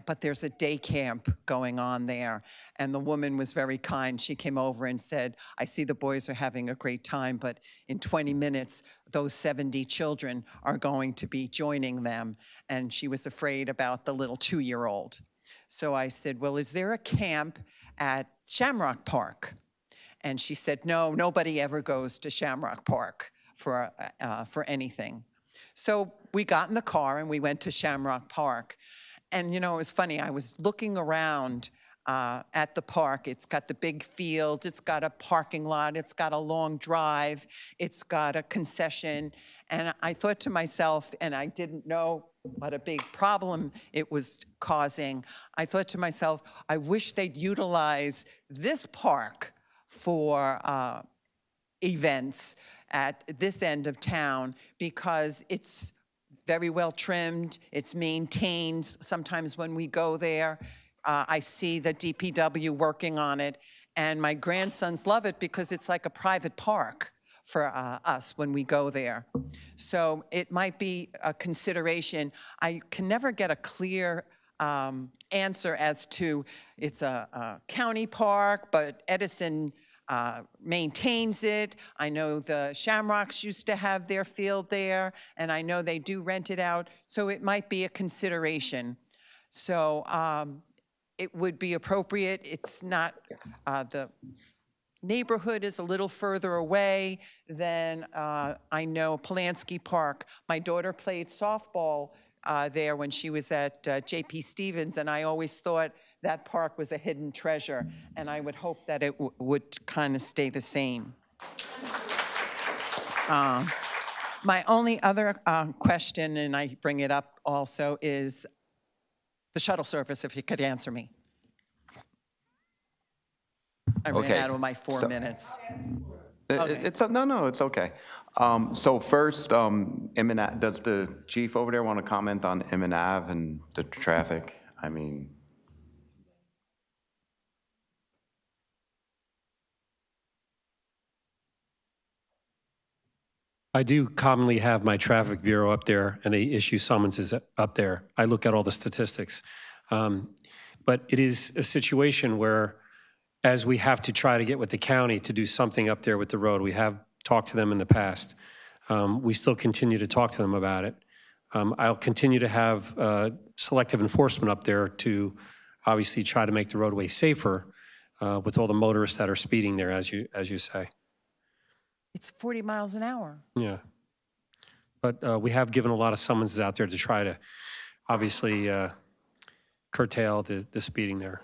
But there's a day camp going on there. And the woman was very kind. She came over and said, I see the boys are having a great time, but in 20 minutes, those 70 children are going to be joining them. And she was afraid about the little 2-year-old. So I said, well, is there a camp at Shamrock Park? And she said, no, nobody ever goes to Shamrock Park for anything. So we got in the car and we went to Shamrock Park. And you know, it was funny, I was looking around at the park. It's got the big field, it's got a parking lot, it's got a long drive, it's got a concession. And I thought to myself, and I didn't know what a big problem it was causing, I thought to myself, I wish they'd utilize this park for events at this end of town, because it's very well trimmed, it's maintained. Sometimes when we go there, I see the DPW working on it, and my grandsons love it because it's like a private park for us when we go there. So it might be a consideration. I can never get a clear answer as to it's a county park, but Edison maintains it. I know the Shamrocks used to have their field there, and I know they do rent it out, so it might be a consideration. So it would be appropriate. It's not, the neighborhood is a little further away than I know Polanski Park. My daughter played softball there when she was at J.P. Stevens, and I always thought that park was a hidden treasure, and I would hope that it would kind of stay the same. My only other question, and I bring it up also, is the shuttle service, if you could answer me. I ran Okay, out of my 4 so- minutes. No, it's okay. So first, does the chief over there want to comment on Emmett Ave and the traffic? I mean, I do commonly have my traffic bureau up there, and they issue summonses up there. I look at all the statistics. But it is a situation where, as we have to try to get with the county to do something up there with the road, we have talked to them in the past. We still continue to talk to them about it. I'll continue to have selective enforcement up there to obviously try to make the roadway safer with all the motorists that are speeding there, as you say. It's 40 miles an hour. Yeah. But we have given a lot of summonses out there to try to obviously curtail the speeding there.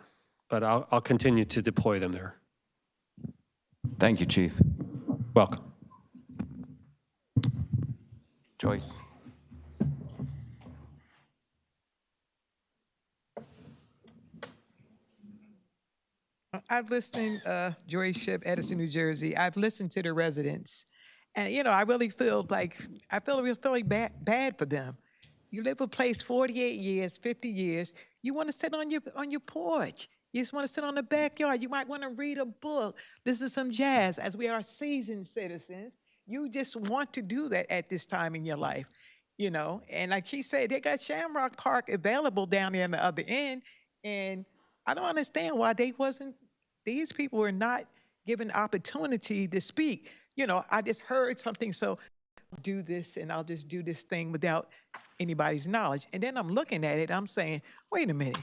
But I'll continue to deploy them there. thank you, chief. Welcome. Joyce? I've listened, Joy Ship, Edison, New Jersey. I've listened to the residents. And, you know, I really feel like, I feel really bad for them. You live a place 48 years, 50 years. You want to sit on your porch. You just want to sit on the backyard. You might want to read a book, listen to some jazz. As we are seasoned citizens, you just want to do that at this time in your life, you know? And like she said, they got Shamrock Park available down there on the other end. And I don't understand why these people were not given opportunity to speak. You know, I just heard something, so I'll do this and I'll just do this thing without anybody's knowledge. And then I'm looking at it, I'm saying, wait a minute.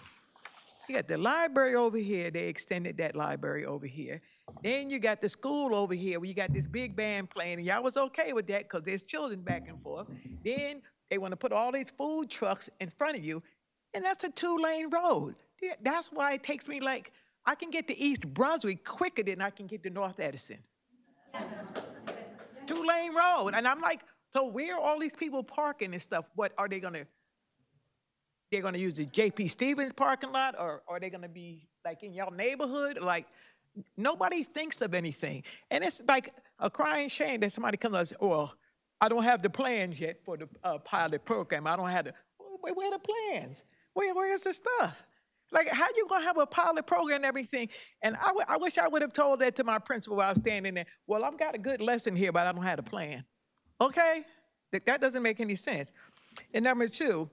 You got the library over here, they extended that library over here. Then you got the school over here where you got this big band playing, and y'all was okay with that because there's children back and forth. Then they want to put all these food trucks in front of you, and that's a 2-lane road. That's why it takes me like, I can get to East Brunswick quicker than I can get to North Edison. 2-lane road. And I'm like, so where are all these people parking and stuff? What are they gonna, they're gonna use the J.P. Stevens parking lot, or are they gonna be like in your neighborhood? Like, nobody thinks of anything. And it's like a crying shame that somebody comes and says, well, I don't have the plans yet for the pilot program. I don't have the, where are the plans? Where's the stuff? Like, how you gonna have a pilot program and everything? And I wish I would have told that to my principal while I was standing there. Well, I've got a good lesson here, but I don't have a plan. Okay? That doesn't make any sense. And number 2,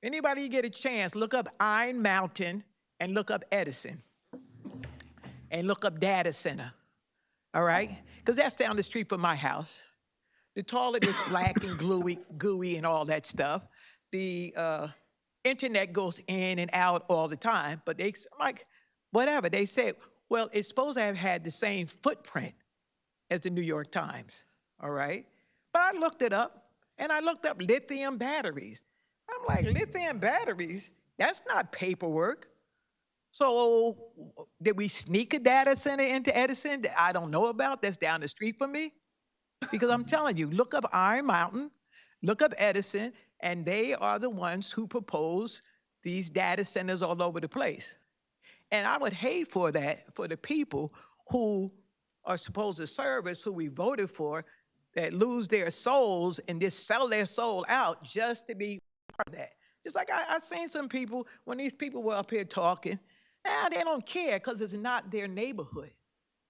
anybody get a chance, look up Iron Mountain and look up Edison. And look up data center, all right? Because that's down the street from my house. The toilet is black and gooey and all that stuff. The internet goes in and out all the time, but they, like, whatever. They said, well, it's supposed to have had the same footprint as the New York Times, all right? But I looked it up, and I looked up lithium batteries. I'm like, lithium batteries? That's not paperwork. So did we sneak a data center into Edison that I don't know about that's down the street from me? Because I'm telling you, look up Iron Mountain, look up Edison, and they are the ones who propose these data centers all over the place. And I would hate for that, for the people who are supposed to serve us, who we voted for, that lose their souls and just sell their soul out just to be part of that. Just like I've seen some people, when these people were up here talking, they don't care because it's not their neighborhood.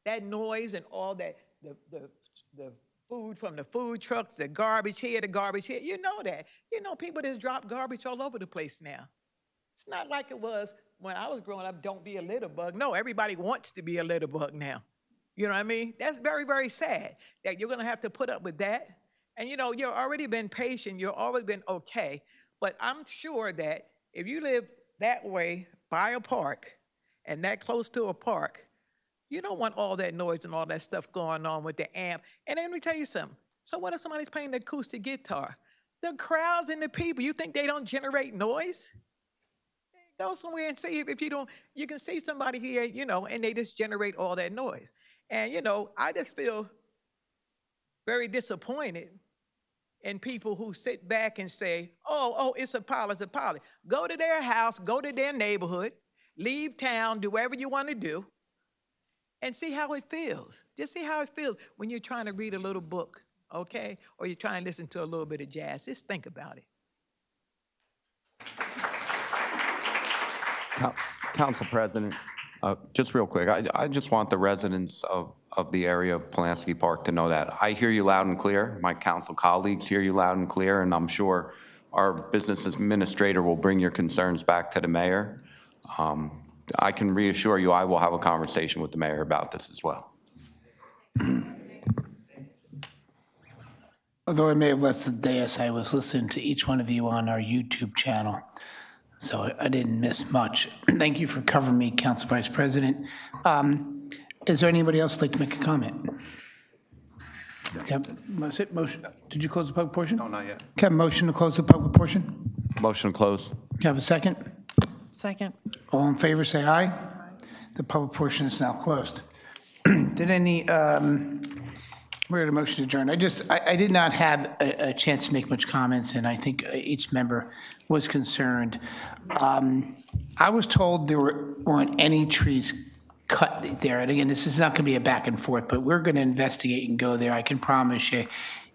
That noise and all that, the food from the food trucks, the garbage here, you know that. You know people just drop garbage all over the place now. It's not like it was when I was growing up, don't be a litter bug. No, everybody wants to be a litter bug now. You know what I mean? That's very, very sad that you're going to have to put up with that. And you've already been patient, you've always been okay. But I'm sure that if you live that way by a park and that close to a park, you don't want all that noise and all that stuff going on with the amp. And then let me tell you something. So what if somebody's playing the acoustic guitar? The crowds and the people, you think they don't generate noise? Go somewhere and see if you don't, you can see somebody here, and they just generate all that noise. And, I just feel very disappointed in people who sit back and say, oh, it's a policy, it's a policy. Go to their house, go to their neighborhood, leave town, do whatever you want to do, and see how it feels. Just see how it feels when you're trying to read a little book, okay? Or you're trying to listen to a little bit of jazz. Just think about it. Council President, just real quick, I just want the residents of the area of Pulaski Park to know that I hear you loud and clear. My council colleagues hear you loud and clear, and I'm sure our business administrator will bring your concerns back to the mayor. I can reassure you I will have a conversation with the mayor about this as well. Although I may have left the dais, I was listening to each one of you on our YouTube channel, so I didn't miss much. Thank you for covering me, Council Vice President. Is there anybody else who'd like to make a comment? Motion. Did you close the public portion? No, not yet. Can I have a motion to close the public portion? Motion closed. Can I have a second? Second. All in favor, say aye. The public portion is now closed. Did any, we're at a motion to adjourn. I did not have a chance to make much comments, and I think each member was concerned. I was told there weren't any trees cut there. And again, this is not going to be a back and forth, but we're going to investigate and go there. I can promise you,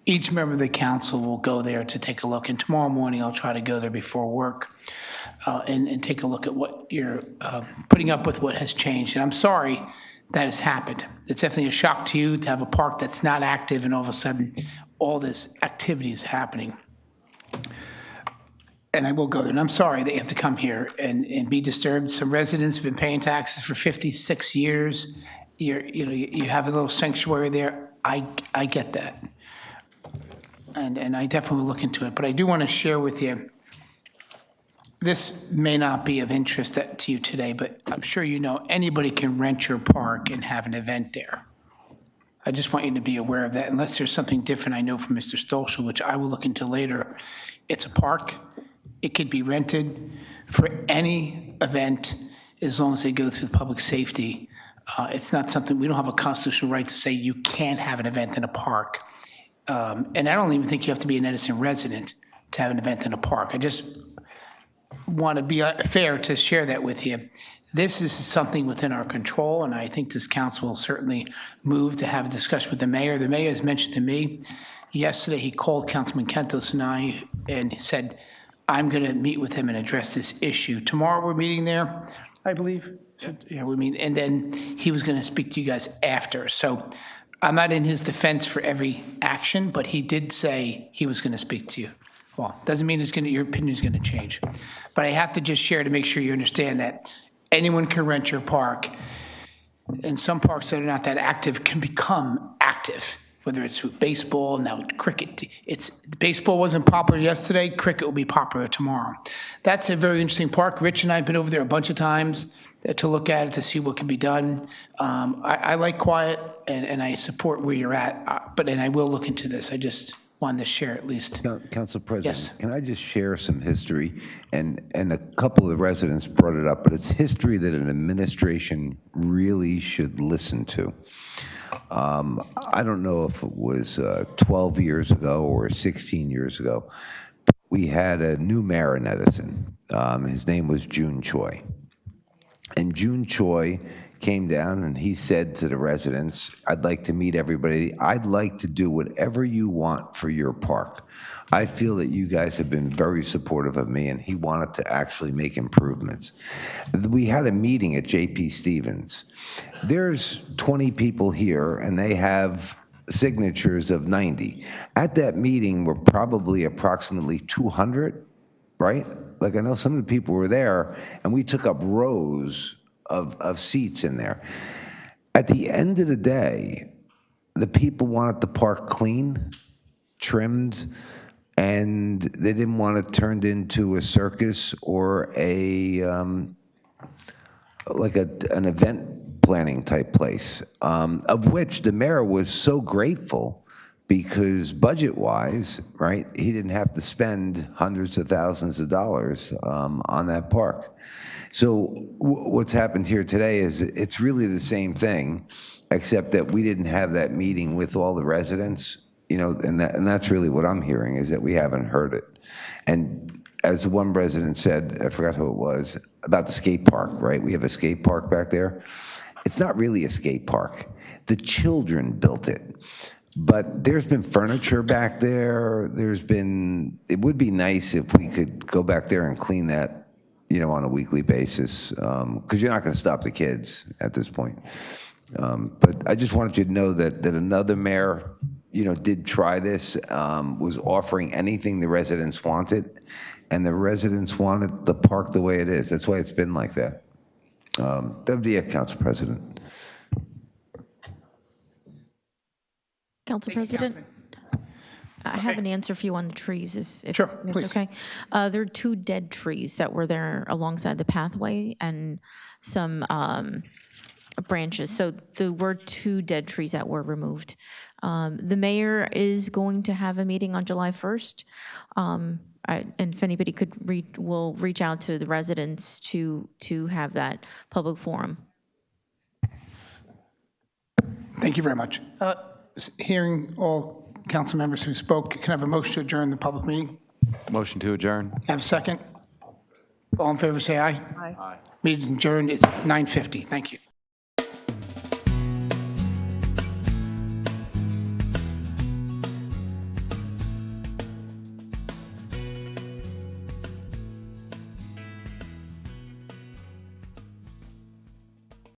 each member of the council will go there to take a look. And tomorrow morning, I'll try to go there before work and take a look at what you're putting up with, what has changed. And I'm sorry that has happened. It's definitely a shock to you to have a park that's not active and all of a sudden all this activity is happening. And I will go there. And I'm sorry that you have to come here and be disturbed. Some residents have been paying taxes for 56 years. You have a little sanctuary there. I get that. And I definitely will look into it. But I do want to share with you, this may not be of interest to you today, but I'm sure you know anybody can rent your park and have an event there. I just want you to be aware of that, unless there's something different I know from Mr. Stolschel, which I will look into later. It's a park. It could be rented for any event as long as they go through the public safety. It's not something, we don't have a constitutional right to say you can't have an event in a park. And I don't even think you have to be an Edison resident to have an event in a park. I just want to be fair to share that with you. This is something within our control, and I think this council will certainly move to have a discussion with the mayor. The mayor has mentioned to me yesterday, he called Councilman Kentos and I and said, I'm going to meet with him and address this issue. Tomorrow we're meeting there, I believe. Yeah, we meet, and then he was going to speak to you guys after. So I'm not in his defense for every action, but he did say he was going to speak to you. Well, doesn't mean your opinion is going to change. But I have to just share to make sure you understand that anyone can rent your park, and some parks that are not that active can become active, whether it's with baseball, now cricket. Baseball wasn't popular yesterday, cricket will be popular tomorrow. That's a very interesting park. Rich and I have been over there a bunch of times to look at it, to see what can be done. I like quiet, and I support where you're at, and I will look into this. I just wanted to share at least. Council President, Yes. Can I just share some history? And a couple of residents brought it up, but it's history that an administration really should listen to. I don't know if it was 12 years ago or 16 years ago. We had a new mayor in Edison. His name was June Choi. And June Choi came down and he said to the residents, I'd like to meet everybody. I'd like to do whatever you want for your park. I feel that you guys have been very supportive of me, and he wanted to actually make improvements. We had a meeting at J.P. Stevens. There's 20 people here, and they have signatures of 90. At that meeting were probably approximately 200, right? Like, I know some of the people were there, and we took up rows of seats in there. at the end of the day, the people wanted the park clean, trimmed, and they didn't want it turned into a circus or like an event planning type place, of which the mayor was so grateful because budget-wise, right, he didn't have to spend hundreds of thousands of dollars on that park. So what's happened here today is it's really the same thing, except that we didn't have that meeting with all the residents, and that's really what I'm hearing, is that we haven't heard it. And as one resident said, I forgot who it was, about the skate park, right? We have a skate park back there. It's not really a skate park. The children built it. But there's been furniture back there. It would be nice if we could go back there and clean that, on a weekly basis, because you're not going to stop the kids at this point. But I just wanted you to know that another mayor, did try this, was offering anything the residents wanted, and the residents wanted the park the way it is. That's why it's been like that. That would be it, Council President. Council President? I have an answer for you on the trees, if Sure, that's please. okay. There are 2 dead trees that were there alongside the pathway and some branches. So there were 2 dead trees that were removed. The mayor is going to have a meeting on July 1st. And if anybody will reach out to the residents to have that public forum. Thank you very much. Hearing all council members who spoke, can I have a motion to adjourn the public meeting? Motion to adjourn. Have a second? All in favor, say aye. Aye. Meeting adjourned. It's 9:50. Thank you.